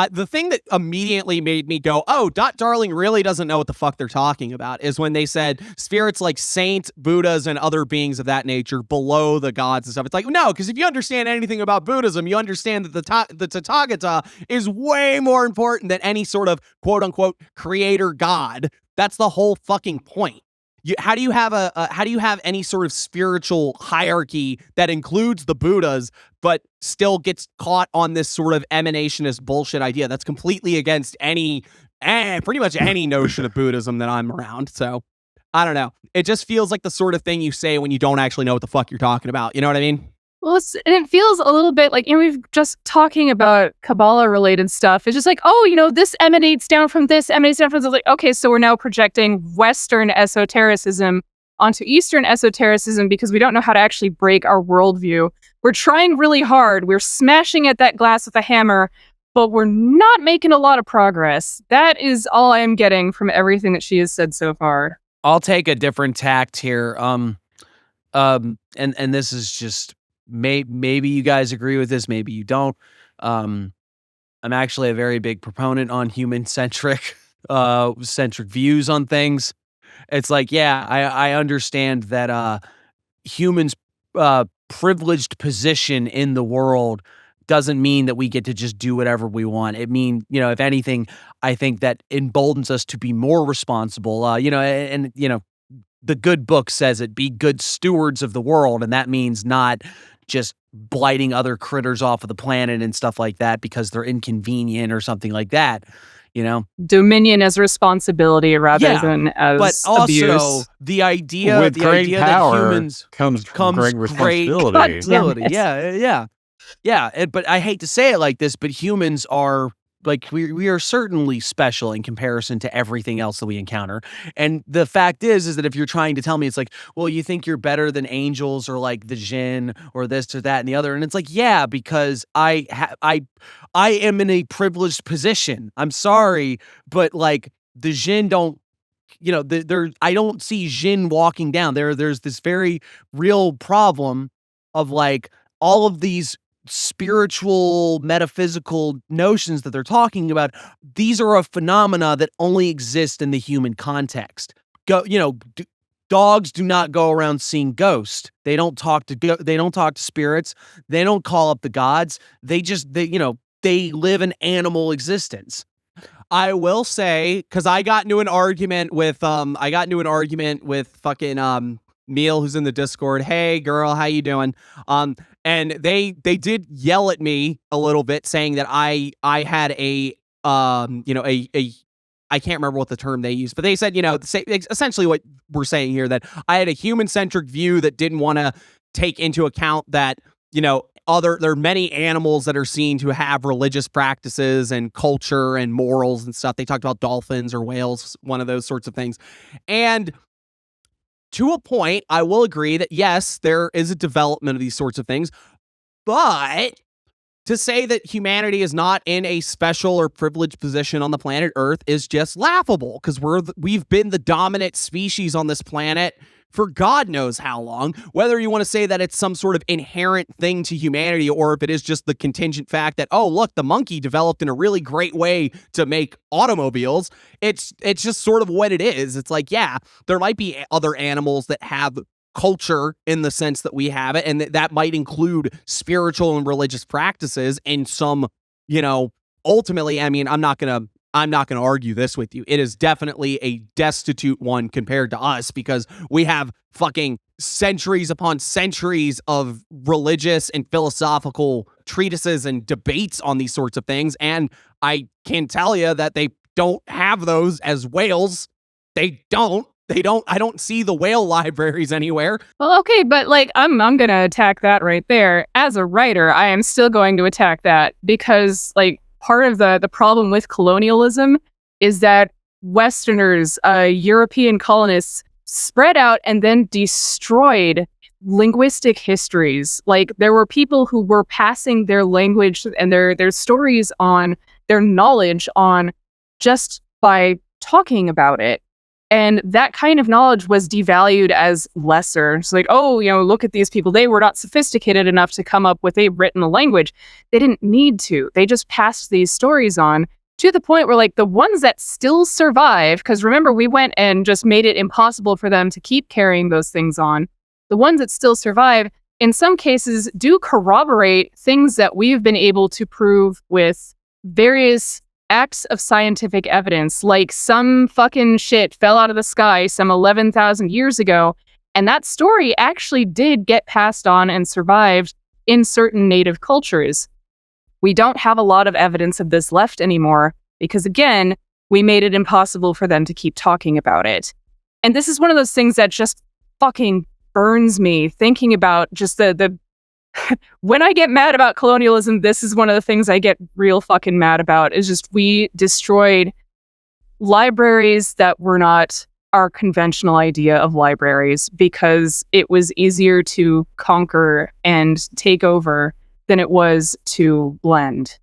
The thing that immediately made me go, oh, Dot Darling really doesn't know what the fuck they're talking about is when they said spirits like saints, Buddhas, and other beings of that nature below the gods and stuff. It's like, no, because if you understand anything about Buddhism, you understand that the Tathagata is way more important than any sort of quote unquote creator god. That's the whole fucking point. How do you have any sort of spiritual hierarchy that includes the Buddhas, but still gets caught on this sort of emanationist bullshit idea that's completely against pretty much any notion of Buddhism that I'm around? So I don't know. It just feels like the sort of thing you say when you don't actually know what the fuck you're talking about. You know what I mean? well, it feels a little bit like, we've just talking about Kabbalah related stuff. It's just like, oh, this emanates down from this, emanates down from this. Like, okay, so we're now projecting Western esotericism onto Eastern esotericism because we don't know how to actually break our worldview. We're trying really hard. We're smashing at that glass with a hammer, but we're not making a lot of progress. That is all I am getting from everything that she has said so far. I'll take a different tact here. And this is just maybe you guys agree with this, maybe you don't. I'm actually a very big proponent on human centric views on things. It's like, yeah, I understand that humans' privileged position in the world doesn't mean that we get to just do whatever we want. It means, if anything, I think that emboldens us to be more responsible. The good book says it, be good stewards of the world, and that means not just blighting other critters off of the planet and stuff like that because they're inconvenient or something like that. Dominion as responsibility rather than as but also abuse. the idea With great that power humans comes great great responsibility. responsibility. Damn it. Yeah. But I hate to say it like this, but humans are like, we are certainly special in comparison to everything else that we encounter. And the fact is that if you're trying to tell me, it's like, well, you think you're better than angels or like the jinn or this or that and the other. And it's like, yeah, because I am in a privileged position. I'm sorry, but like the jinn don't, I don't see jinn walking down there. There's this very real problem of like all of these spiritual, metaphysical notions that they're talking about. These are a phenomena that only exist in the human context. Dogs do not go around seeing ghosts. They don't talk to spirits. They don't call up the gods. They live an animal existence. I will say, because I got into an argument with fucking Neil, who's in the Discord. Hey girl, how you doing? And they did yell at me a little bit, saying that I had a I can't remember what the term they used, but they said, essentially what we're saying here, that I had a human-centric view that didn't want to take into account that, there are many animals that are seen to have religious practices and culture and morals and stuff. They talked about dolphins or whales, one of those sorts of things. And to a point, I will agree that yes, there is a development of these sorts of things, but to say that humanity is not in a special or privileged position on the planet Earth is just laughable, because we've been the dominant species on this planet for God knows how long. Whether you want to say that it's some sort of inherent thing to humanity, or if it is just the contingent fact that, oh, look, the monkey developed in a really great way to make automobiles. It's just sort of what it is. It's like, yeah, there might be other animals that have culture in the sense that we have it, and that might include spiritual and religious practices in some, ultimately, I mean, I'm not going to argue this with you. It is definitely a destitute one compared to us, because we have fucking centuries upon centuries of religious and philosophical treatises and debates on these sorts of things. And I can tell you that they don't have those as whales. I don't see the whale libraries anywhere. Well, okay, but I'm going to attack that right there. As a writer, I am still going to attack that because part of the problem with colonialism is that Westerners, European colonists, spread out and then destroyed linguistic histories. There were people who were passing their language and their stories on, their knowledge on, just by talking about it. And that kind of knowledge was devalued as lesser. It's look at these people. They were not sophisticated enough to come up with a written language. They didn't need to. They just passed these stories on to the point where the ones that still survive, because remember, we went and just made it impossible for them to keep carrying those things on. The ones that still survive, in some cases, do corroborate things that we've been able to prove with various acts of scientific evidence, like some fucking shit fell out of the sky some 11,000 years ago, and that story actually did get passed on and survived in certain native cultures. We don't have a lot of evidence of this left anymore because, again, we made it impossible for them to keep talking about it. And this is one of those things that just fucking burns me, thinking about just the when I get mad about colonialism, this is one of the things I get real fucking mad about, is just we destroyed libraries that were not our conventional idea of libraries because it was easier to conquer and take over than it was to blend.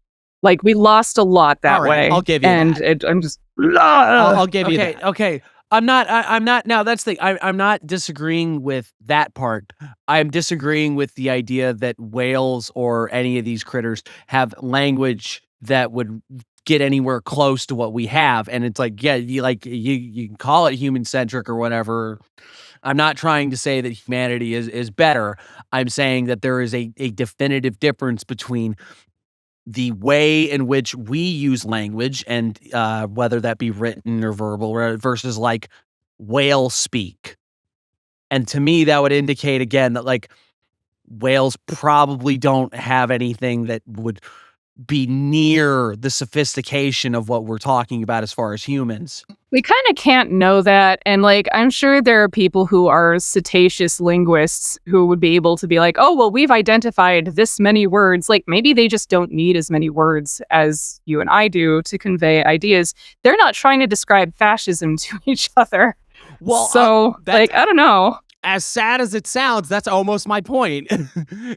We lost a lot that way. I'll give you that. I'm just... I'll give you that. Okay. I'm not. Now that's the. I'm not disagreeing with that part. I'm disagreeing with the idea that whales or any of these critters have language that would get anywhere close to what we have. And it's you can call it human centric or whatever. I'm not trying to say that humanity is better. I'm saying that there is a definitive difference between the way in which we use language, and whether that be written or verbal, versus whale speak. And to me, that would indicate again that whales probably don't have anything that would be near the sophistication of what we're talking about as far as humans. We kind of can't know that. And I'm sure there are people who are cetaceous linguists who would be able to be oh, well, we've identified this many words. Maybe they just don't need as many words as you and I do to convey ideas. They're not trying to describe fascism to each other. Well, so I don't know. As sad as it sounds, that's almost my point,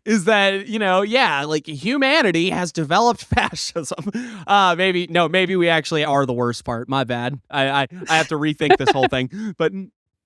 is that, humanity has developed fascism. Maybe we actually are the worst part. My bad. I have to rethink this whole thing. But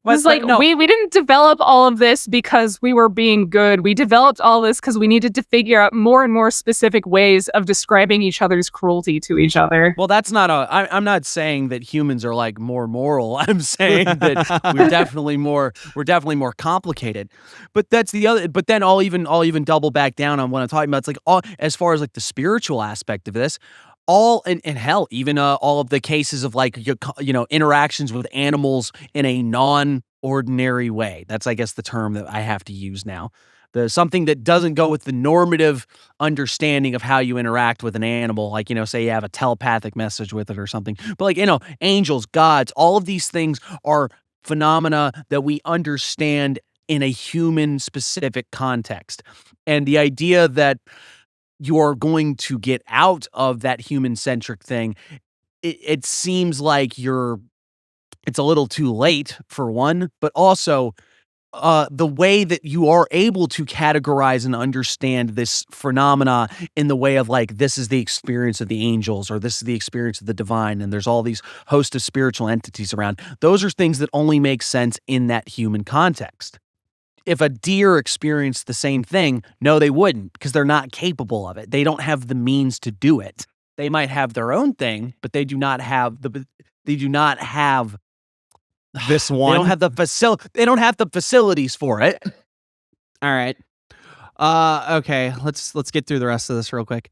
It's we didn't develop all of this because we were being good. We developed all this because we needed to figure out more and more specific ways of describing each other's cruelty to each other. Well, that's not I'm not saying that humans are more moral. I'm saying that we're definitely more complicated. But that's the other. But then I'll even double back down on what I'm talking about. It's all as far as the spiritual aspect of this. All and hell, even all of the cases of interactions with animals in a non-ordinary way. That's, I guess, the term that I have to use now. Something that doesn't go with the normative understanding of how you interact with an animal. Say you have a telepathic message with it or something. But angels, gods, all of these things are phenomena that we understand in a human-specific context. And the idea that you're going to get out of that human-centric thing, it seems like it's a little too late, for one, but also the way that you are able to categorize and understand this phenomena in the way of like, this is the experience of the angels, or this is the experience of the divine, and there's all these host of spiritual entities around. Those are things that only make sense in that human context. If a deer experienced the same thing, no, they wouldn't, because they're not capable of it. They don't have the means to do it. They might have their own thing, but they do not have This one. They don't have the facilities for it. All right. Okay, let's get through the rest of this real quick.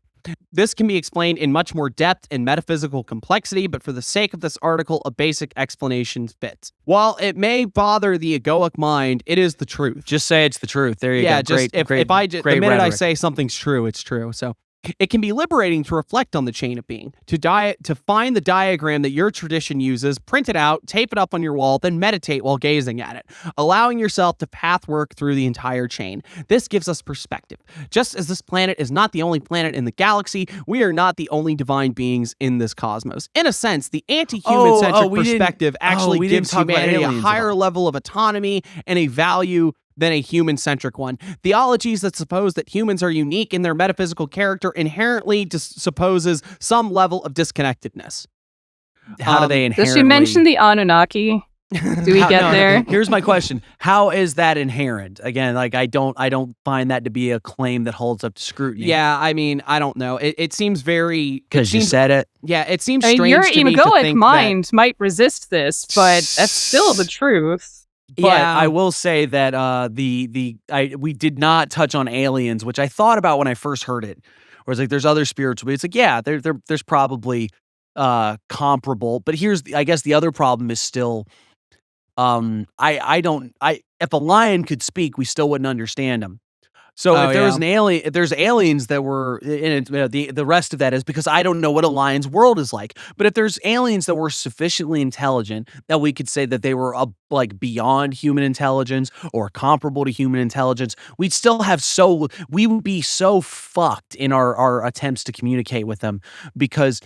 This can be explained in much more depth and metaphysical complexity, but for the sake of this article, a basic explanation fits. While it may bother the egoic mind, it is the truth. Just say it's the truth. There you Yeah, go. just the minute I say something's true, it's true. So it can be liberating to reflect on the chain of being, to find the diagram that your tradition uses, print it out, tape it up on your wall, then meditate while gazing at it, allowing yourself to path work through the entire chain. This gives us perspective. Just as this planet is not the only planet in the galaxy, we are not the only divine beings in this cosmos. In a sense, the anti-human-centric perspective actually gives humanity a higher level of autonomy and a value than a human-centric one. Theologies that suppose that humans are unique in their metaphysical character inherently supposes some level of disconnectedness. How do they inherently... Does she mention the Anunnaki? Do we get there? Here's my question. How is that inherent? Again, like I don't find that to be a claim that holds up to scrutiny. Yeah, I mean, I don't know. It seems very... Because you said it. Yeah, it seems strange your to me to egoic think mind might resist this, but that's still the truth. But I will say that we did not touch on aliens, which I thought about when I first heard it. Where it's like there's other spiritual, but it's like, yeah, there's probably comparable. But I guess the other problem is still if a lion could speak, we still wouldn't understand him. So if there was an alien, if there's aliens that were in it, the rest of that is because I don't know what a lion's world is like. But if there's aliens that were sufficiently intelligent that we could say that they were like beyond human intelligence or comparable to human intelligence, we would be so fucked in our attempts to communicate with them, because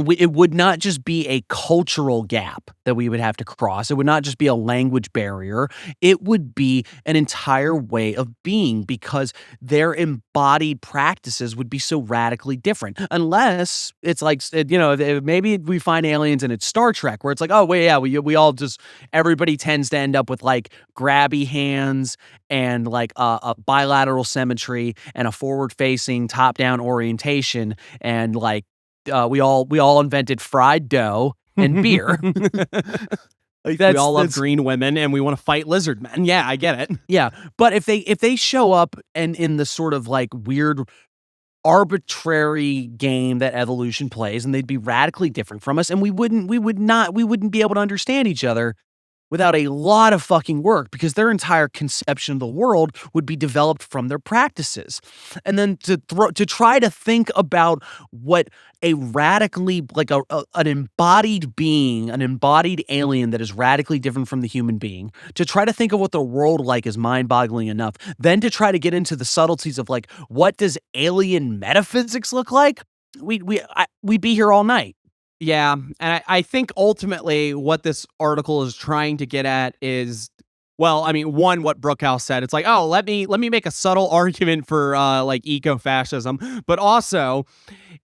it would not just be a cultural gap that we would have to cross. It would not just be a language barrier. It would be an entire way of being, because their embodied practices would be so radically different. Unless it's like, maybe we find aliens and it's Star Trek, where it's like, oh, wait, yeah, we all just, everybody tends to end up with like grabby hands and like a bilateral symmetry and a forward-facing top-down orientation, and like, we all invented fried dough and beer. Like we all love green women and we want to fight lizard men. Yeah, I get it. Yeah, but if they show up and in the sort of like weird arbitrary game that evolution plays, and they'd be radically different from us, and we wouldn't be able to understand each other without a lot of fucking work, because their entire conception of the world would be developed from their practices. And then to try to think about what a radically, like an embodied being, an embodied alien that is radically different from the human being, to try to think of what the world like is mind-boggling enough. Then to try to get into the subtleties of like, what does alien metaphysics look like? We'd be here all night. Yeah, and I think ultimately what this article is trying to get at is, well, I mean, one, what Brookhouse said. It's like, oh, let me make a subtle argument for like eco-fascism, but also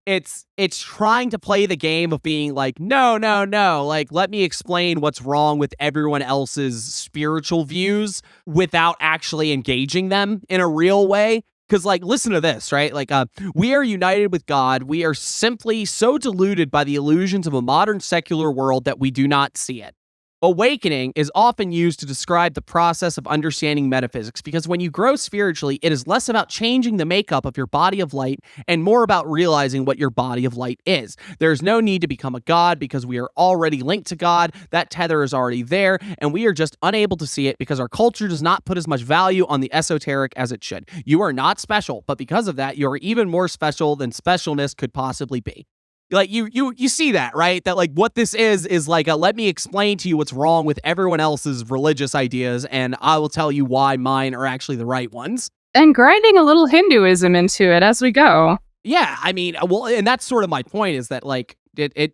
it's trying to play the game of being like, no, like let me explain what's wrong with everyone else's spiritual views without actually engaging them in a real way. Because, like, listen to this, right? Like, we are united with God. We are simply so deluded by the illusions of a modern secular world that we do not see it. Awakening is often used to describe the process of understanding metaphysics, because when you grow spiritually, it is less about changing the makeup of your body of light and more about realizing what your body of light is. There's no need to become a god, because we are already linked to God. That tether is already there, and we are just unable to see it because our culture does not put as much value on the esoteric as it should. You are not special, but because of that, you are even more special than specialness could possibly be. Like you see that, right? That like what this is like let me explain to you what's wrong with everyone else's religious ideas, and I will tell you why mine are actually the right ones. And grinding a little Hinduism into it as we go. Yeah, I mean, well, and that's sort of my point, is that like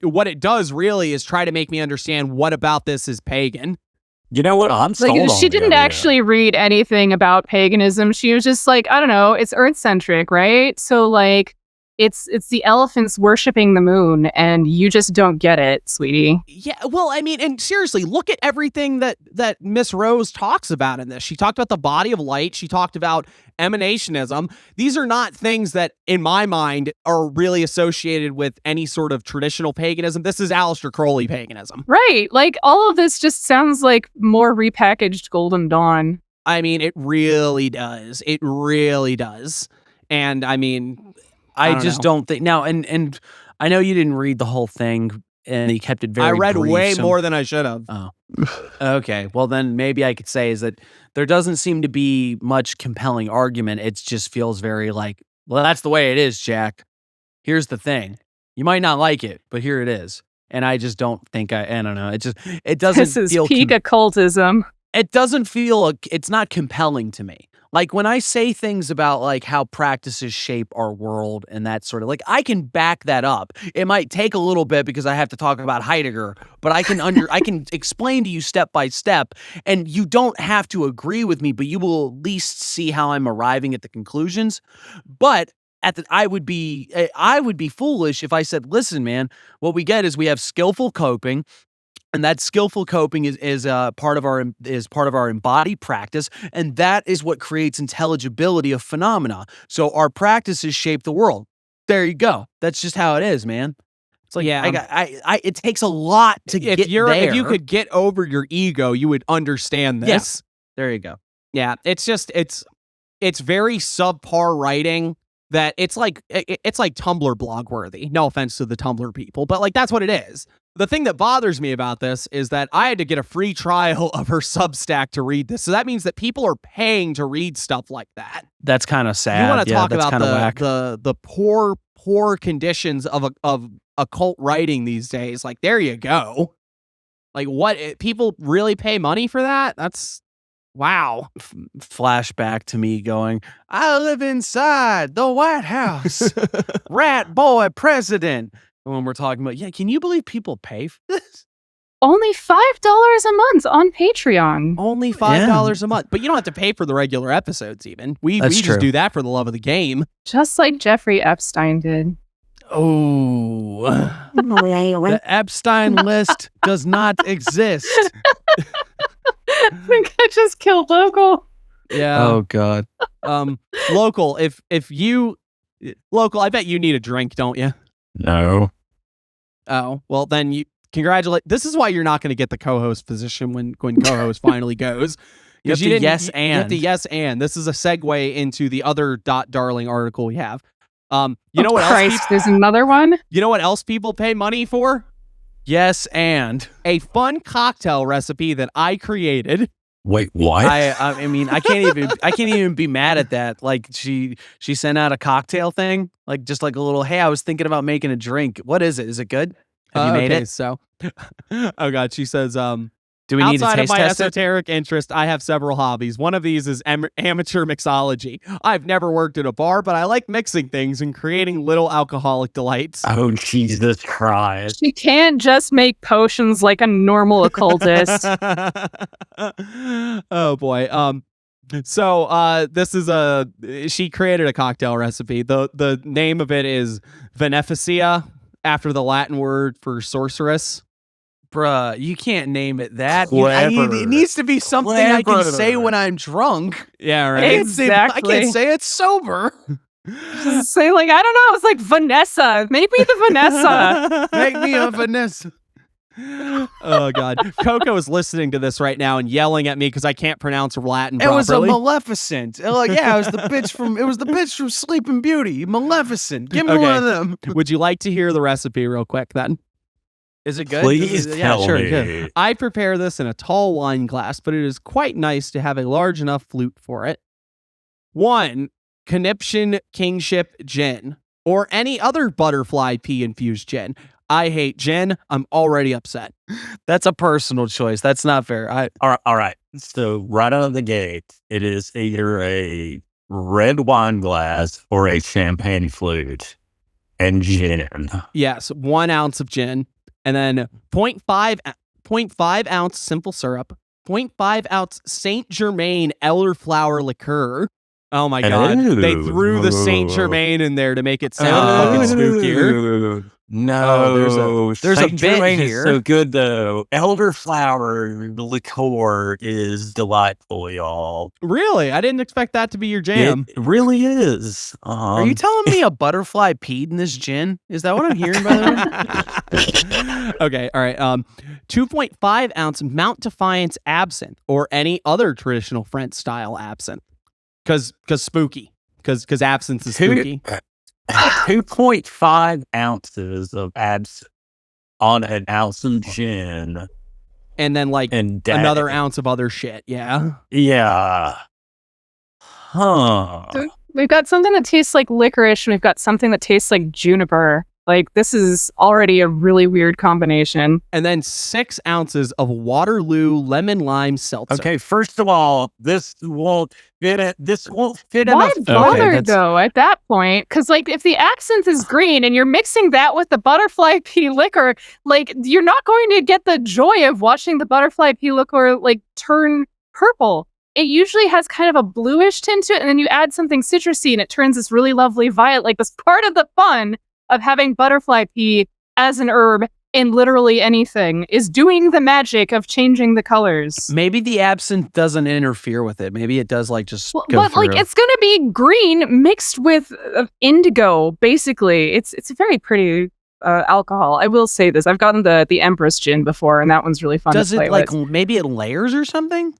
what it does really is try to make me understand what about this is pagan. You know what? I'm sold on She the didn't idea. actually read anything about paganism. She was just like, I don't know, it's earth-centric, right? So like it's the elephants worshiping the moon and you just don't get it, sweetie. Yeah, well, I mean, and seriously, look at everything that Miss Rose talks about in this. She talked about the body of light. She talked about emanationism. These are not things that, in my mind, are really associated with any sort of traditional paganism. This is Aleister Crowley paganism. Right. Like all of this just sounds like more repackaged Golden Dawn. I mean, it really does. It really does. And I mean, I just don't think now, and I know you didn't read the whole thing, and you kept it very. I read brief, way so- more than I should have. Oh, okay. Well, then maybe I could say is that there doesn't seem to be much compelling argument. It just feels very like, well, that's the way it is, Jack. Here's the thing: you might not like it, but here it is. And I just don't think I don't know. It doesn't This is feel peak occultism. it doesn't feel it's not compelling to me. Like when I say things about like how practices shape our world and that sort of like I can back that up. It might take a little bit because I have to talk about Heidegger, but I can explain to you step by step, and you don't have to agree with me, but you will at least see how I'm arriving at the conclusions. But I would be foolish if I said, listen, man, what we get is we have skillful coping. And that skillful coping is part of our embodied practice, and that is what creates intelligibility of phenomena. So our practices shape the world. There you go. That's just how it is, man. It's like it takes a lot to get there. If you could get over your ego, you would understand this. There you go. Yeah, it's just it's very subpar writing. That it's like Tumblr blog worthy. No offense to the Tumblr people, but like that's what it is. The thing that bothers me about this is that I had to get a free trial of her Substack to read this. So that means that people are paying to read stuff like that. That's kind of sad. You want to talk that's about whack. the poor conditions of occult writing these days. Like there you go. Like what people really pay money for that? That's wow. Flashback to me going, I live inside the White House. Rat boy president. When we're talking about, can you believe people pay for this? Only $5 a month on Patreon. Only $5 a month. But you don't have to pay for the regular episodes even. We just do that for the love of the game. Just like Jeffrey Epstein did. Oh. The Epstein List does not exist. I think I just killed Local. Yeah. Oh God. Local, if you Local, I bet you need a drink, don't you? No. Oh, well then you congratulate. This is why you're not going to get the co-host position when co-host finally goes. You have to yes and. You have to yes and. This is a segue into the other Darling article we have. You know what Christ, else? There's another one. You know what else people pay money for? Yes and. A fun cocktail recipe that I created. Wait, what? I mean, I can't even be mad at that. Like she sent out a cocktail thing, like just like a little, hey, I was thinking about making a drink. What is it? Is it good? Have you made it? So, oh God, she says, do we need to outside of taste my test it? esoteric interest, I have several hobbies. One of these is amateur mixology. I've never worked at a bar, but I like mixing things and creating little alcoholic delights. Oh, Jesus Christ. She can't just make potions like a normal occultist. Oh boy. So this is she created a cocktail recipe. The name of it is Beneficia, after the Latin word for sorceress. Bruh, you can't name it that. Clever. It needs to be something I can say when I'm drunk. Yeah, I right. can't say it's sober. Just say like, I don't know. It's like Vanessa. Make me the Vanessa. Make me a Vanessa. Oh God, Coco is listening to this right now and yelling at me because I can't pronounce Latin It properly. was a Maleficent. Like, it was the bitch from Sleeping Beauty. Maleficent. Give me one of them. Would you like to hear the recipe real quick then? Is it good? Please tell me. Good. I prepare this in a tall wine glass, but it is quite nice to have a large enough flute for it. 1. Conniption Kingship Gin, or any other butterfly pea infused gin. I hate gin. I'm already upset. That's a personal choice. That's not fair. All right. So right out of the gate, it is either a red wine glass or a champagne flute and gin. Yes, 1 ounce of gin, and then 0.5 ounce simple syrup, 0.5 ounce Saint Germain elderflower liqueur. Oh my god. They threw the Saint Germain in there to make it sound fucking spookier. No, there's a Saint bit Germain here. is so good though. Elderflower liqueur is delightful, y'all. Really? I didn't expect that to be your jam. It really is. Are you telling me a butterfly peed in this gin? Is that what I'm hearing, by the way? Okay, all right. 2.5 ounce Mount Defiance absinthe or any other traditional French style absinthe. Cause spooky. Cause absinthe is spooky. 2.5 ounces of absinthe on an ounce of gin. And then like another ounce of other shit. Yeah. Yeah. Huh. So we've got something that tastes like licorice, and we've got something that tastes like juniper. Like, this is already a really weird combination. And then 6 ounces of Waterloo lemon lime seltzer. Okay, first of all, this won't fit in. This won't fit in. Why bother, though, at that point? Because, like, if the absinthe is green and you're mixing that with the butterfly pea liquor, like, you're not going to get the joy of watching the butterfly pea liquor, like, turn purple. It usually has kind of a bluish tint to it, and then you add something citrusy, and it turns this really lovely violet. Like, that's part of the fun of having butterfly pea as an herb in literally anything is doing the magic of changing the colors. Maybe the absinthe doesn't interfere with it. Maybe it does like just go but through. like it's gonna be green mixed with indigo. Basically, it's a very pretty alcohol. I will say this: I've gotten the Empress gin before, and that one's really fun. Does to play it like with. maybe it layers or something?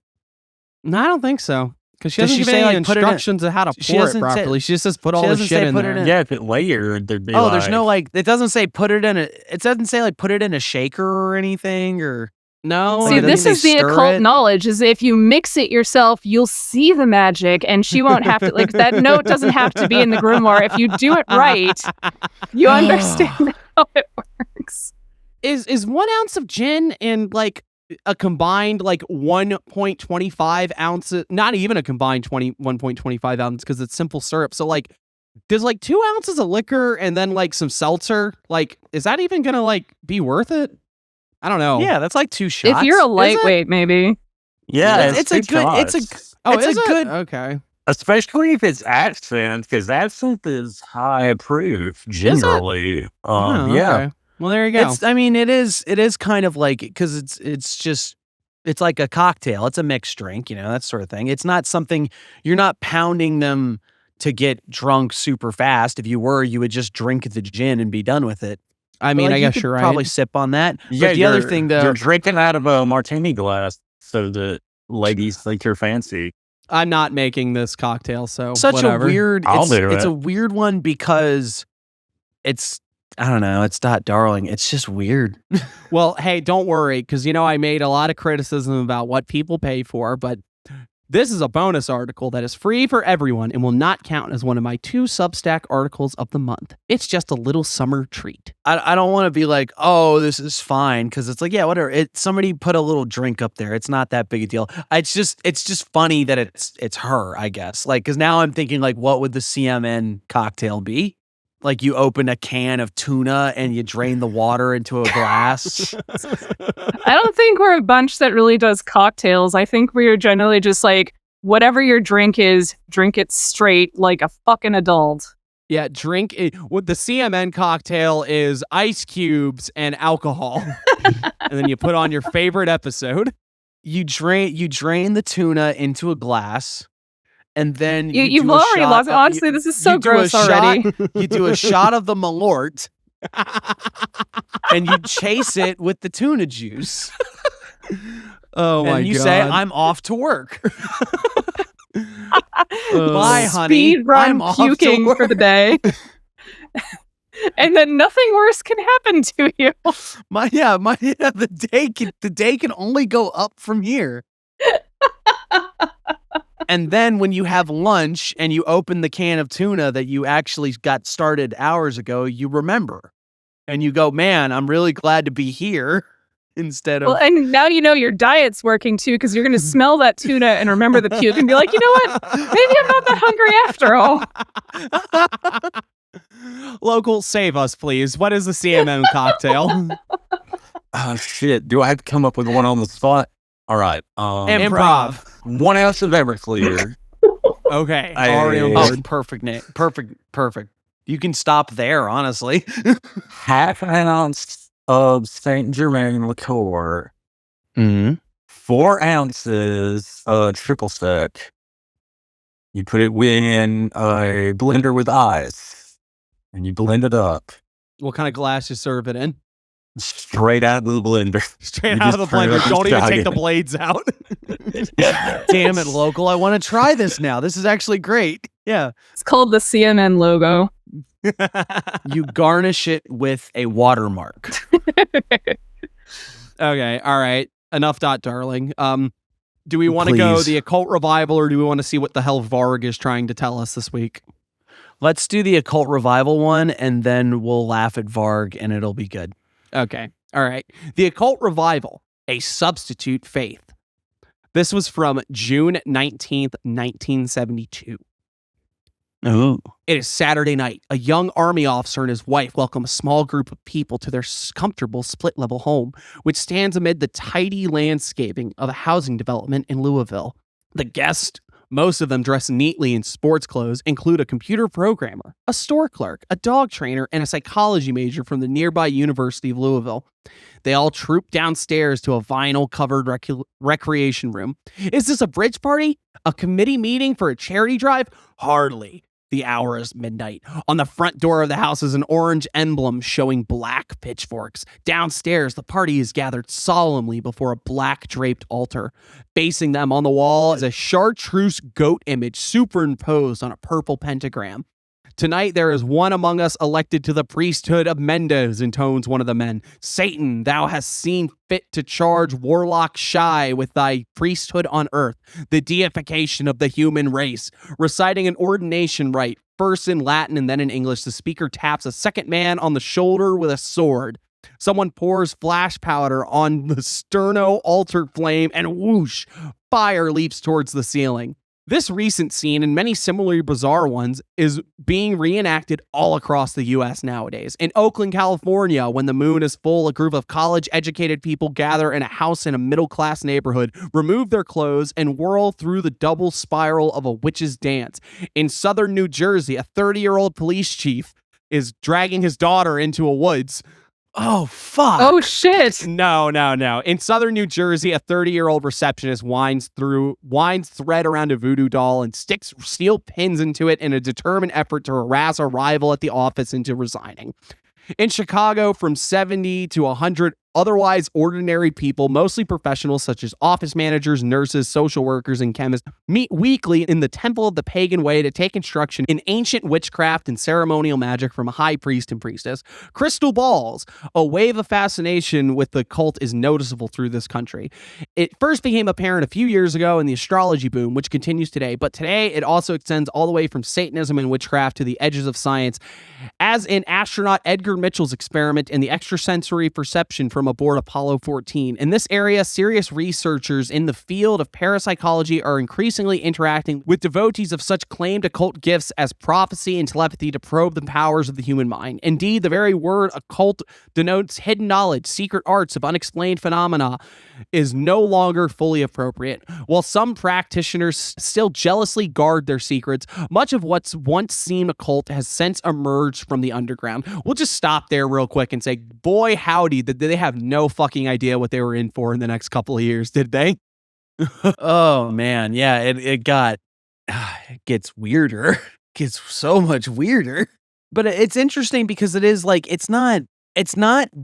No, I don't think so. Because she Does doesn't she give say, any like, put it in- instructions on how to she pour it doesn't say- properly. She just says put all she the doesn't shit say in put it there. in. Yeah, if it layered, there'd be Oh, there's no like. It doesn't say put it in a. It doesn't say like put it in a shaker or anything or. No. See, Like, this they is the stir occult it? knowledge. Is if you mix it yourself, you'll see the magic, and she won't have to. Like that note doesn't have to be in the grimoire. If you do it right, you understand how it works. Is 1 ounce of gin and like a combined like 1.25 ounces, not even a combined 1.25 ounces because it's simple syrup. So like, does like 2 ounces of liquor and then like some seltzer, like, is that even gonna like be worth it? I don't know. Yeah, that's like 2 shots. If you're a lightweight, maybe. Yeah, it's a good. It's a. Oh, it's is a it? good. Okay. especially if it's absinthe, because absinthe is high proof generally. Oh, Yeah. okay. Well, there you go. It's. I mean, it is kind of like because it's just. It's like a cocktail. It's a mixed drink, you know, that sort of thing. It's not something you're not pounding them to get drunk super fast. If you were, you would just drink the gin and be done with it. I mean, Like, I you guess could you're right. probably sip on that. Yeah, But the other you're- thing, though, you're drinking out of a martini glass so that ladies think you're fancy. I'm not making this cocktail, so such whatever. a weird. I'll It's, do it's it. a weird one because it's. I don't know. It's not darling. It's just weird. Well, hey, don't worry, because, you know, I made a lot of criticism about what people pay for, but this is a bonus article that is free for everyone and will not count as one of my 2 Substack articles of the month. It's just a little summer treat. I don't want to be like, oh, this is fine, because it's like, yeah, whatever. Somebody put a little drink up there. It's not that big a deal. It's just funny that it's her, I guess. Like, because now I'm thinking like, what would the CMN cocktail be? Like you open a can of tuna and you drain the water into a glass. I don't think we're a bunch that really does cocktails. I think we're generally just like, whatever your drink is, drink it straight like a fucking adult. Yeah, drink it. What the CMN cocktail is ice cubes and alcohol. And then you put on your favorite episode. You drain the tuna into a glass. And then You've already lost it. Honestly, this is so gross already. You do a shot of the Malort, and you chase it with the tuna juice. Oh my god. And you say, I'm off to work. Oh. Bye, honey. Speed run I'm off to puking work. for the day. And then nothing worse can happen to you. The day can only go up from here. And then when you have lunch and you open the can of tuna that you actually got started hours ago, you remember. And you go, man, I'm really glad to be here instead of. Well, and now you know your diet's working too, because you're going to smell that tuna and remember the puke and be like, you know what? Maybe I'm not that hungry after all. Local, save us, please. What is the CMN cocktail? Oh, shit. Do I have to come up with one on the spot? All right. Improv. 1 ounce of Everclear. Okay. Already on Oh, board. perfect name. Perfect. You can stop there, honestly. Half an ounce of Saint Germain liqueur. Mm-hmm. 4 ounces of triple sec. You put it in a blender with ice, and you blend it up What kind of glass you serve it in? straight out of the blender. Straight You out of just the turn it blender. up and Don't even chug take it. the blades out. Damn it, Local. I want to try this now. This is actually great. Yeah. It's called the CMN logo. You garnish it with a watermark. Okay. All right. Enough, darling. Do we want to go Please. the occult revival, or do we want to see what the hell Varg is trying to tell us this week? Let's do the occult revival one, and then we'll laugh at Varg, and it'll be good. Okay. All right. The occult revival, a substitute faith. This was from June 19th, 1972. Oh. It is Saturday night. A young army officer and his wife welcome a small group of people to their comfortable split-level home, which stands amid the tidy landscaping of a housing development in Louisville. The guests, most of them dressed neatly in sports clothes, include a computer programmer, a store clerk, a dog trainer, and a psychology major from the nearby University of Louisville. They all troop downstairs to a vinyl-covered recreation room. Is this a bridge party? A committee meeting for a charity drive? Hardly. The hour is midnight. On the front door of the house is an orange emblem showing black pitchforks. Downstairs, the party is gathered solemnly before a black draped altar. Facing them on the wall is a chartreuse goat image superimposed on a purple pentagram. Tonight there is one among us elected to the priesthood of Mendez, intones one of the men. Satan, thou hast seen fit to charge warlock Shy with thy priesthood on earth, the deification of the human race. Reciting an ordination rite, first in Latin and then in English, the speaker taps a second man on the shoulder with a sword. Someone pours flash powder on the sterno altar flame, and whoosh, fire leaps towards the ceiling. This recent scene, and many similarly bizarre ones, is being reenacted all across the U.S. nowadays. In Oakland, California, when the moon is full, a group of college-educated people gather in a house in a middle-class neighborhood, remove their clothes, and whirl through the double spiral of a witch's dance. In southern New Jersey, a 30-year-old police chief is dragging his daughter into a woods. Oh, fuck. Oh shit! No. In southern New Jersey, a 30-year-old receptionist winds thread around a voodoo doll and sticks steel pins into it in a determined effort to harass a rival at the office into resigning. In Chicago, from 70 to 100 otherwise ordinary people, mostly professionals such as office managers, nurses, social workers, and chemists, meet weekly in the temple of the pagan way to take instruction in ancient witchcraft and ceremonial magic from a high priest and priestess. Crystal balls, a wave of fascination with the cult is noticeable through this country. It first became apparent a few years ago in the astrology boom, which continues today, but today it also extends all the way from Satanism and witchcraft to the edges of science, as in astronaut Edgar Mitchell's experiment in the extrasensory perception from aboard Apollo 14. In this area, serious researchers in the field of parapsychology are increasingly interacting with devotees of such claimed occult gifts as prophecy and telepathy to probe the powers of the human mind. Indeed, the very word occult denotes hidden knowledge, secret arts of unexplained phenomena is no longer fully appropriate. While some practitioners still jealously guard their secrets, much of what's once seemed occult has since emerged from the underground. We'll just stop there real quick and say, boy, howdy, did they have no fucking idea what they were in for in the next couple of years, did they? Oh, man. Yeah, it gets weirder. It gets so much weirder. But it's interesting because it is like, it's not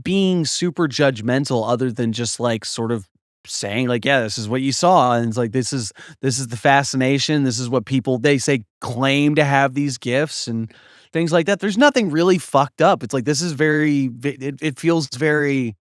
being super judgmental other than just like sort of saying like, yeah, this is what you saw. And it's like, this is the fascination. This is what people, they say, claim to have these gifts and things like that. There's nothing really fucked up. It's like, this is it feels very,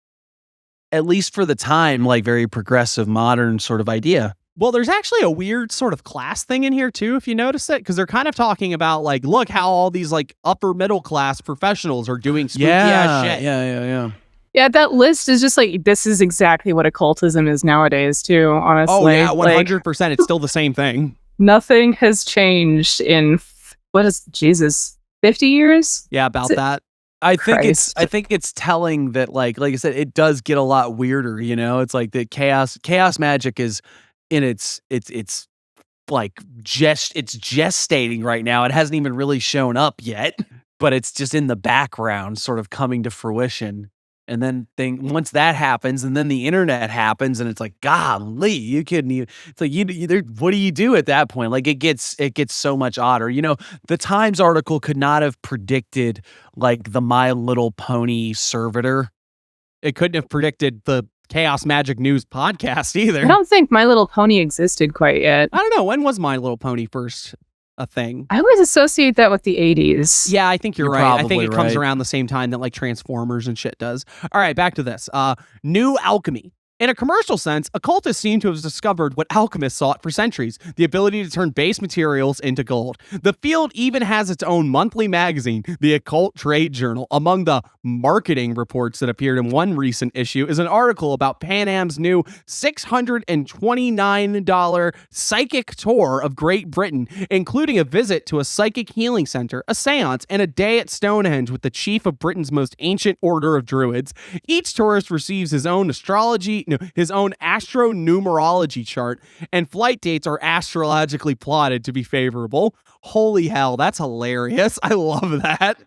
at least for the time, like very progressive, modern sort of idea. Well, there's actually a weird sort of class thing in here too, if you notice it, because they're kind of talking about like, look how all these like upper middle class professionals are doing spooky ass shit. Yeah. Yeah, that list is just like, this is exactly what occultism is nowadays too, honestly. Oh yeah, 100%. Like, It's still the same thing. nothing has changed in, 50 years? Yeah, about that. I think Christ. it's telling that like I said, it does get a lot weirder, It's like the chaos magic is in it's like it's gestating right now. It hasn't even really shown up yet, but it's just in the background sort of coming to fruition. And then once that happens, and then the internet happens, and it's like, golly, you couldn't even. It's like what do you do at that point? Like it gets so much odder. The Times article could not have predicted like the My Little Pony servitor. It couldn't have predicted the Chaos Magic News podcast either. I don't think My Little Pony existed quite yet. I don't know. When was My Little Pony first a thing? I always associate that with the 80s. Yeah, I think you're right. I think it comes right. around the same time that like Transformers and shit does. All right, back to this. New alchemy. In a commercial sense, occultists seem to have discovered what alchemists sought for centuries, the ability to turn base materials into gold. The field even has its own monthly magazine, the Occult Trade Journal. Among the marketing reports that appeared in one recent issue is an article about Pan Am's new $629 psychic tour of Great Britain, including a visit to a psychic healing center, a seance, and a day at Stonehenge with the chief of Britain's most ancient order of druids. Each tourist receives his own his own astronumerology chart, and flight dates are astrologically plotted to be favorable. Holy hell, that's hilarious. I love that.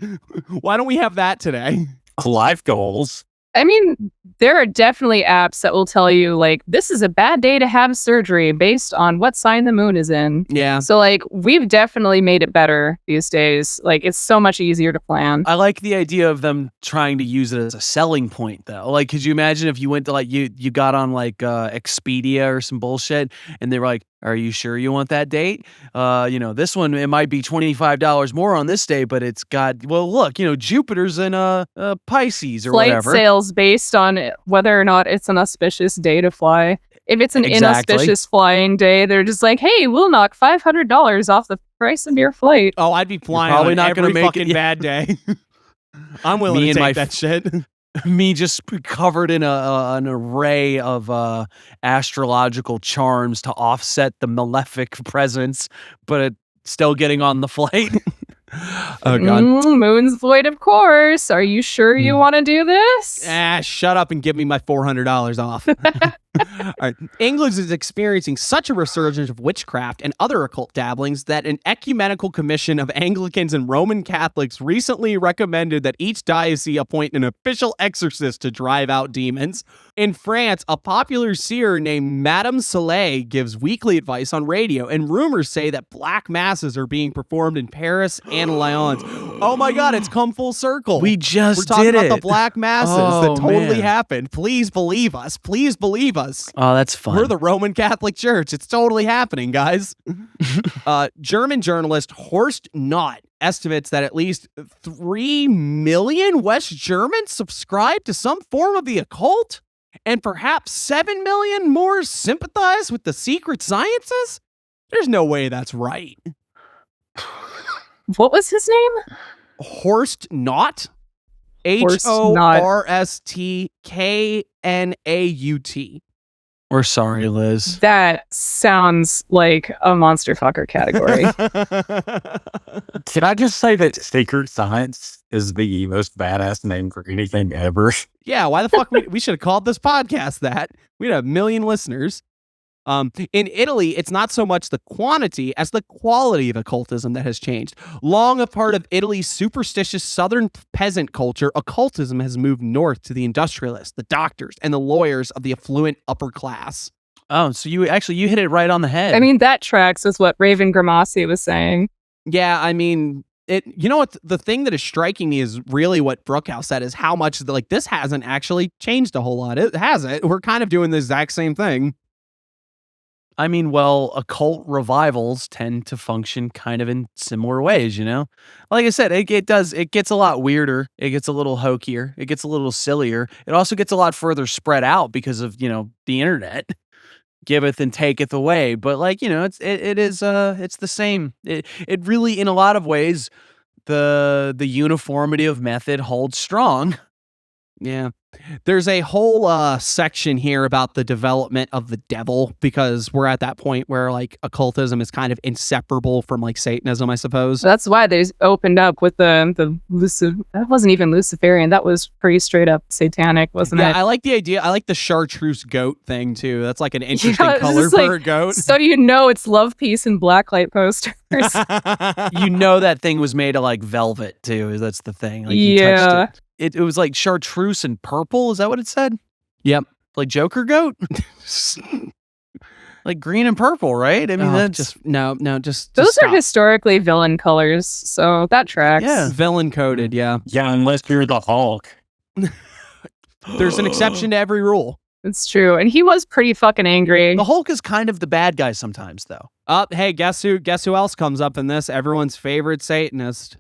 Why don't we have that today? Life goals. I mean, there are definitely apps that will tell you, like, this is a bad day to have surgery based on what sign the moon is in. Yeah. So, like, we've definitely made it better these days. Like, it's so much easier to plan. I like the idea of them trying to use it as a selling point, though. Like, could you imagine if you went to, like, you got on, like, Expedia or some bullshit, and they were like, are you sure you want that date? This one, it might be $25 more on this day, but it's got, well, look, Jupiter's in Pisces or Flight whatever. sales based on whether or not it's an auspicious day to fly. If it's an Exactly. inauspicious flying day, they're just like, hey, we'll knock $500 off the price of your flight. Oh, I'd be flying probably on not every gonna make fucking it. bad day. I'm willing Me to and my take that shit. Me just covered in an array of astrological charms to offset the malefic presence, but still getting on the flight. Oh, God. Moon's void, of course. Are you sure you want to do this? Shut up and give me my $400 off. All right. England is experiencing such a resurgence of witchcraft and other occult dabblings that an ecumenical commission of Anglicans and Roman Catholics recently recommended that each diocese appoint an official exorcist to drive out demons. In France, a popular seer named Madame Soleil gives weekly advice on radio, and rumors say that black masses are being performed in Paris and Lyons. Oh my God, it's come full circle. We just We're talking did about it. the black masses Oh, that totally man. happened. Please believe us. Please believe us. Oh, that's fun. We're the Roman Catholic Church. It's totally happening, guys. German journalist Horst Knott estimates that at least 3 million West Germans subscribe to some form of the occult, and perhaps 7 million more sympathize with the secret sciences? There's no way that's right. What was his name? Horst Knott? Horst Knott. HORSTKNAUT. We're sorry, Liz. That sounds like a monster fucker category. Can I just say that secret science is the most badass name for anything ever? Yeah, why the fuck we should have called this podcast that? We'd have 1 million listeners. In Italy, it's not so much the quantity as the quality of occultism that has changed. Long a part of Italy's superstitious southern peasant culture, occultism has moved north to the industrialists, the doctors, and the lawyers of the affluent upper class. Oh, so you hit it right on the head. I mean, that tracks with what Raven Grimassi was saying. Yeah, I mean, you know what? The thing that is striking me is really what Brookhouse said is how much this hasn't actually changed a whole lot. It hasn't. We're kind of doing the exact same thing. I mean, well, occult revivals tend to function kind of in similar ways, Like I said, it gets a lot weirder. It gets a little hokier. It gets a little sillier. It also gets a lot further spread out because of, the internet. Giveth and taketh away. But it's the same. It really, in a lot of ways, the uniformity of method holds strong. Yeah. There's a whole section here about the development of the devil, because we're at that point where like occultism is kind of inseparable from like Satanism, I suppose. That's why they opened up with the that wasn't even Luciferian. That was pretty straight up satanic, wasn't Yeah, it? I like the idea. I like the chartreuse goat thing too. That's like an interesting it's color just for a goat. So you know it's love, peace, and blacklight posters. You know that thing was made of like velvet too. That's the thing. Like you touched it. It was like chartreuse and purple. Is that what it said? Yep. Like Joker goat? Like green and purple, right? I mean, that's just no. Just those are stop. historically villain colors, so that tracks. Yeah. Villain coded. Yeah. Yeah, unless you're the Hulk. There's an exception to every rule. It's true, and he was pretty fucking angry. the Hulk is kind of the bad guy sometimes, though. Hey, guess who else comes up in this? Everyone's favorite Satanist.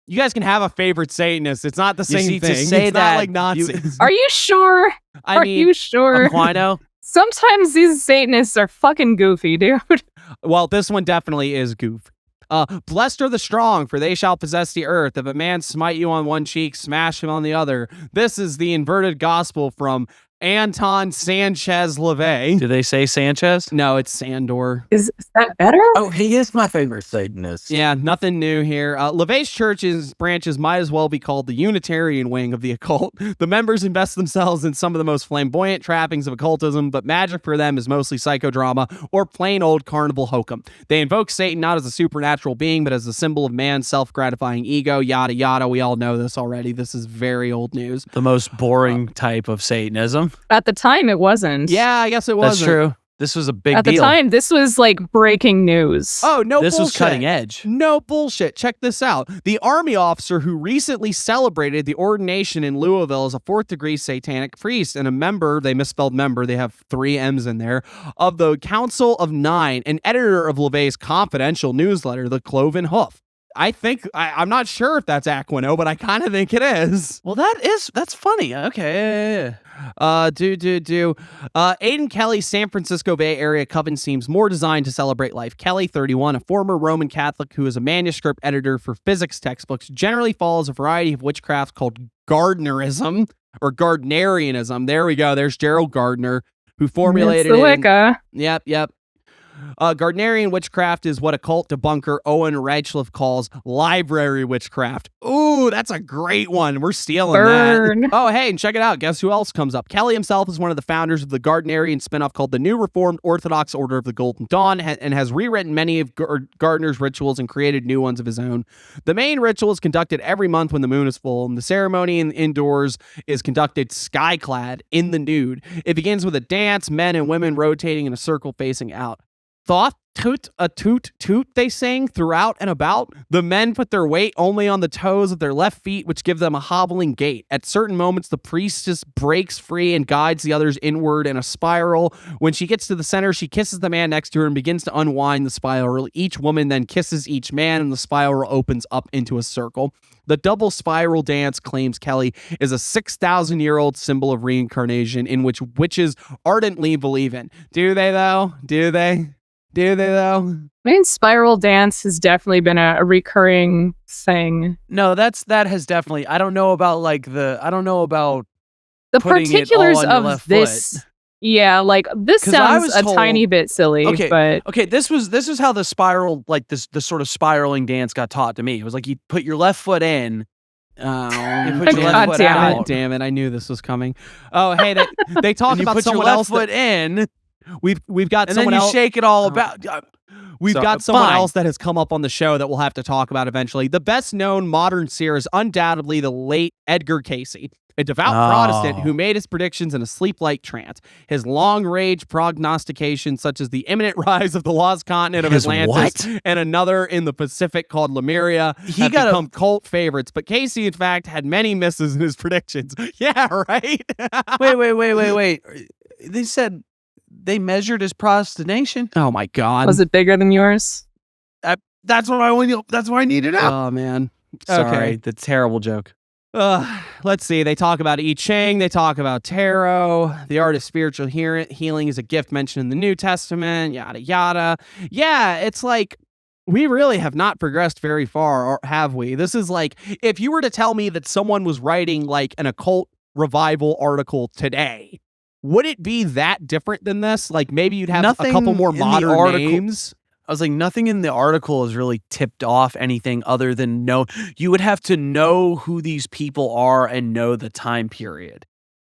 You guys can have a favorite Satanist. It's not the You same see, to thing. say It's that, not like Nazis. Are you sure? Are you sure? Quino? Sometimes these Satanists are fucking goofy, dude. Well, this one definitely is goof. Blessed are the strong, for they shall possess the earth. If a man smite you on one cheek, smash him on the other. This is the inverted gospel from Anton Sanchez LaVey. Do they say Sanchez? No, it's Sandor. Is that better? Oh, he is my favorite Satanist. Yeah, nothing new here. LaVey's church's branches might as well be called the Unitarian wing of the occult. The members invest themselves in some of the most flamboyant trappings of occultism, but magic for them is mostly psychodrama or plain old carnival hokum. They invoke Satan not as a supernatural being, but as a symbol of man's self-gratifying ego, yada yada. We all know this already. This is very old news. The most boring type of Satanism. At the time, it wasn't. Yeah, I guess it was. That's true. This was a big At deal. the time, this was like breaking news. Oh, no This was bullshit. cutting edge. No bullshit. Check this out. The army officer who recently celebrated the ordination in Louisville as a 4th-degree satanic priest and a member, they misspelled member, they have 3 M's in there, of the Council of Nine, and editor of LaVey's confidential newsletter, The Cloven Hoof. I'm not sure if that's Aquino, but I kind of think it is. Well, that's funny. Okay. Yeah. Aiden Kelly's San Francisco Bay Area coven seems more designed to celebrate life. Kelly, 31, a former Roman Catholic who is a manuscript editor for physics textbooks, generally follows a variety of witchcraft called Gardnerism or Gardnerianism. There we go. There's Gerald Gardner, who formulated it's the it. Wicca. Yep. Gardnerian witchcraft is what occult debunker Owen Radcliffe calls library witchcraft. Ooh, that's a great one. We're stealing Burn. that. Oh, hey, and check it out. Guess who else comes up? Kelly himself is one of the founders of the Gardnerian spinoff called the New Reformed Orthodox Order of the Golden Dawn and has rewritten many of Gardner's rituals and created new ones of his own. The main ritual is conducted every month when the moon is full, and the ceremony indoors is conducted skyclad in the nude. It begins with a dance, men and women rotating in a circle facing out. Thoth toot a toot toot, they sing throughout and about. The men put their weight only on the toes of their left feet, which give them a hobbling gait. At certain moments, the priestess breaks free and guides the others inward in a spiral. When she gets to the center, she kisses the man next to her and begins to unwind the spiral. Each woman then kisses each man, and the spiral opens up into a circle. The double spiral dance, claims Kelly, is a 6,000-year-old symbol of reincarnation in which witches ardently believe in. Do they, though? Do they? I mean, spiral dance has definitely been a recurring thing. No, that has definitely. I don't know about The putting it particulars all on your of left this. foot. Yeah, like this 'Cause I sounds was a told- tiny bit silly, Okay, but okay. This is how the spiral, like the sort of spiraling dance, got taught to me. It was like you put your left foot in. Oh, You put your left God foot damn out. it. God damn it! I knew this was coming. Oh, hey, they talk And you about put your someone left else. foot in, We've got and then someone you else. shake it all Oh. about. We've So, got someone fine. else that has come up on the show that we'll have to talk about eventually. The best known modern seer is undoubtedly the late Edgar Cayce, a devout Protestant who made his predictions in a sleep-like trance. His long-range prognostications, such as the imminent rise of the lost continent of His Atlantis what? and another in the Pacific called Lemuria, have got a- become cult favorites. But Cayce, in fact, had many misses in his predictions. Yeah, right? Wait. They said they measured his prostination. Oh, my God. was it bigger than yours? That's what I need to know. Oh, man. Sorry, Okay. the terrible joke. Let's see. They talk about I Ching. They talk about tarot. The art of spiritual healing is a gift mentioned in the New Testament. Yada, yada. Yeah, it's like we really have not progressed very far, or have we? This is like if you were to tell me that someone was writing like an occult revival article today, would it be that different than this? Like maybe you'd have Nothing a couple more in the modern article- names. I was like, nothing in the article has really tipped off anything other than you would have to know who these people are and know the time period.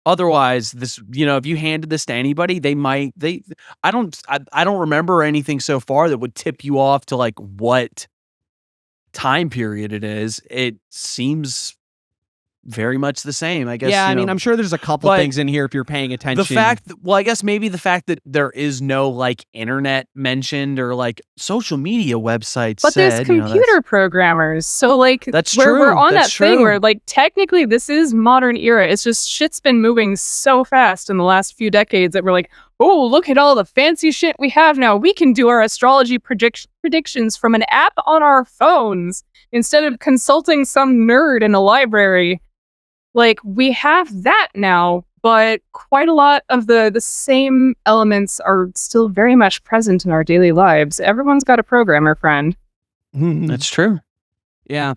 Otherwise, this, if you handed this to anybody, I don't remember anything so far that would tip you off to like what time period it is. It seems very much the same, I guess. Yeah, I mean, I'm sure there's a couple but things in here if you're paying attention. I guess maybe the fact that there is no like internet mentioned or like social media websites. But there's computer programmers, so like that's we're true. on That's that thing true. where like technically this is modern era. It's just shit's been moving so fast in the last few decades that we're like, oh, look at all the fancy shit we have now. We can do our astrology predictions from an app on our phones instead of consulting some nerd in a library. Like, we have that now, but quite a lot of the same elements are still very much present in our daily lives. Everyone's got a programmer friend. That's true. Yeah.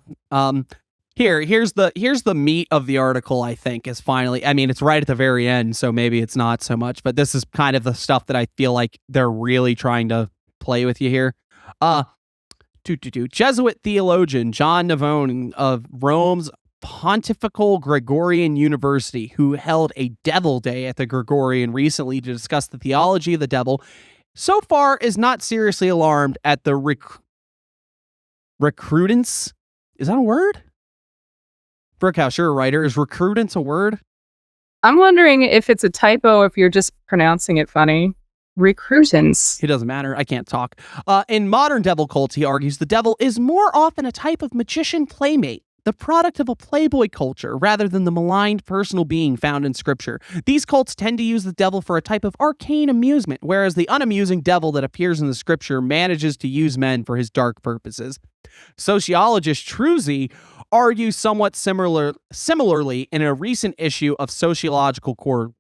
Here's the meat of the article, I think, is finally, I mean, it's right at the very end, so maybe it's not so much, but this is kind of the stuff that I feel like they're really trying to play with you here. Jesuit theologian John Navone of Rome's Pontifical Gregorian University, who held a devil day at the Gregorian recently to discuss the theology of the devil, so far is not seriously alarmed at the recrudence. Is that a word? Brookhouse, you're a writer. Is recrudence a word? I'm wondering if it's a typo, if you're just pronouncing it funny. Recrudence. It doesn't matter. I can't talk. In modern devil cults, he argues the devil is more often a type of magician playmate, the product of a playboy culture, rather than the maligned personal being found in scripture. These cults tend to use the devil for a type of arcane amusement, whereas the unamusing devil that appears in the scripture manages to use men for his dark purposes. Sociologist Truzzi argues somewhat similarly in a recent issue of Sociological Core.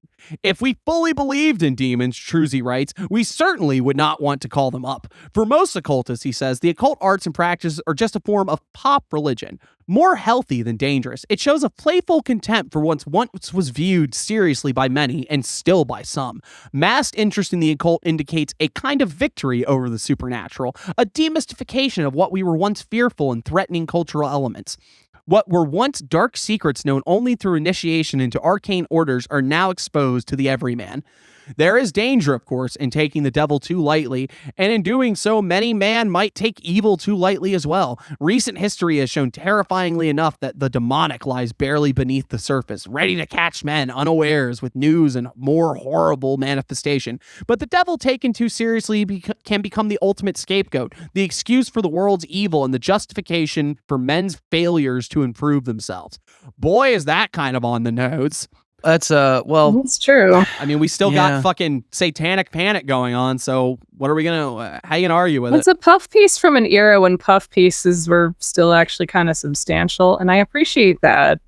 If we fully believed in demons, Truzzi writes, we certainly would not want to call them up. For most occultists, he says, the occult arts and practices are just a form of pop religion, more healthy than dangerous. It shows a playful contempt for what once was viewed seriously by many and still by some. Massed interest in the occult indicates a kind of victory over the supernatural, a demystification of what we were once fearful and threatening cultural elements. What were once dark secrets known only through initiation into arcane orders are now exposed to the everyman. There is danger, of course, in taking the devil too lightly, and in doing so, many man might take evil too lightly as well. Recent history has shown terrifyingly enough that the demonic lies barely beneath the surface, ready to catch men unawares with news and more horrible manifestation. But the devil taken too seriously can become the ultimate scapegoat, the excuse for the world's evil and the justification for men's failures to improve themselves. Boy, is that kind of on the nose. That's That's true. I mean, we still got fucking satanic panic going on, so what are we gonna, how you gonna argue with it? It's a puff piece from an era when puff pieces were still actually kind of substantial, and I appreciate that.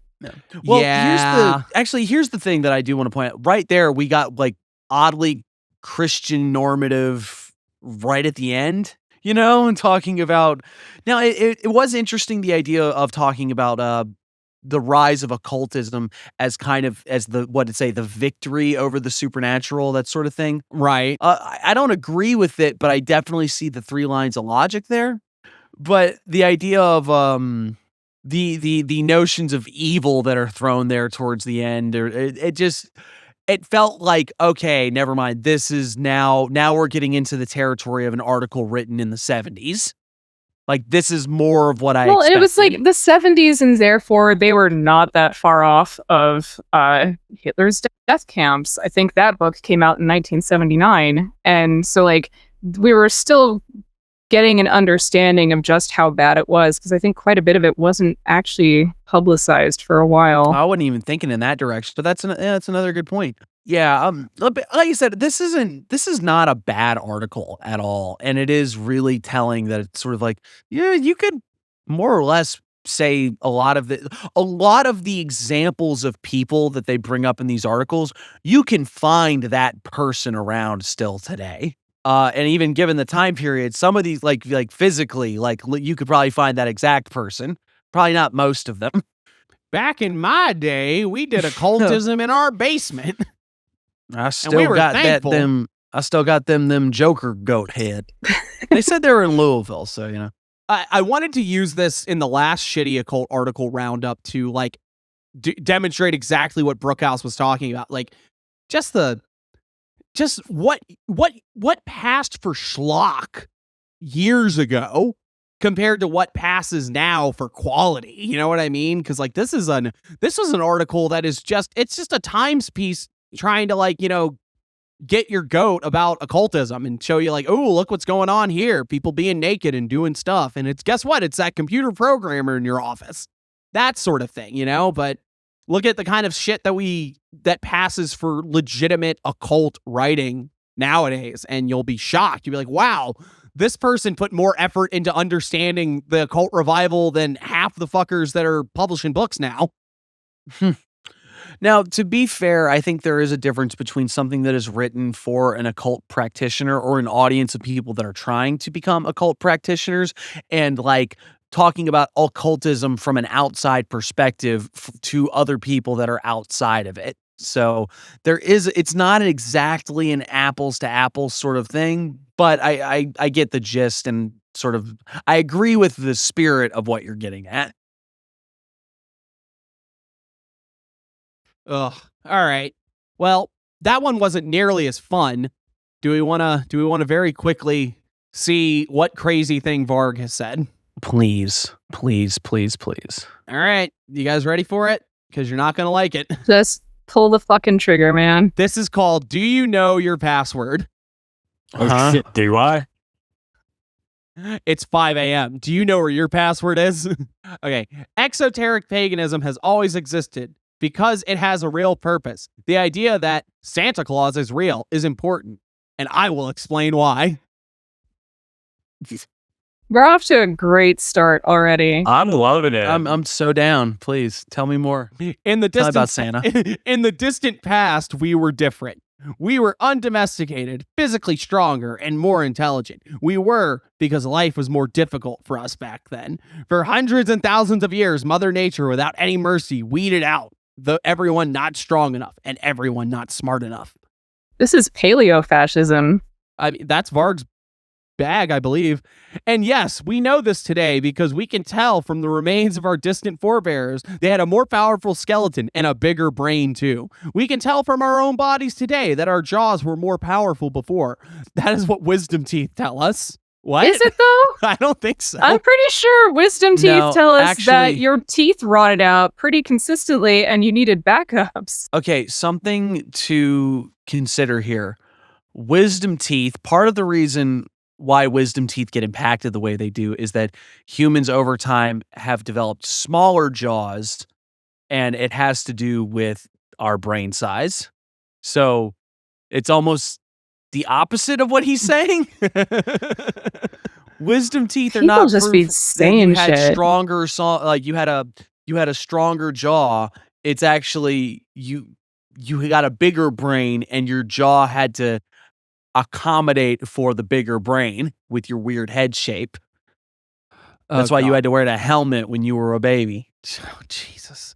Well, Yeah. here's the thing that I do want to point out. Right there, we got like oddly Christian normative right at the end, and talking about. Now, it was interesting, the idea of talking about the rise of occultism as kind of as the the victory over the supernatural, that sort of thing. Right. I don't agree with it, but I definitely see the three lines of logic there. But the idea of the notions of evil that are thrown there towards the end, or it felt like, okay, never mind. This is now we're getting into the territory of an article written in the 70s. Like, this is more of what I expected. It was like the 70s, and therefore they were not that far off of Hitler's death camps. I think that book came out in 1979. And so, like, we were still getting an understanding of just how bad it was, because I think quite a bit of it wasn't actually publicized for a while. I wasn't even thinking in that direction, but that's another good point. Yeah, like I said, this is not a bad article at all, and it is really telling that it's sort of like, yeah, you could more or less say a lot of the examples of people that they bring up in these articles, you can find that person around still today. And even given the time period, some of these like physically, like you could probably find that exact person. Probably not most of them. back in my day, we did occultism in our basement. I still we were got thankful. I still got them Joker goat head. They said they were in Louisville, so you know. I wanted to use this in the last shitty occult article roundup to like demonstrate exactly what Brookhouse was talking about. Like just what passed for schlock years ago compared to what passes now for quality. You know what I mean? Because like this was an article that is it's just a Times piece trying to like, you know, get your goat about occultism and show you like, oh, look what's going on here. People being naked and doing stuff. And guess what? It's that computer programmer in your office. That sort of thing, you know? But look at the kind of shit that passes for legitimate occult writing nowadays. And you'll be shocked. You'll be like, wow, this person put more effort into understanding the occult revival than half the fuckers that are publishing books now. Now, to be fair, I think there is a difference between something that is written for an occult practitioner or an audience of people that are trying to become occult practitioners and like talking about occultism from an outside perspective to other people that are outside of it. So it's not exactly an apples to apples sort of thing, but I get the gist and sort of, I agree with the spirit of what you're getting at. Ugh. All right. Well, that one wasn't nearly as fun. Do we want to very quickly see what crazy thing Varg has said? Please. All right. You guys ready for it? Because you're not going to like it. Just pull the fucking trigger, man. This is called Do You Know Your Password? Oh, shit, do I? It's 5 a.m. Do you know where your password is? Okay. Exoteric paganism has always existed because it has a real purpose. The idea that Santa Claus is real is important, and I will explain why. We're off to a great start already. I'm loving it. I'm so down. Please tell me more. In the Tell me distant about Santa. In the distant past, we were different. We were undomesticated, physically stronger, and more intelligent. We were because life was more difficult for us back then. For hundreds and thousands of years, Mother Nature, without any mercy, weeded out everyone not strong enough and everyone not smart enough. This is paleo-fascism. I mean, that's Varg's bag, I believe. And yes, we know this today because we can tell from the remains of our distant forebears they had a more powerful skeleton and a bigger brain too. We can tell from our own bodies today that our jaws were more powerful before. That is what wisdom teeth tell us. What? Is it though? I don't think so. I'm pretty sure wisdom teeth No, tell us actually- that your teeth rotted out pretty consistently and you needed backups. Okay, something to consider here. Wisdom teeth, part of the reason why wisdom teeth get impacted the way they do is that humans over time have developed smaller jaws, and it has to do with our brain size. So it's almost the opposite of what he's saying. Wisdom teeth are People not just proof be that saying you had shit. stronger, like you had a stronger jaw. It's actually you got a bigger brain, and your jaw had to accommodate for the bigger brain with your weird head shape. That's why you had to wear the helmet when you were a baby. Oh, Jesus.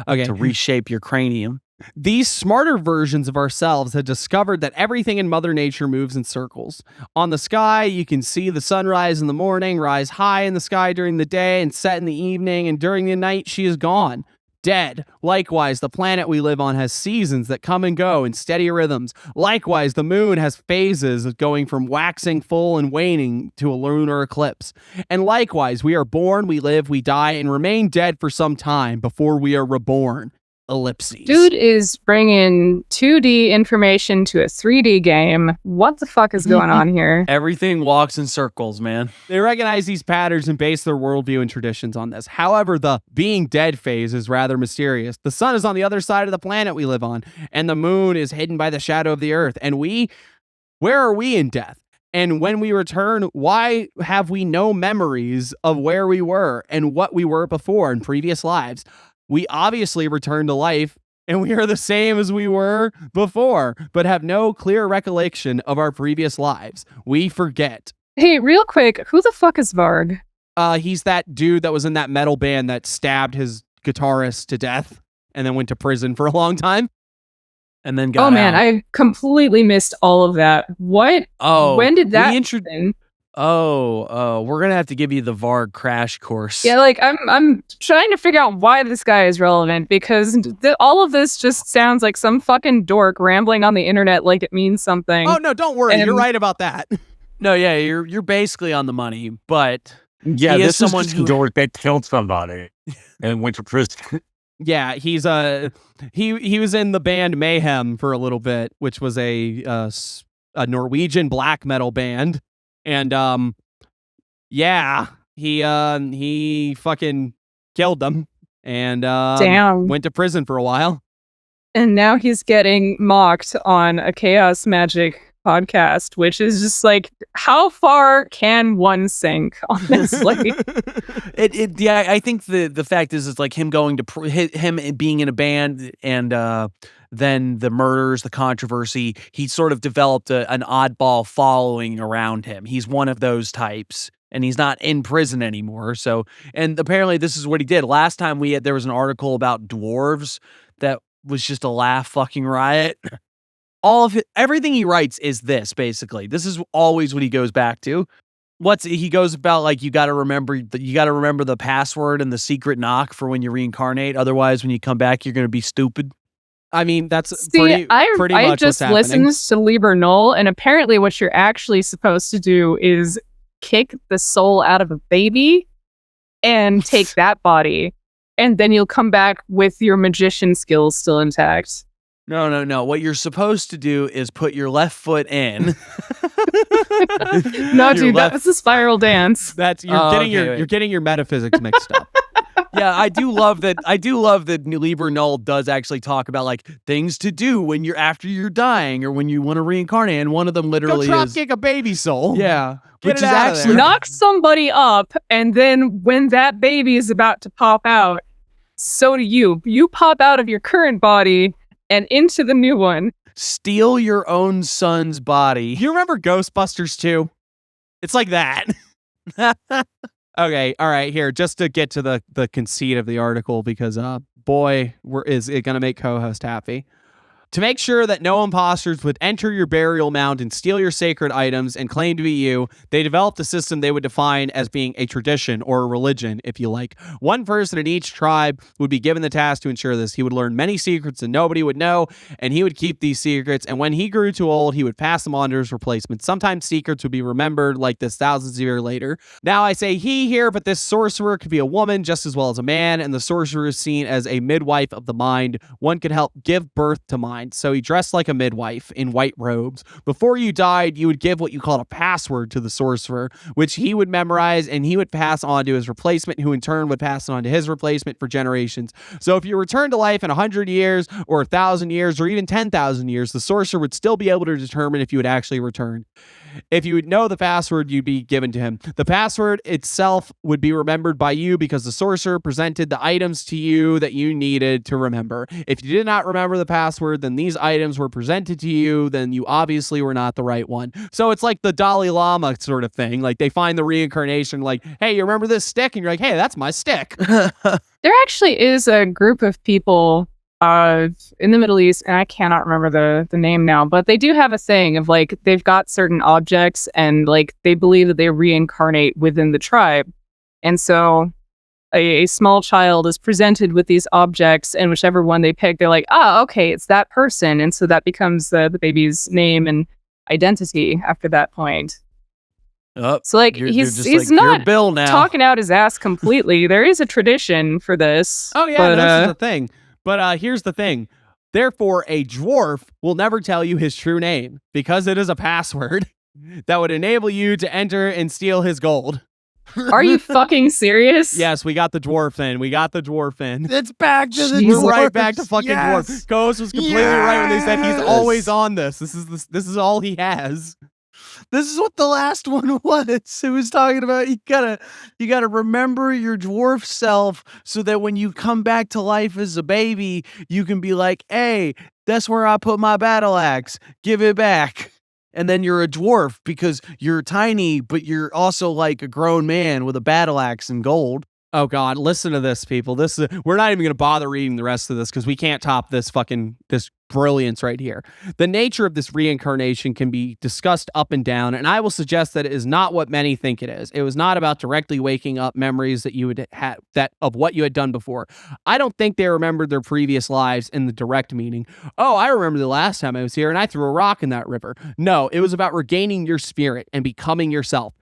Okay. To reshape your cranium. These smarter versions of ourselves had discovered that everything in Mother Nature moves in circles. On the sky, you can see the sun rise in the morning, rise high in the sky during the day, and set in the evening, and during the night, she is gone. Dead. Likewise, the planet we live on has seasons that come and go in steady rhythms. Likewise, the moon has phases of going from waxing full and waning to a lunar eclipse. And likewise, we are born, we live, we die, and remain dead for some time before we are reborn. Ellipses. Dude is bringing 2D information to a 3D game. What the fuck is going on here? Everything walks in circles, man. They recognize these patterns and base their worldview and traditions on this. However, the being dead phase is rather mysterious. The sun is on the other side of the planet we live on, and the moon is hidden by the shadow of the earth. And where are we in death? And when we return, why have we no memories of where we were and what we were before in previous lives? We obviously return to life, and we are the same as we were before, but have no clear recollection of our previous lives. We forget. Hey, real quick, who the fuck is Varg? He's that dude that was in that metal band that stabbed his guitarist to death and then went to prison for a long time. And then got Oh man, out. I completely missed all of that. What? Oh, When did that we happen? we're gonna have to give you the Varg crash course. Yeah, like I'm trying to figure out why this guy is relevant because all of this just sounds like some fucking dork rambling on the internet like it means something. Oh no, don't worry. You're And- right about that. No, yeah, you're basically on the money, but Yeah, He is this is someone just who- a dork that killed somebody and went to prison. Yeah, he's he was in the band Mayhem for a little bit, which was a Norwegian black metal band, and yeah, he fucking killed them and Damn. went to prison for a while. And now he's getting mocked on a Chaos Magic podcast, which is just like, how far can one sink, honestly? yeah, I think the fact is it's like him going to him being in a band and then the murders, the controversy. He sort of developed an oddball following around him. He's one of those types, and he's not in prison anymore. So, and apparently this is what he did. Last time there was an article about dwarves that was just a laugh fucking riot. All of it, everything he writes is this, basically. This is always what he goes back to. He goes about like you got to remember the password and the secret knock for when you reincarnate. Otherwise, when you come back, you're going to be stupid. I mean, that's See, pretty much I what's just happening. listened to Liber Null, and apparently what you're actually supposed to do is kick the soul out of a baby and take that body, and then you'll come back with your magician skills still intact. No. What you're supposed to do is put your left foot in. No, Your dude, left- that was a spiral dance. That's Oh, okay, you're getting your metaphysics mixed up. Yeah, I do love that. I do love that Liber Null does actually talk about like things to do when you're after you're dying or when you want to reincarnate. And one of them Go literally drop is kick a baby soul. yeah, Get which it is out of actually there. Knock somebody up, and then when that baby is about to pop out, so do you. You pop out of your current body and into the new one. steal your own son's body. You remember Ghostbusters 2? It's like that. Okay, all right, here, just to get to the conceit of the article, because boy, is it going to make co-host happy. To make sure that no imposters would enter your burial mound and steal your sacred items and claim to be you, they developed a system they would define as being a tradition or a religion, if you like. One person in each tribe would be given the task to ensure this. He would learn many secrets that nobody would know, and he would keep these secrets, and when he grew too old, he would pass them on to his replacement. Sometimes secrets would be remembered like this thousands of years later. Now I say he here, but this sorcerer could be a woman just as well as a man, and the sorcerer is seen as a midwife of the mind. One could help give birth to mind. So he dressed like a midwife in white robes. Before you died, you would give what you called a password to the sorcerer, which he would memorize and he would pass on to his replacement, who in turn would pass it on to his replacement for generations. So if you return to life in 100 years or 1,000 years or even 10,000 years, the sorcerer would still be able to determine if you would actually return. If you would know the password, you'd be given to him. The password itself would be remembered by you because the sorcerer presented the items to you that you needed to remember. If you did not remember the password, then these items were presented to you, then you obviously were not the right one. So it's like the Dalai Lama sort of thing. Like they find the reincarnation, like, hey, you remember this stick? And you're like, hey, that's my stick. There actually is a group of people in the Middle East, and I cannot remember the name now, but they do have a thing of like they've got certain objects and like they believe that they reincarnate within the tribe. And so a small child is presented with these objects, and whichever one they pick, they're like, okay, it's that person. And so that becomes the baby's name and identity after that point. Oh, So like you're he's just like, "You're not Bill now." talking out his ass completely. There is a tradition for this. Oh, yeah, but, this is the thing. But here's the thing. Therefore, a dwarf will never tell you his true name because it is a password that would enable you to enter and steal his gold. Are you fucking serious? Yes, we got the dwarf in. It's back to the We're right dwarves. back to fucking Yes. dwarf. Ghost was completely right when they said he's Yes. always on this. This is all he has. This is what the last one was. It was talking about you gotta remember your dwarf self so that when you come back to life as a baby, you can be like, hey, that's where I put my battle axe. Give it back. And then you're a dwarf because you're tiny, but you're also like a grown man with a battle axe and gold. Oh God, listen to this, people. We're not even going to bother reading the rest of this because we can't top this brilliance right here. The nature of this reincarnation can be discussed up and down, and I will suggest that it is not what many think it is. It was not about directly waking up memories that you would have of what you had done before. I don't think they remembered their previous lives in the direct meaning. Oh, I remember the last time I was here and I threw a rock in that river. No, it was about regaining your spirit and becoming yourself.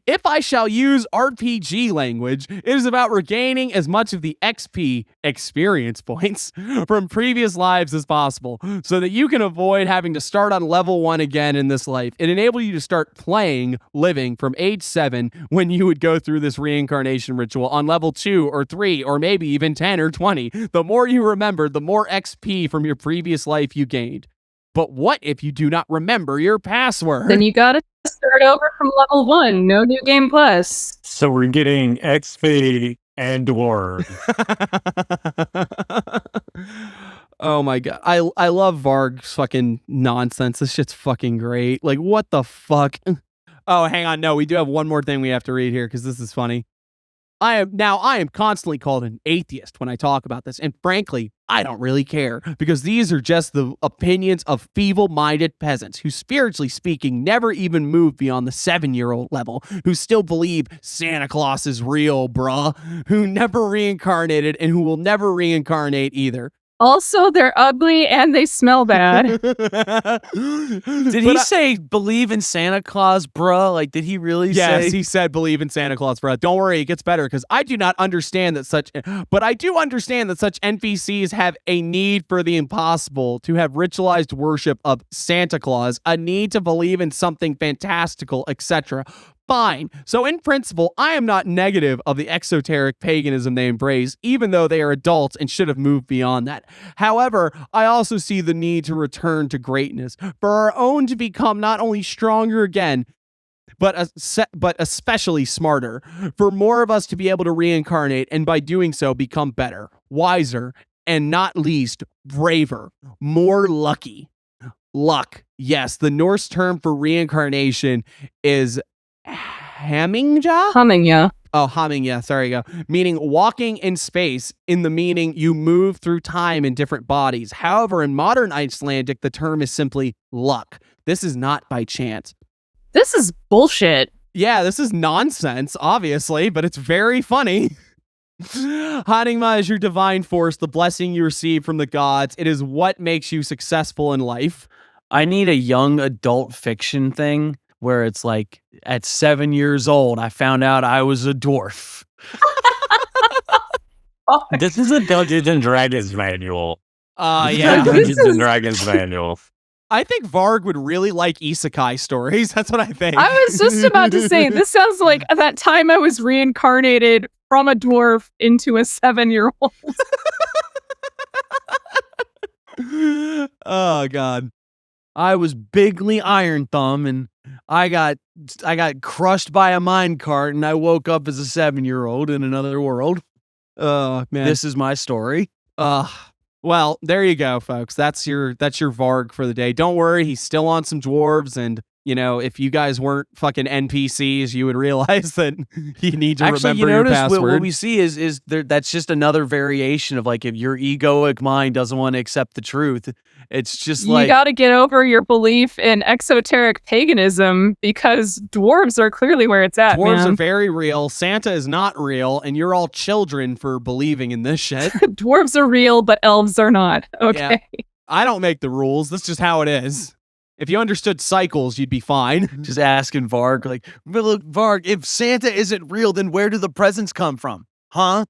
If I shall use RPG language, it is about regaining as much of the XP experience points from previous lives as possible so that you can avoid having to start on level 1 again in this life. It enables you to start living from age 7 when you would go through this reincarnation ritual on level 2 or 3 or maybe even 10 or 20. The more you remember, the more XP from your previous life you gained. But what if you do not remember your password? Then you gotta start over from level 1. No new game plus. So we're getting XP and dwarf. Oh my God. I love Varg's fucking nonsense. This shit's fucking great. Like, what the fuck? Oh, hang on. No, we do have one more thing we have to read here because this is funny. I am constantly called an atheist when I talk about this, and frankly, I don't really care because these are just the opinions of feeble-minded peasants who, spiritually speaking, never even moved beyond the 7-year-old level, who still believe Santa Claus is real, bruh, who never reincarnated and who will never reincarnate either. Also, they're ugly and they smell bad. Did he say believe in Santa Claus, bruh? Like, did he really say? Yes, he said believe in Santa Claus, bruh. Don't worry, it gets better because I do not understand that but I do understand that such NPCs have a need for the impossible, to have ritualized worship of Santa Claus, a need to believe in something fantastical, etc. Fine. So in principle, I am not negative of the exoteric paganism they embrace, even though they are adults and should have moved beyond that. However, I also see the need to return to greatness, for our own to become not only stronger again, but especially smarter, for more of us to be able to reincarnate and by doing so become better, wiser, and not least, braver, more lucky. Luck. Yes, the Norse term for reincarnation is Hammingja? Humming, Oh, humming, yeah, sorry, go. Meaning walking in space, in the meaning you move through time in different bodies. However, in modern Icelandic, the term is simply luck. This is not by chance. This is bullshit. Yeah, this is nonsense, obviously, but it's very funny. Haningma is your divine force, the blessing you receive from the gods. It is what makes you successful in life. I need a young adult fiction thing where it's like, at 7 years old, I found out I was a dwarf. This is a Dungeons and Dragons manual. Yeah. Dungeons and Dragons manual. I think Varg would really like isekai stories. That's what I think. I was just about to say, this sounds like that time I was reincarnated from a dwarf into a 7-year-old. Oh, God. I was Bigly Iron Thumb, and I got crushed by a minecart, and I woke up as a 7-year-old in another world. Oh, man. This is my story. Well, there you go, folks. That's your Varg for the day. Don't worry, he's still on some dwarves, and if you guys weren't fucking NPCs, you would realize that you need to remember your password. What we see is that's just another variation of, like, if your egoic mind doesn't want to accept the truth, it's just like, you got to get over your belief in exoteric paganism because dwarves are clearly where it's at. Dwarves man. are very real. Santa is not real, and you're all children for believing in this shit. Dwarves are real, but elves are not. Okay. Yeah. I don't make the rules. That's just how it is. If you understood cycles, you'd be fine. Just asking Varg, like, look, Varg, if Santa isn't real, then where do the presents come from? Huh?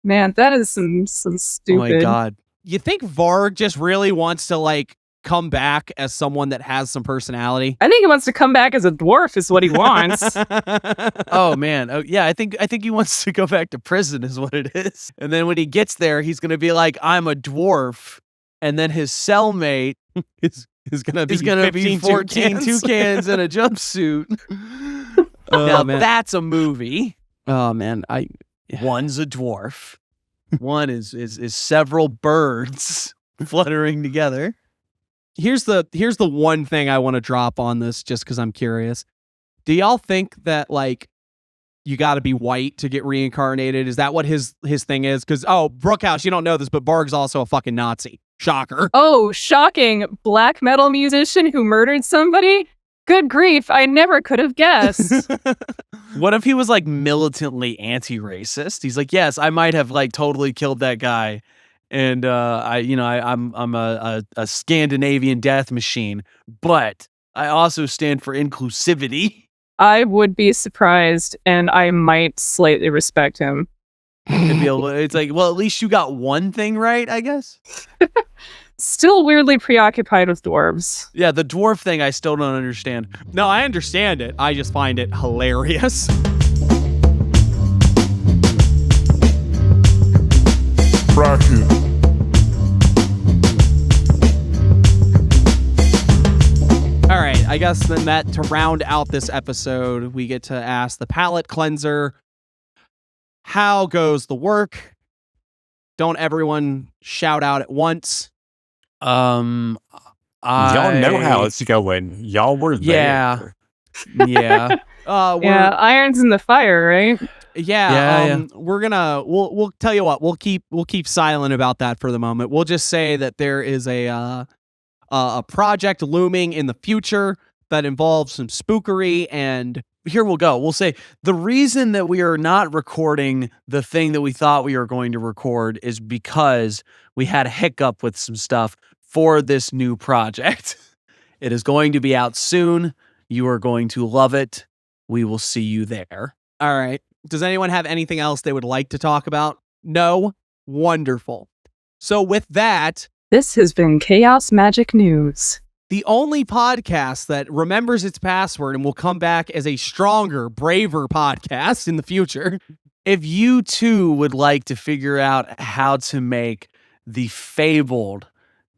Man, that is some stupid. Oh my God. You think Varg just really wants to, like, come back as someone that has some personality? I think he wants to come back as a dwarf is what he wants. Oh man. Oh yeah, I think he wants to go back to prison is what it is. And then when he gets there, he's going to be like, I'm a dwarf. And then his cellmate is going to be 14 toucans in a jumpsuit. Now that's a movie. Oh man, One's a dwarf. One is several birds fluttering together. Here's the one thing I want to drop on this just because I'm curious. Do y'all think that, like, you got to be white to get reincarnated. Is that what his thing is? Because Brookhouse, you don't know this, but Varg's also a fucking Nazi. Shocker. Oh, shocking. Black metal musician who murdered somebody? Good grief, I never could have guessed. What if he was like militantly anti-racist? He's like, yes, I might have like totally killed that guy, and I'm a Scandinavian death machine, but I also stand for inclusivity. I would be surprised, and I might slightly respect him. It's like, well, at least you got one thing right, I guess. Still weirdly preoccupied with dwarves. Yeah, the dwarf thing I still don't understand. No, I understand it. I just find it hilarious. Bracket. All right, I guess then that to round out this episode, we get to ask the palate cleanser, how goes the work? Don't everyone shout out at once. Y'all know how it's going. Y'all were there. Yeah. Yeah, iron's in the fire, right? Yeah. We'll tell you what, we'll keep silent about that for the moment. We'll just say that there is a project looming in the future that involves some spookery, and here we'll go. We'll say the reason that we are not recording the thing that we thought we were going to record is because we had a hiccup with some stuff for this new project. It is going to be out soon. You are going to love it. We will see you there. All right. Does anyone have anything else they would like to talk about? No? Wonderful. So with that, this has been Chaos Magic News, the only podcast that remembers its password and will come back as a stronger, braver podcast in the future. If you too would like to figure out how to make the fabled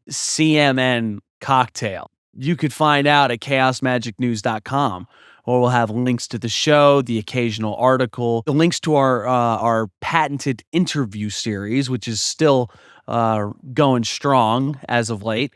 CMN cocktail, you could find out at chaosmagicnews.com, or we'll have links to the show, the occasional article, the links to our patented interview series, which is still going strong as of late,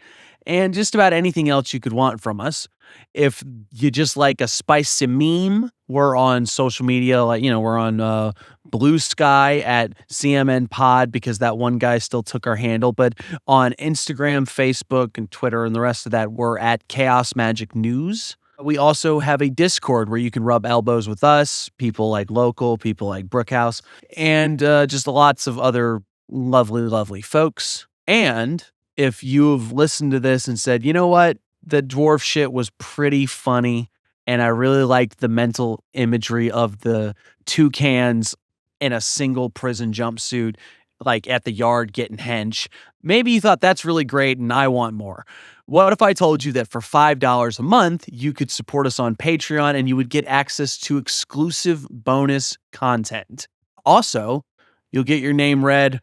and just about anything else you could want from us. If you just like a spicy meme, we're on social media. We're on Blue Sky at CMN Pod, because that one guy still took our handle. But on Instagram, Facebook, and Twitter, and the rest of that, we're at Chaos Magic News. We also have a Discord where you can rub elbows with us, people like Local, people like Brookhouse, and just lots of other lovely, lovely folks. And if you've listened to this and said, you know what, the dwarf shit was pretty funny, and I really liked the mental imagery of the toucans in a single prison jumpsuit, like at the yard getting hench, maybe you thought that's really great and I want more. What if I told you that for $5 a month, you could support us on Patreon and you would get access to exclusive bonus content? Also, you'll get your name read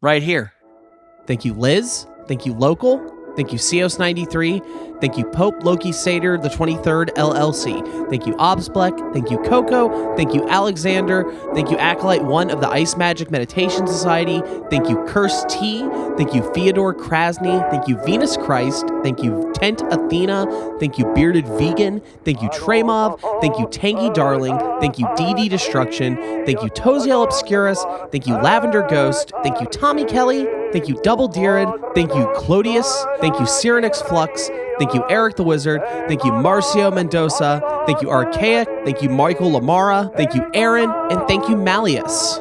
right here. Thank you, Liz. Thank you, Local. Thank you, Cios93. Thank you, Pope Loki Satyr the 23rd LLC. Thank you, Obsbleck. Thank you, Coco. Thank you, Alexander. Thank you, Acolyte 1 of the Ice Magic Meditation Society. Thank you, Curse T. Thank you, Fyodor Krasny. Thank you, Venus Christ. Thank you, Tent Athena. Thank you, Bearded Vegan. Thank you, Tremov. Thank you, Tangy Darling. Thank you, DD Destruction. Thank you, Toziel Obscurus. Thank you, Lavender Ghost. Thank you, Tommy Kelly. Thank you, Double Dearid. Thank you, Clodius. Thank you, Cyrenix Flux. Thank you, Eric the Wizard. Thank you, Marcio Mendoza. Thank you, Archaic. Thank you, Michael Lamara. Thank you, Aaron. And thank you, Malleus.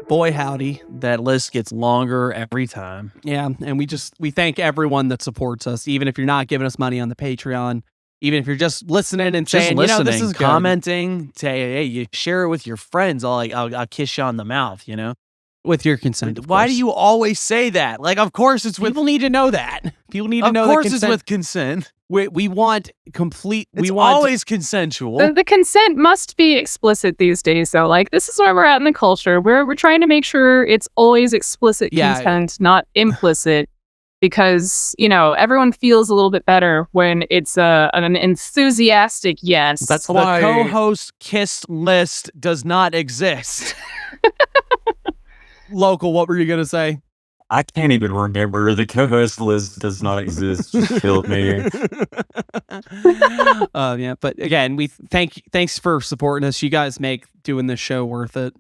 Boy, howdy, that list gets longer every time. Yeah, and we thank everyone that supports us, even if you're not giving us money on the Patreon, even if you're just listening and saying, this is good. Commenting, hey, you share it with your friends. I'll kiss you on the mouth, With your consent. Why do you always say that? Like, of course it's with... People need to know that. People need to know that. Of course it's with consent. We want complete... It's always consensual. The consent must be explicit these days, though. Like, this is where we're at in the culture. We're trying to make sure it's always explicit consent, not implicit. Because, everyone feels a little bit better when it's an enthusiastic yes. That's why the co-host kiss list does not exist. Local, what were you going to say? I can't even remember. The co-host list does not exist. Just killed me. Yeah, but again, we thanks for supporting us. You guys make doing this show worth it.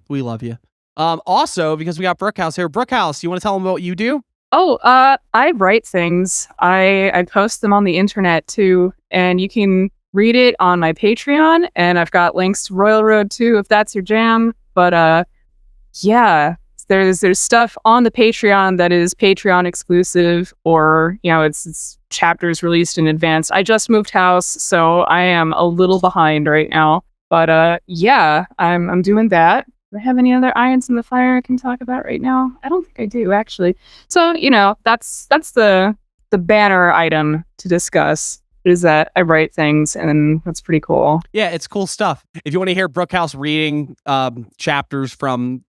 We love you. Also, because we got Brookhouse here. Brookhouse, you want to tell them what you do? Oh, I write things. I post them on the internet too, and you can read it on my Patreon, and I've got links to Royal Road too, if that's your jam. But yeah, there's stuff on the Patreon that is Patreon exclusive, or it's chapters released in advance. I just moved house, so I am a little behind right now. But yeah, I'm doing that. Do I have any other irons in the fire I can talk about right now? I don't think I do, actually. So, that's the banner item to discuss, is that I write things, and that's pretty cool. Yeah, it's cool stuff. If you want to hear Brookhouse reading chapters from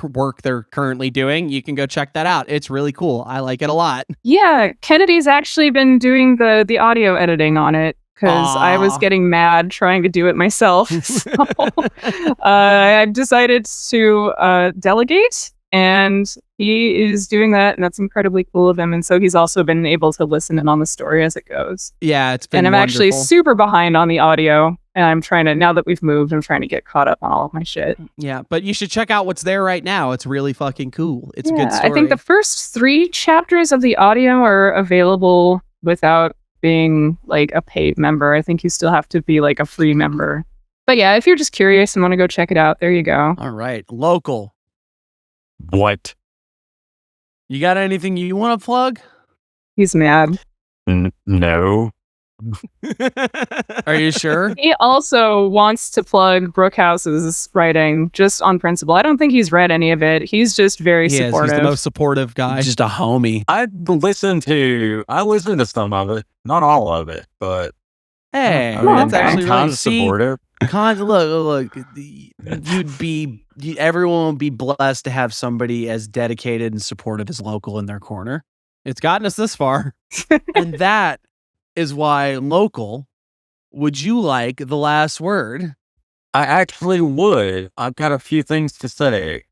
work they're currently doing, you can go check that out. It's really cool. I like it a lot. Yeah, Kennedy's actually been doing the audio editing on it, because I was getting mad trying to do it myself. So I've decided to delegate, and he is doing that, and that's incredibly cool of him. And so he's also been able to listen in on the story as it goes. Yeah, it's been And I'm wonderful. actually super behind on the audio, and I'm trying to, now that we've moved, I'm trying to get caught up on all of my shit. Yeah, but you should check out what's there right now. It's really fucking cool. It's a good story. I think the first 3 chapters of the audio are available without being like a paid member. I think you still have to be like a free member. But yeah, if you're just curious and want to go check it out, there you go. All right. Local. What? You got anything you want to plug? He's mad. No. Are you sure? He also wants to plug Brookhouse's writing just on principle. I don't think he's read any of it. He's just very He is. supportive. He's the most supportive guy. Just a homie. I listened to some of it, not all of it, but Hey, Oh, that's okay. actually kind really of supportive. Look. Everyone would be blessed to have somebody as dedicated and supportive as Local in their corner, It's gotten us this far. and that is why Local. Would you like the last word? I actually would. I've got a few things to say.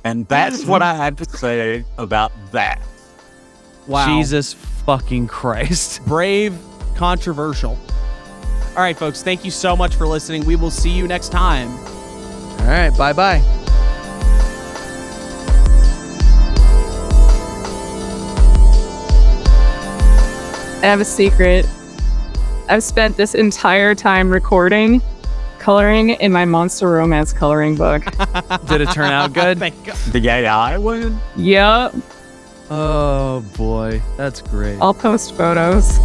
And that's what I had to say about that. Wow. Jesus fucking Christ. Brave, controversial. All right, folks, thank you so much for listening. We will see you next time. All right, bye-bye. I have a secret. I've spent this entire time recording, coloring in my monster romance coloring book. Did it turn out good? Thank God. The AI one? Yep. Oh boy, that's great. I'll post photos.